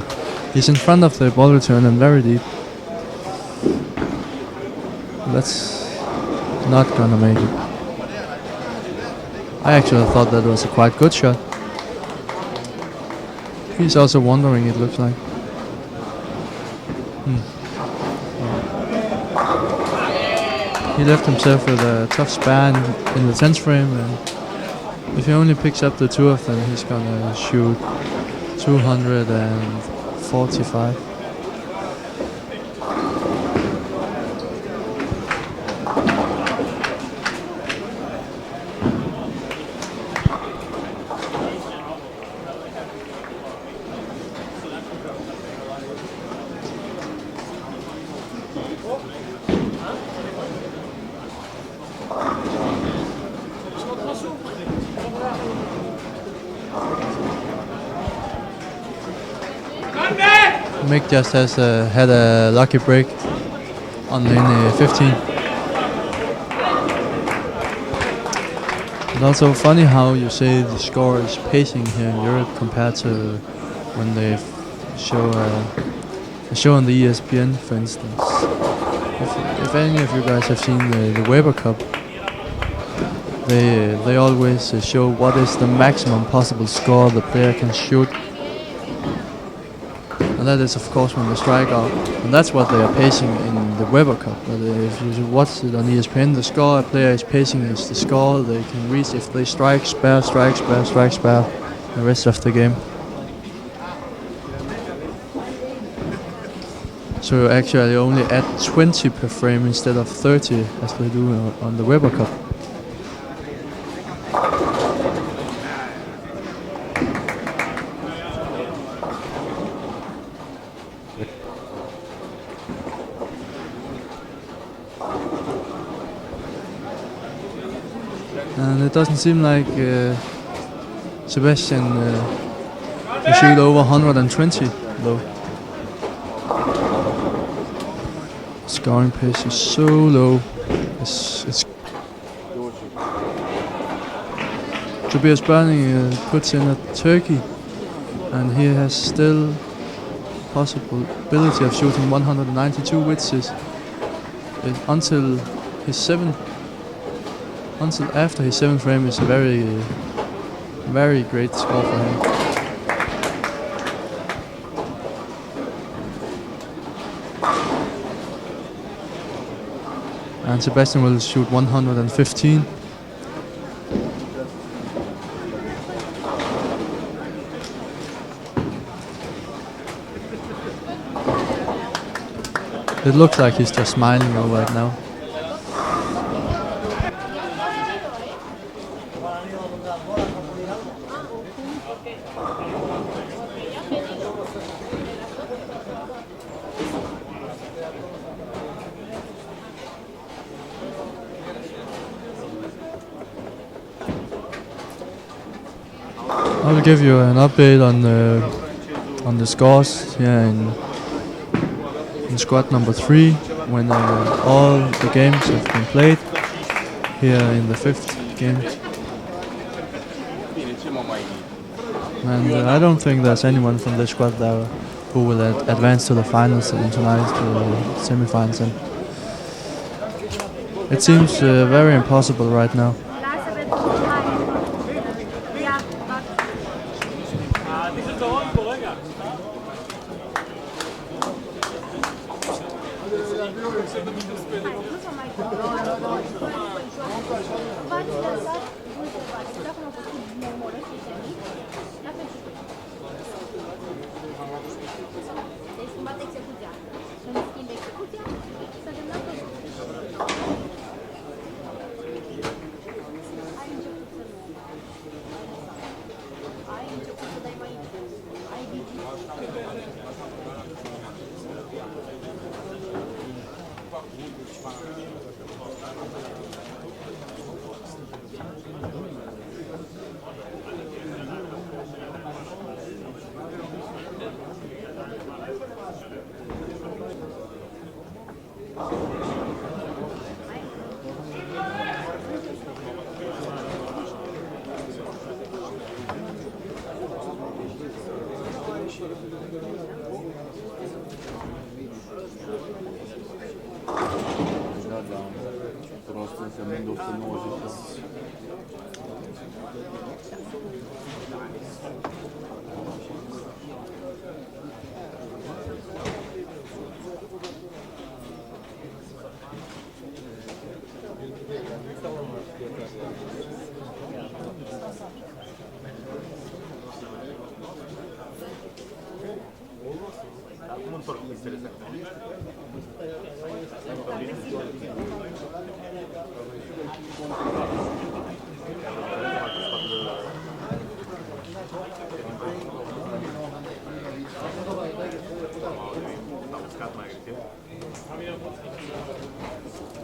He's in front of the ball return and very deep. That's not gonna make it. I actually thought that was a quite good shot. He's also wondering, it looks like. He left himself with a tough span in the 10th frame, and if he only picks up the 2 of them, he's gonna shoot 245. Mick just has had a lucky break on lane 15. It's also funny how you say the score is pacing here in Europe compared to when they show a show on the ESPN, for instance. If any of you guys have seen the Weber Cup, they always show what is the maximum possible score the player can shoot. And that is of course when they strike out. And that's what they are pacing in the Weber Cup. But if you watch it on ESPN, the score a player is pacing is the score they can reach if they strike, spare, strike, spare, strike, spare the rest of the game. So actually only add 20 per frame instead of 30 as they do on the Weber Cup. And it doesn't seem like Sebastian can shoot over 120 though. Scoring pace is so low. It's Tobias Berning puts in a turkey, and he has still possibility of shooting 192, which is until after his 7th frame is a very great score for him. And Sebastian will shoot 115. It looks like he's just smiling over it now. I will give you an update on the scores here in squad number 3 when all the games have been played here in the 5th game. And I don't think there's anyone from this squad there who will advance to the finals and tonight to the semi-finals. And it seems very impossible right now.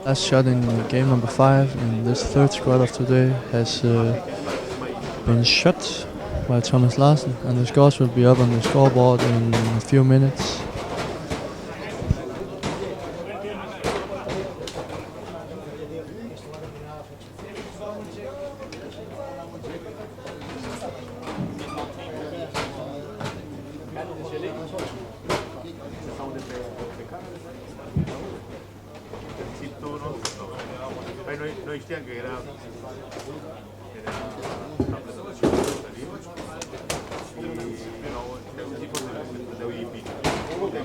last shot in game number 5 in this third squad of today has been shot by Thomas Larsen, and the scores will be up on the scoreboard in a few minutes. Noi stiamo che era però c'è un tipo di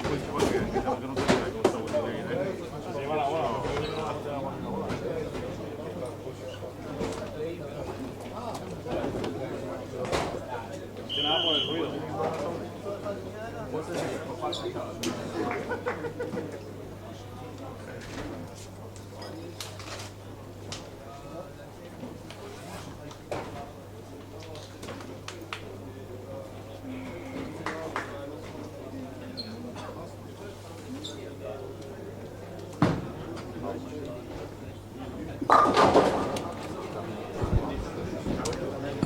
questi cose che non sapeva cosa stavo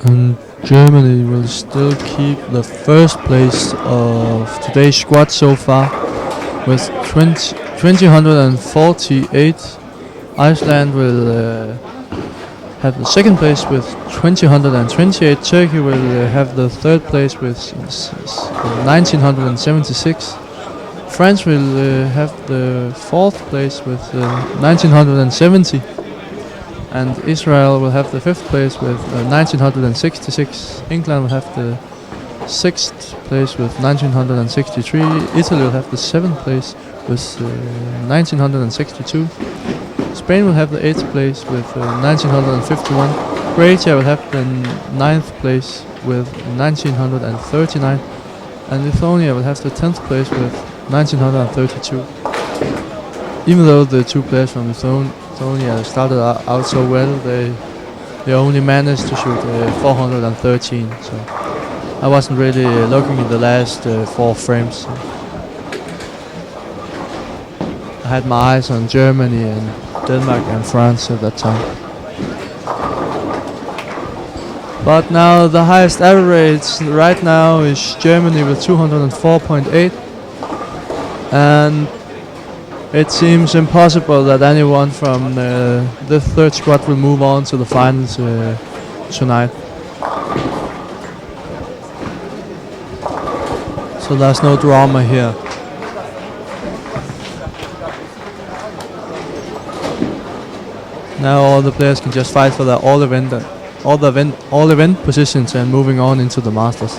And Germany will still keep the first place of today's squad so far with 2,048. Iceland will have the second place with 2,028. Turkey will have the third place with 1,976. France will have the fourth place with 1,970. And Israel will have the fifth place with 1,966. England will have the sixth place with 1,963. Italy will have the seventh place with 1,962. Spain will have the eighth place with 1,951. Croatia will have the ninth place with 1,939. And Lithuania will have the 10th place with 1,932. Even though the two players from Lithuania started out so well, they only managed to shoot 413. So I wasn't really looking at the last 4 frames. I had my eyes on Germany and Denmark and France at that time. But now the highest average right now is Germany with 204.8, and it seems impossible that anyone from the third squad will move on to the finals tonight. So there's no drama here. Now all the players can just fight for their all event positions and moving on into the Masters.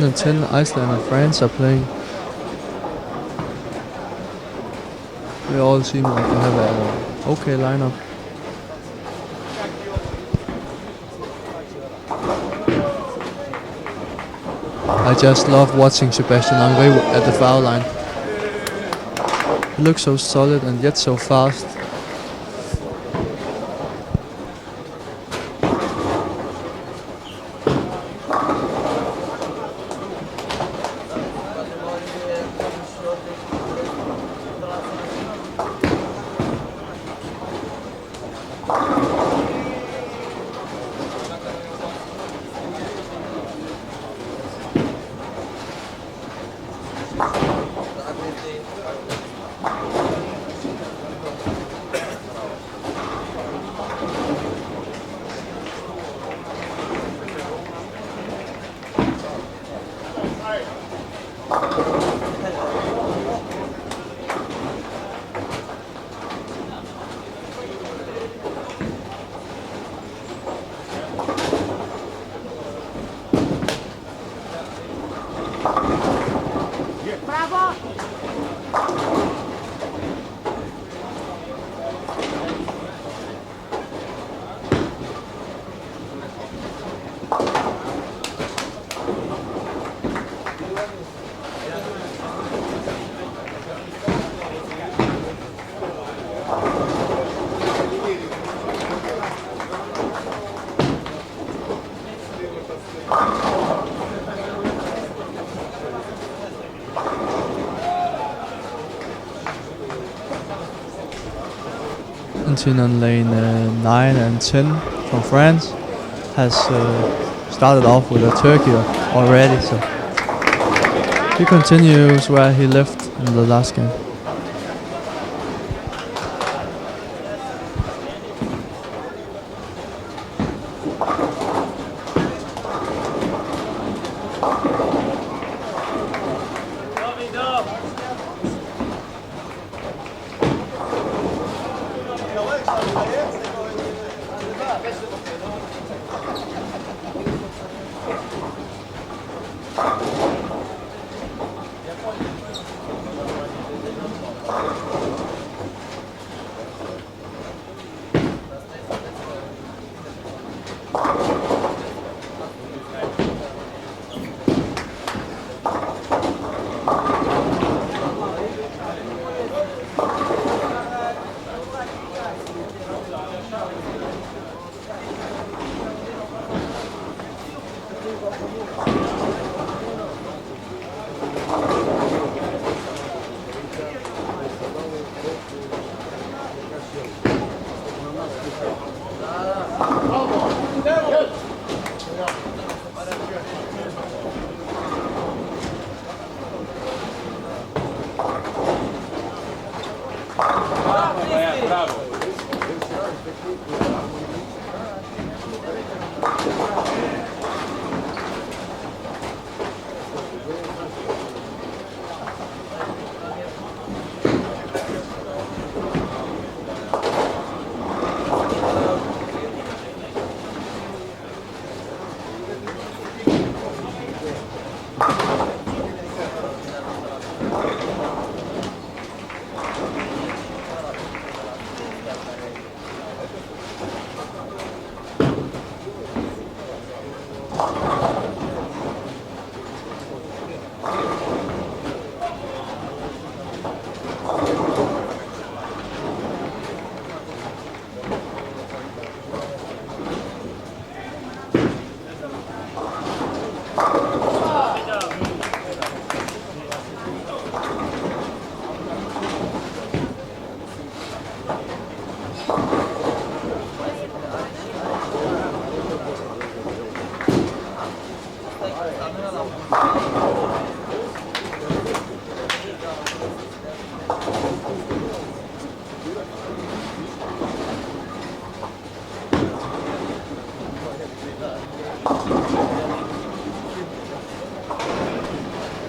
9 and 10, Iceland and France are playing. They all seem like they have an okay lineup. I just love watching Sebastian Angre at the foul line. He looks so solid and yet so fast. Valentin on lane 9 and 10 from France has started off with a turkey already, so he continues where he left in the last game.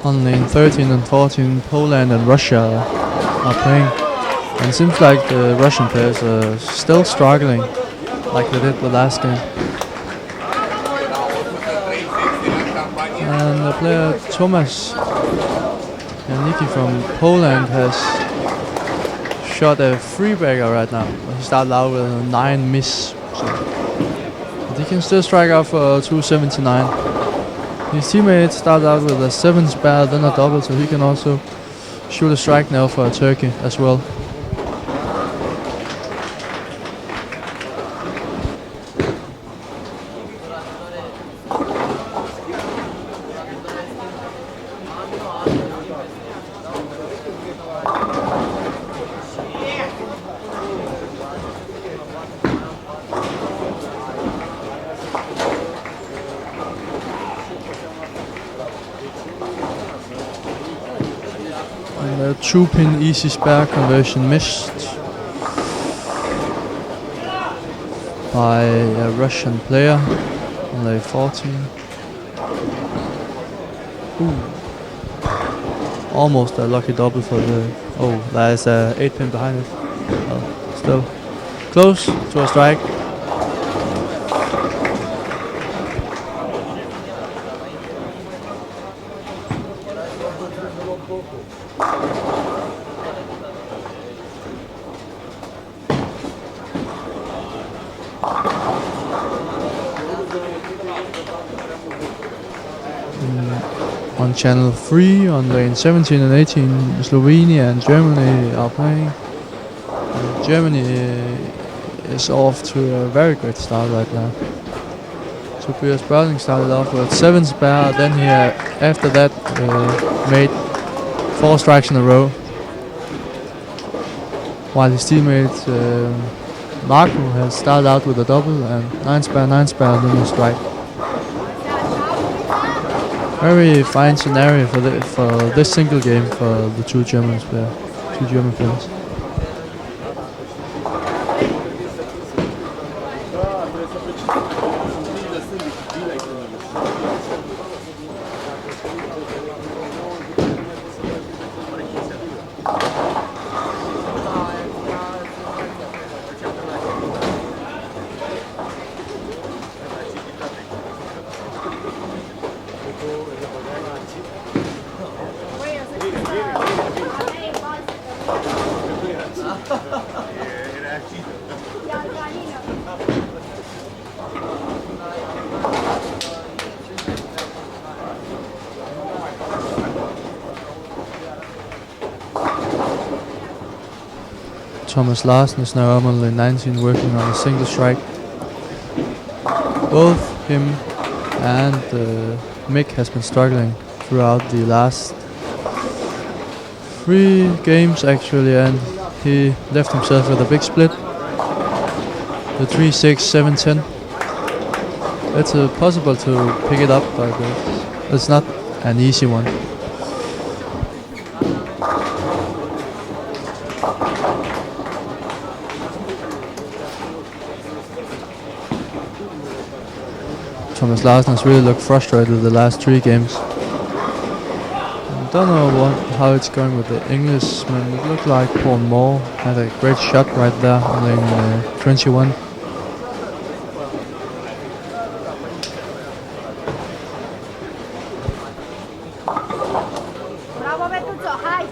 On lane 13 and 14, Poland and Russia are playing. And it seems like the Russian players are still struggling, like they did the last game. And player Tomasz Janicki from Poland has shot a free bagger right now. He started out with a 9 miss, but he can still strike out for 279. His teammate started out with a 7 spare, then a double, so he can also shoot a strike now for a turkey as well. And a 2-pin easy spare conversion missed by a Russian player on lane 14. Ooh. Almost a lucky double for the... Oh, there's a 8-pin behind it. Well, still close to a strike. On channel 3, on lane 17 and 18, Slovenia and Germany are playing. Germany is off to a very great start right now. Tobias Berling started off with 7 spare, then he after that made 4 strikes in a row, while his teammate Marco has started out with a double and 9 spare, then a strike. Very fine scenario for this single game for the two German players. Thomas Larsen is now up on lane 19 working on a single strike. Both him and Mick has been struggling throughout the last 3 games actually, and he left himself with a big split. The 3-6, 7-10. It's possible to pick it up, but it's not an easy one. Thomas Larsen has really looked frustrated the last 3 games. I don't know how it's going with the Englishman. It looked like Paul Moore had a great shot right there on lane 21. Bravo, Betuzzo, high.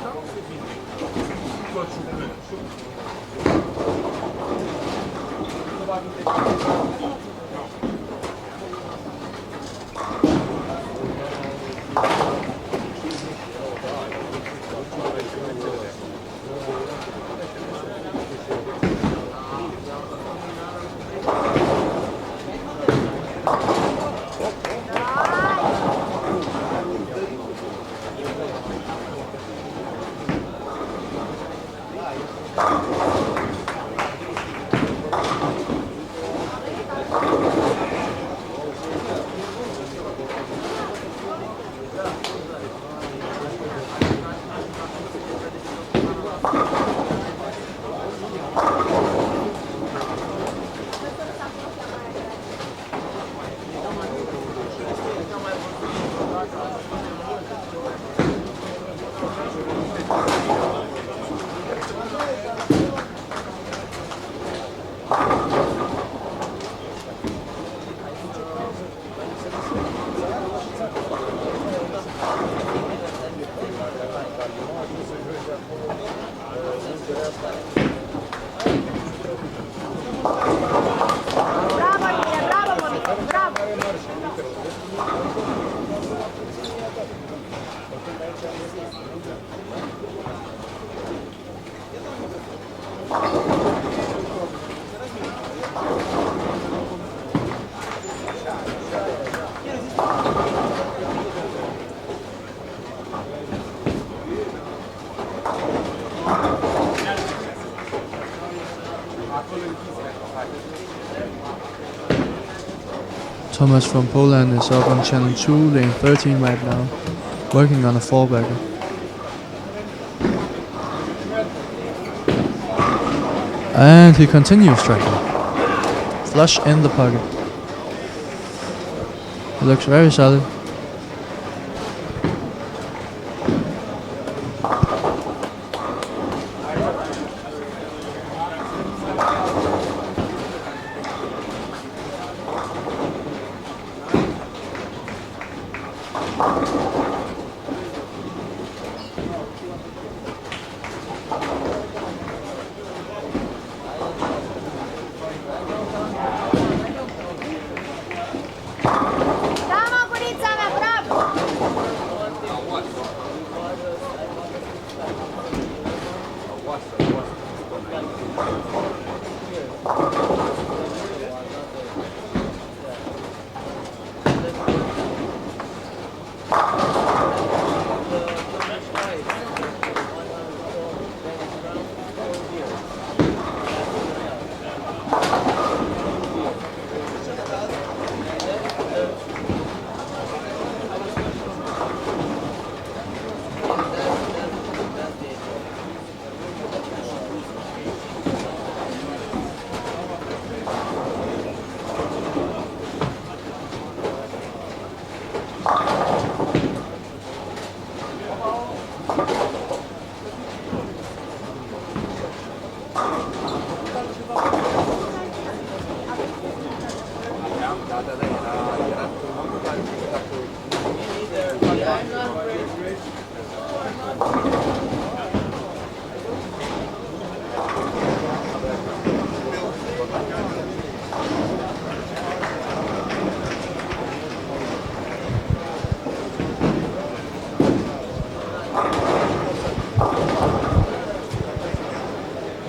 Thomas from Poland is up on channel 2, lane 13 right now, working on a 4-bagger. And he continues striking. Flush in the pocket. It looks very solid.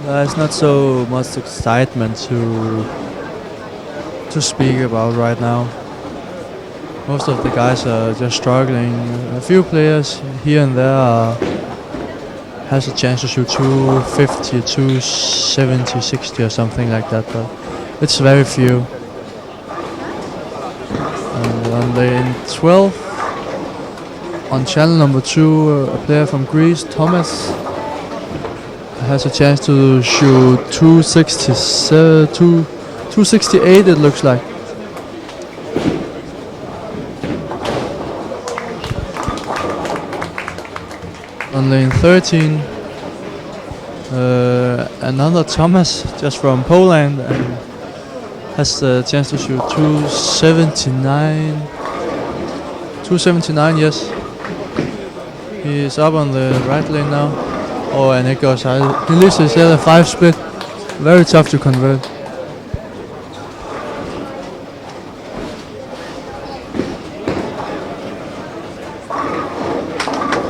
There's not so much excitement to speak about right now. Most of the guys are just struggling. A few players here and there has a chance to shoot 250, 270, 60 or something like that, but it's very few. And on lane 12, on channel number 2, a player from Greece, Thomas, has a chance to shoot 268 it looks like. On lane 13, another Thomas, just from Poland, and has the chance to shoot 279. 279, yes. He is up on the right lane now. Oh, and it goes out. He leaves his other 5 split. Very tough to convert.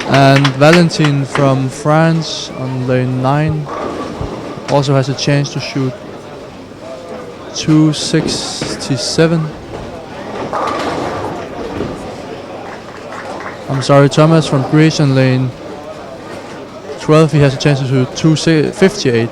And Valentin from France on lane 9 also has a chance to shoot 267. I'm sorry, Thomas from Greece on lane 12, he has a chance to shoot 258.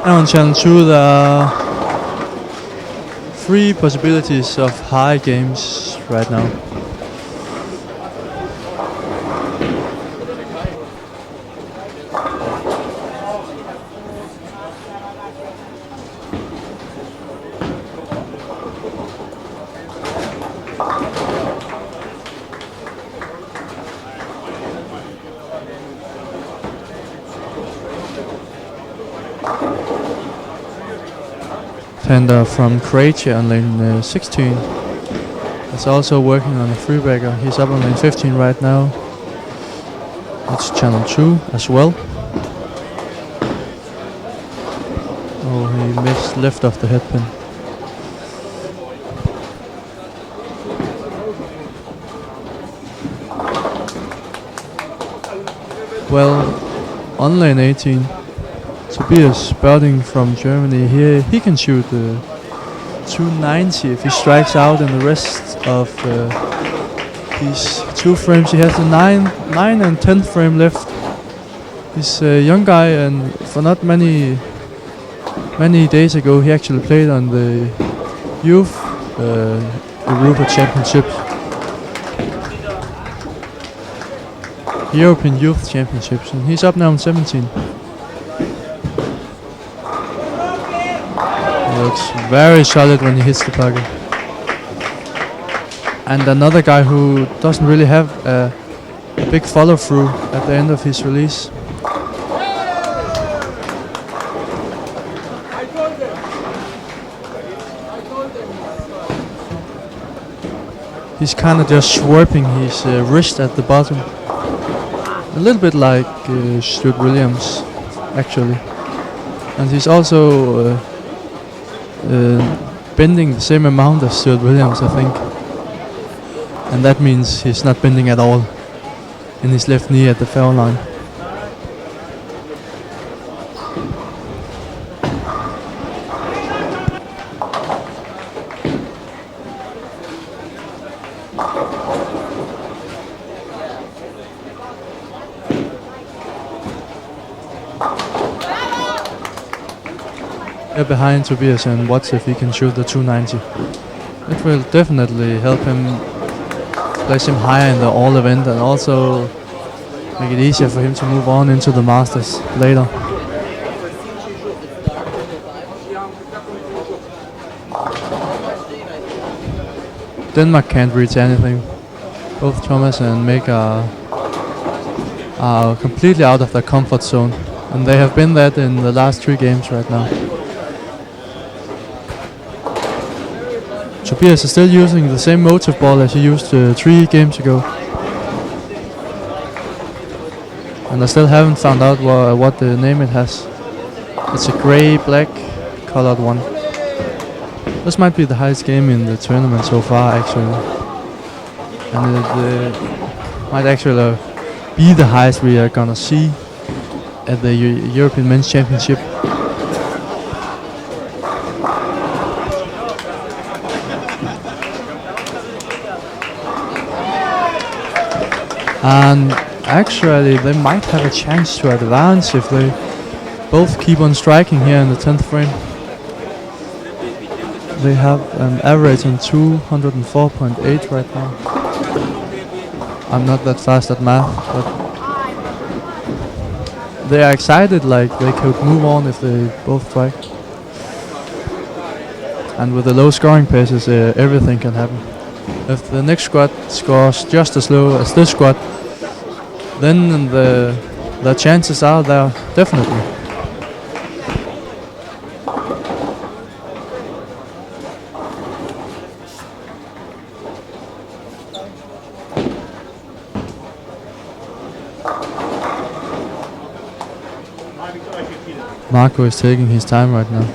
And on channel 2 there are 3 possibilities of high games right now. Tender from Croatia on lane 16 is also working on a 3-bagger. He's up on lane 15 right now. It's channel 2 as well. Oh, he missed left off the headpin. Well, on lane 18, Tobias Berding from Germany, he can shoot 290 if he strikes out in the rest of these 2 frames. He has the 9 and 10th frame left. He's a young guy, and for not many days ago he actually played on the youth Europa Championship, European Youth Championships, and he's up now in 17. He looks very solid when he hits the pocket. And another guy who doesn't really have a big follow through at the end of his release. He's kind of just swerving his wrist at the bottom. A little bit like Stuart Williams, actually. And he's also bending the same amount as Stuart Williams, I think. And that means he's not bending at all in his left knee at the foul line. Behind Tobias and watch if he can shoot the 290. It will definitely help him place him higher in the all event, and also make it easier for him to move on into the Masters later. Denmark can't reach anything. Both Thomas and Mick are completely out of their comfort zone, and they have been that in the last 3 games right now. Tobias is still using the same motive ball as he used 3 games ago. And I still haven't found out what the name it has. It's a grey-black colored one. This might be the highest game in the tournament so far, actually. And it might actually be the highest we are gonna see at the European Men's Championship. And actually they might have a chance to advance if they both keep on striking here in the 10th frame. They have an average on 204.8 right now. I'm not that fast at math, but they are excited, like they could move on if they both strike. And with the low scoring paces, everything can happen. If the next squad scores just as low as this squad, then the chances are there, definitely. Marco is taking his time right now.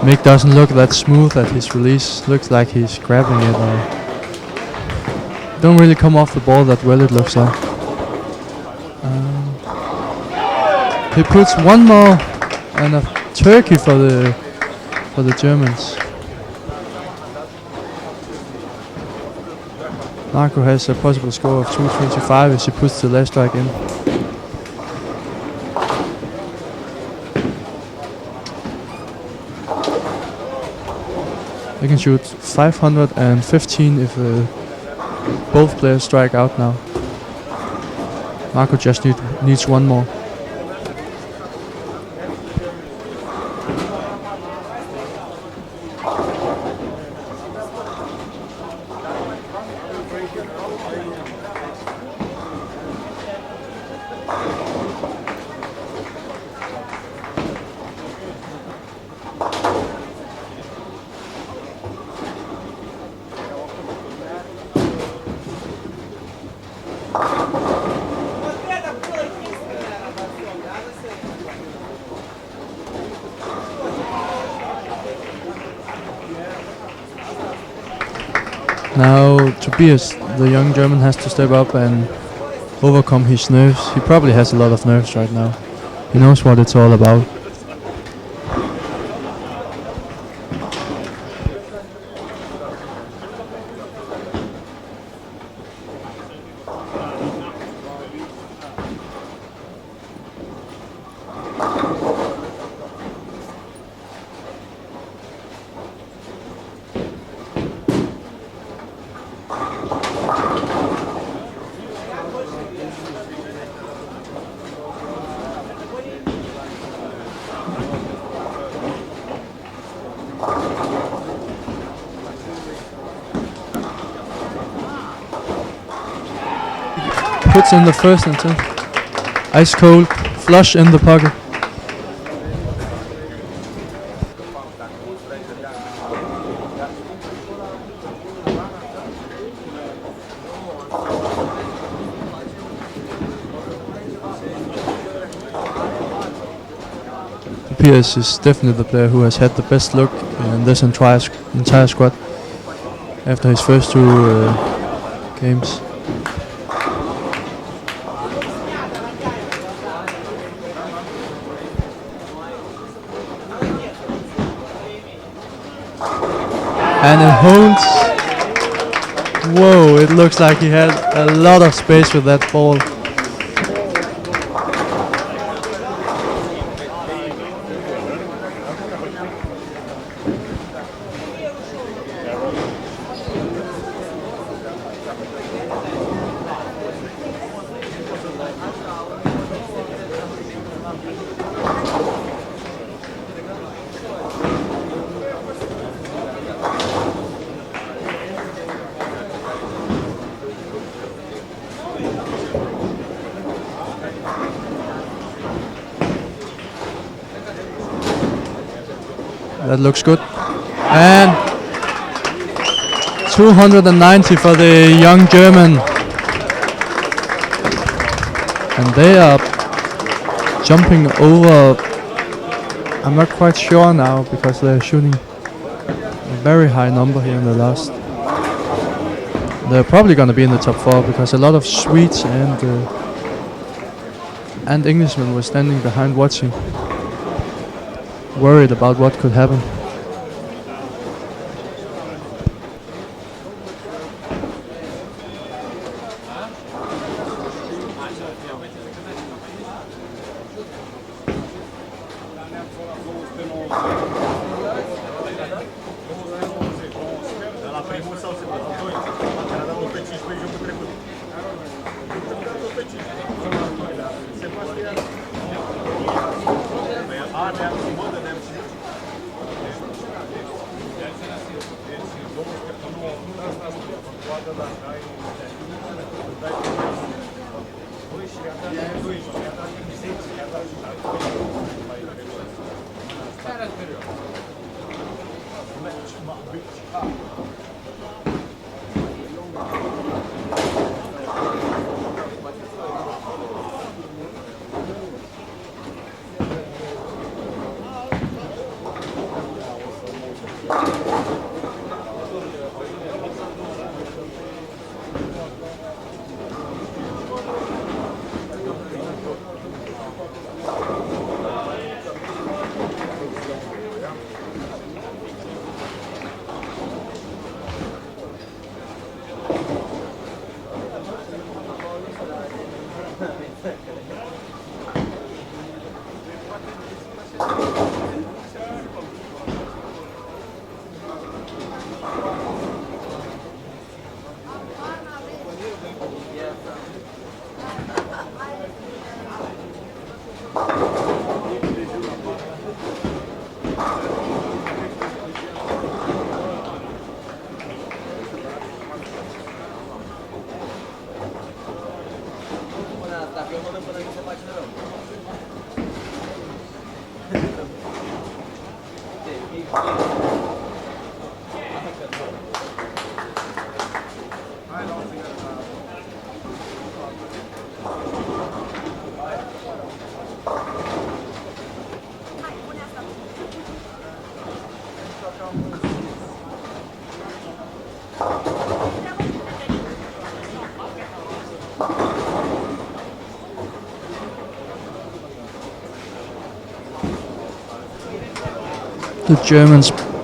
Mick doesn't look that smooth at his release. Looks like he's grabbing it or don't really come off the ball that well, it looks like. He puts one more and a turkey for the Germans. Marco has a possible score of 225 as he puts the last strike in. They can shoot 515 if both players strike out now. Marco just needs one more. Now Tobias, the young German, has to step up and overcome his nerves. He probably has a lot of nerves right now. He knows what it's all about. Puts in the first and 10. Ice cold, flush in the pocket. Tobias is definitely the player who has had the best look in this entire squad after his first two games. And it holds. Whoa, it looks like he had a lot of space with that ball. That looks good. And 290 for the young German. And they are jumping over. I'm not quite sure now because they're shooting a very high number here in the last. They're probably going to be in the top 4 because a lot of Swedes and Englishmen were standing behind watching, worried about what could happen.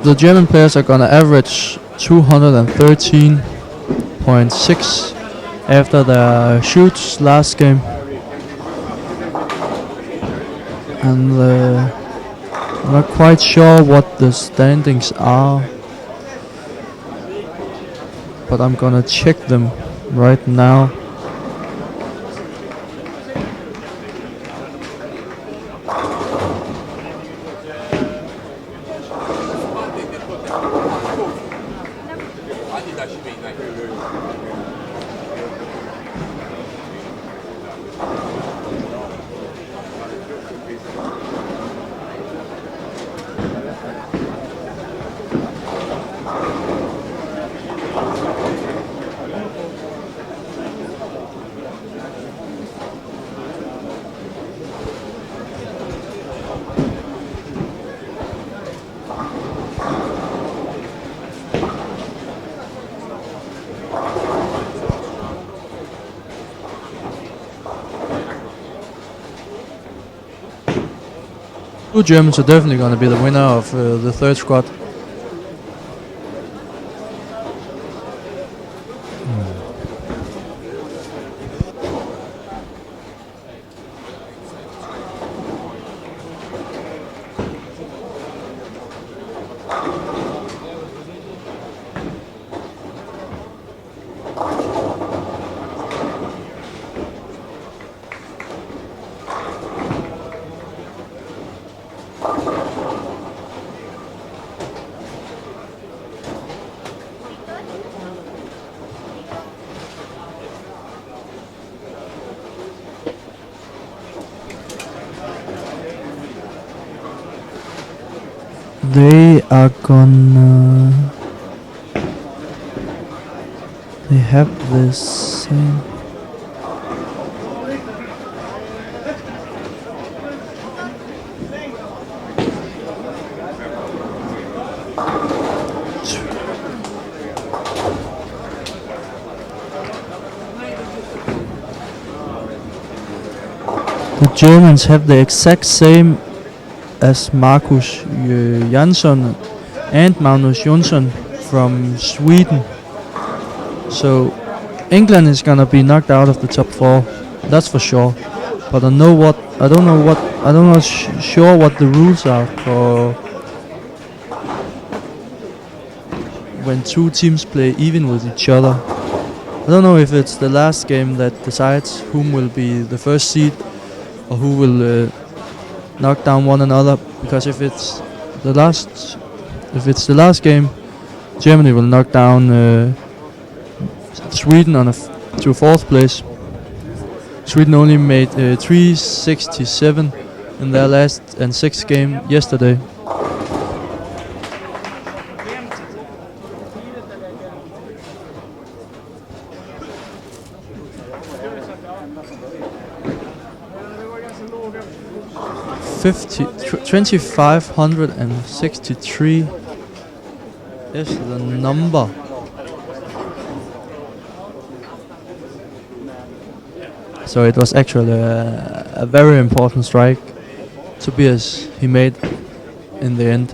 The German players are gonna average 213.6 after their shoots last game, and I'm not quite sure what the standings are, but I'm gonna check them right now. Two Germans are definitely going to be the winner of the third squad. They are gonna... They have this same... The Germans have the exact same as Marcus Jansson and Magnus Jonsson from Sweden. So England is gonna be knocked out of the top 4, that's for sure. But I'm not sure what the rules are for when two teams play even with each other. I don't know if it's the last game that decides whom will be the first seed or who will knock down one another, because if it's the last game, Germany will knock down Sweden to 4th place. Sweden only made 367 in their last and 6th game yesterday. Det var 2563 is the number. So it was actually a very important strike Tobias he made in the end.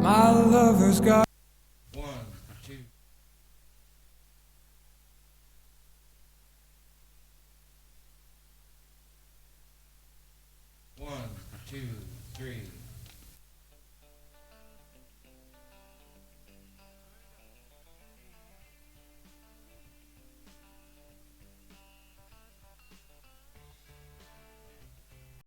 My lover's got 1, 2. One, two, three.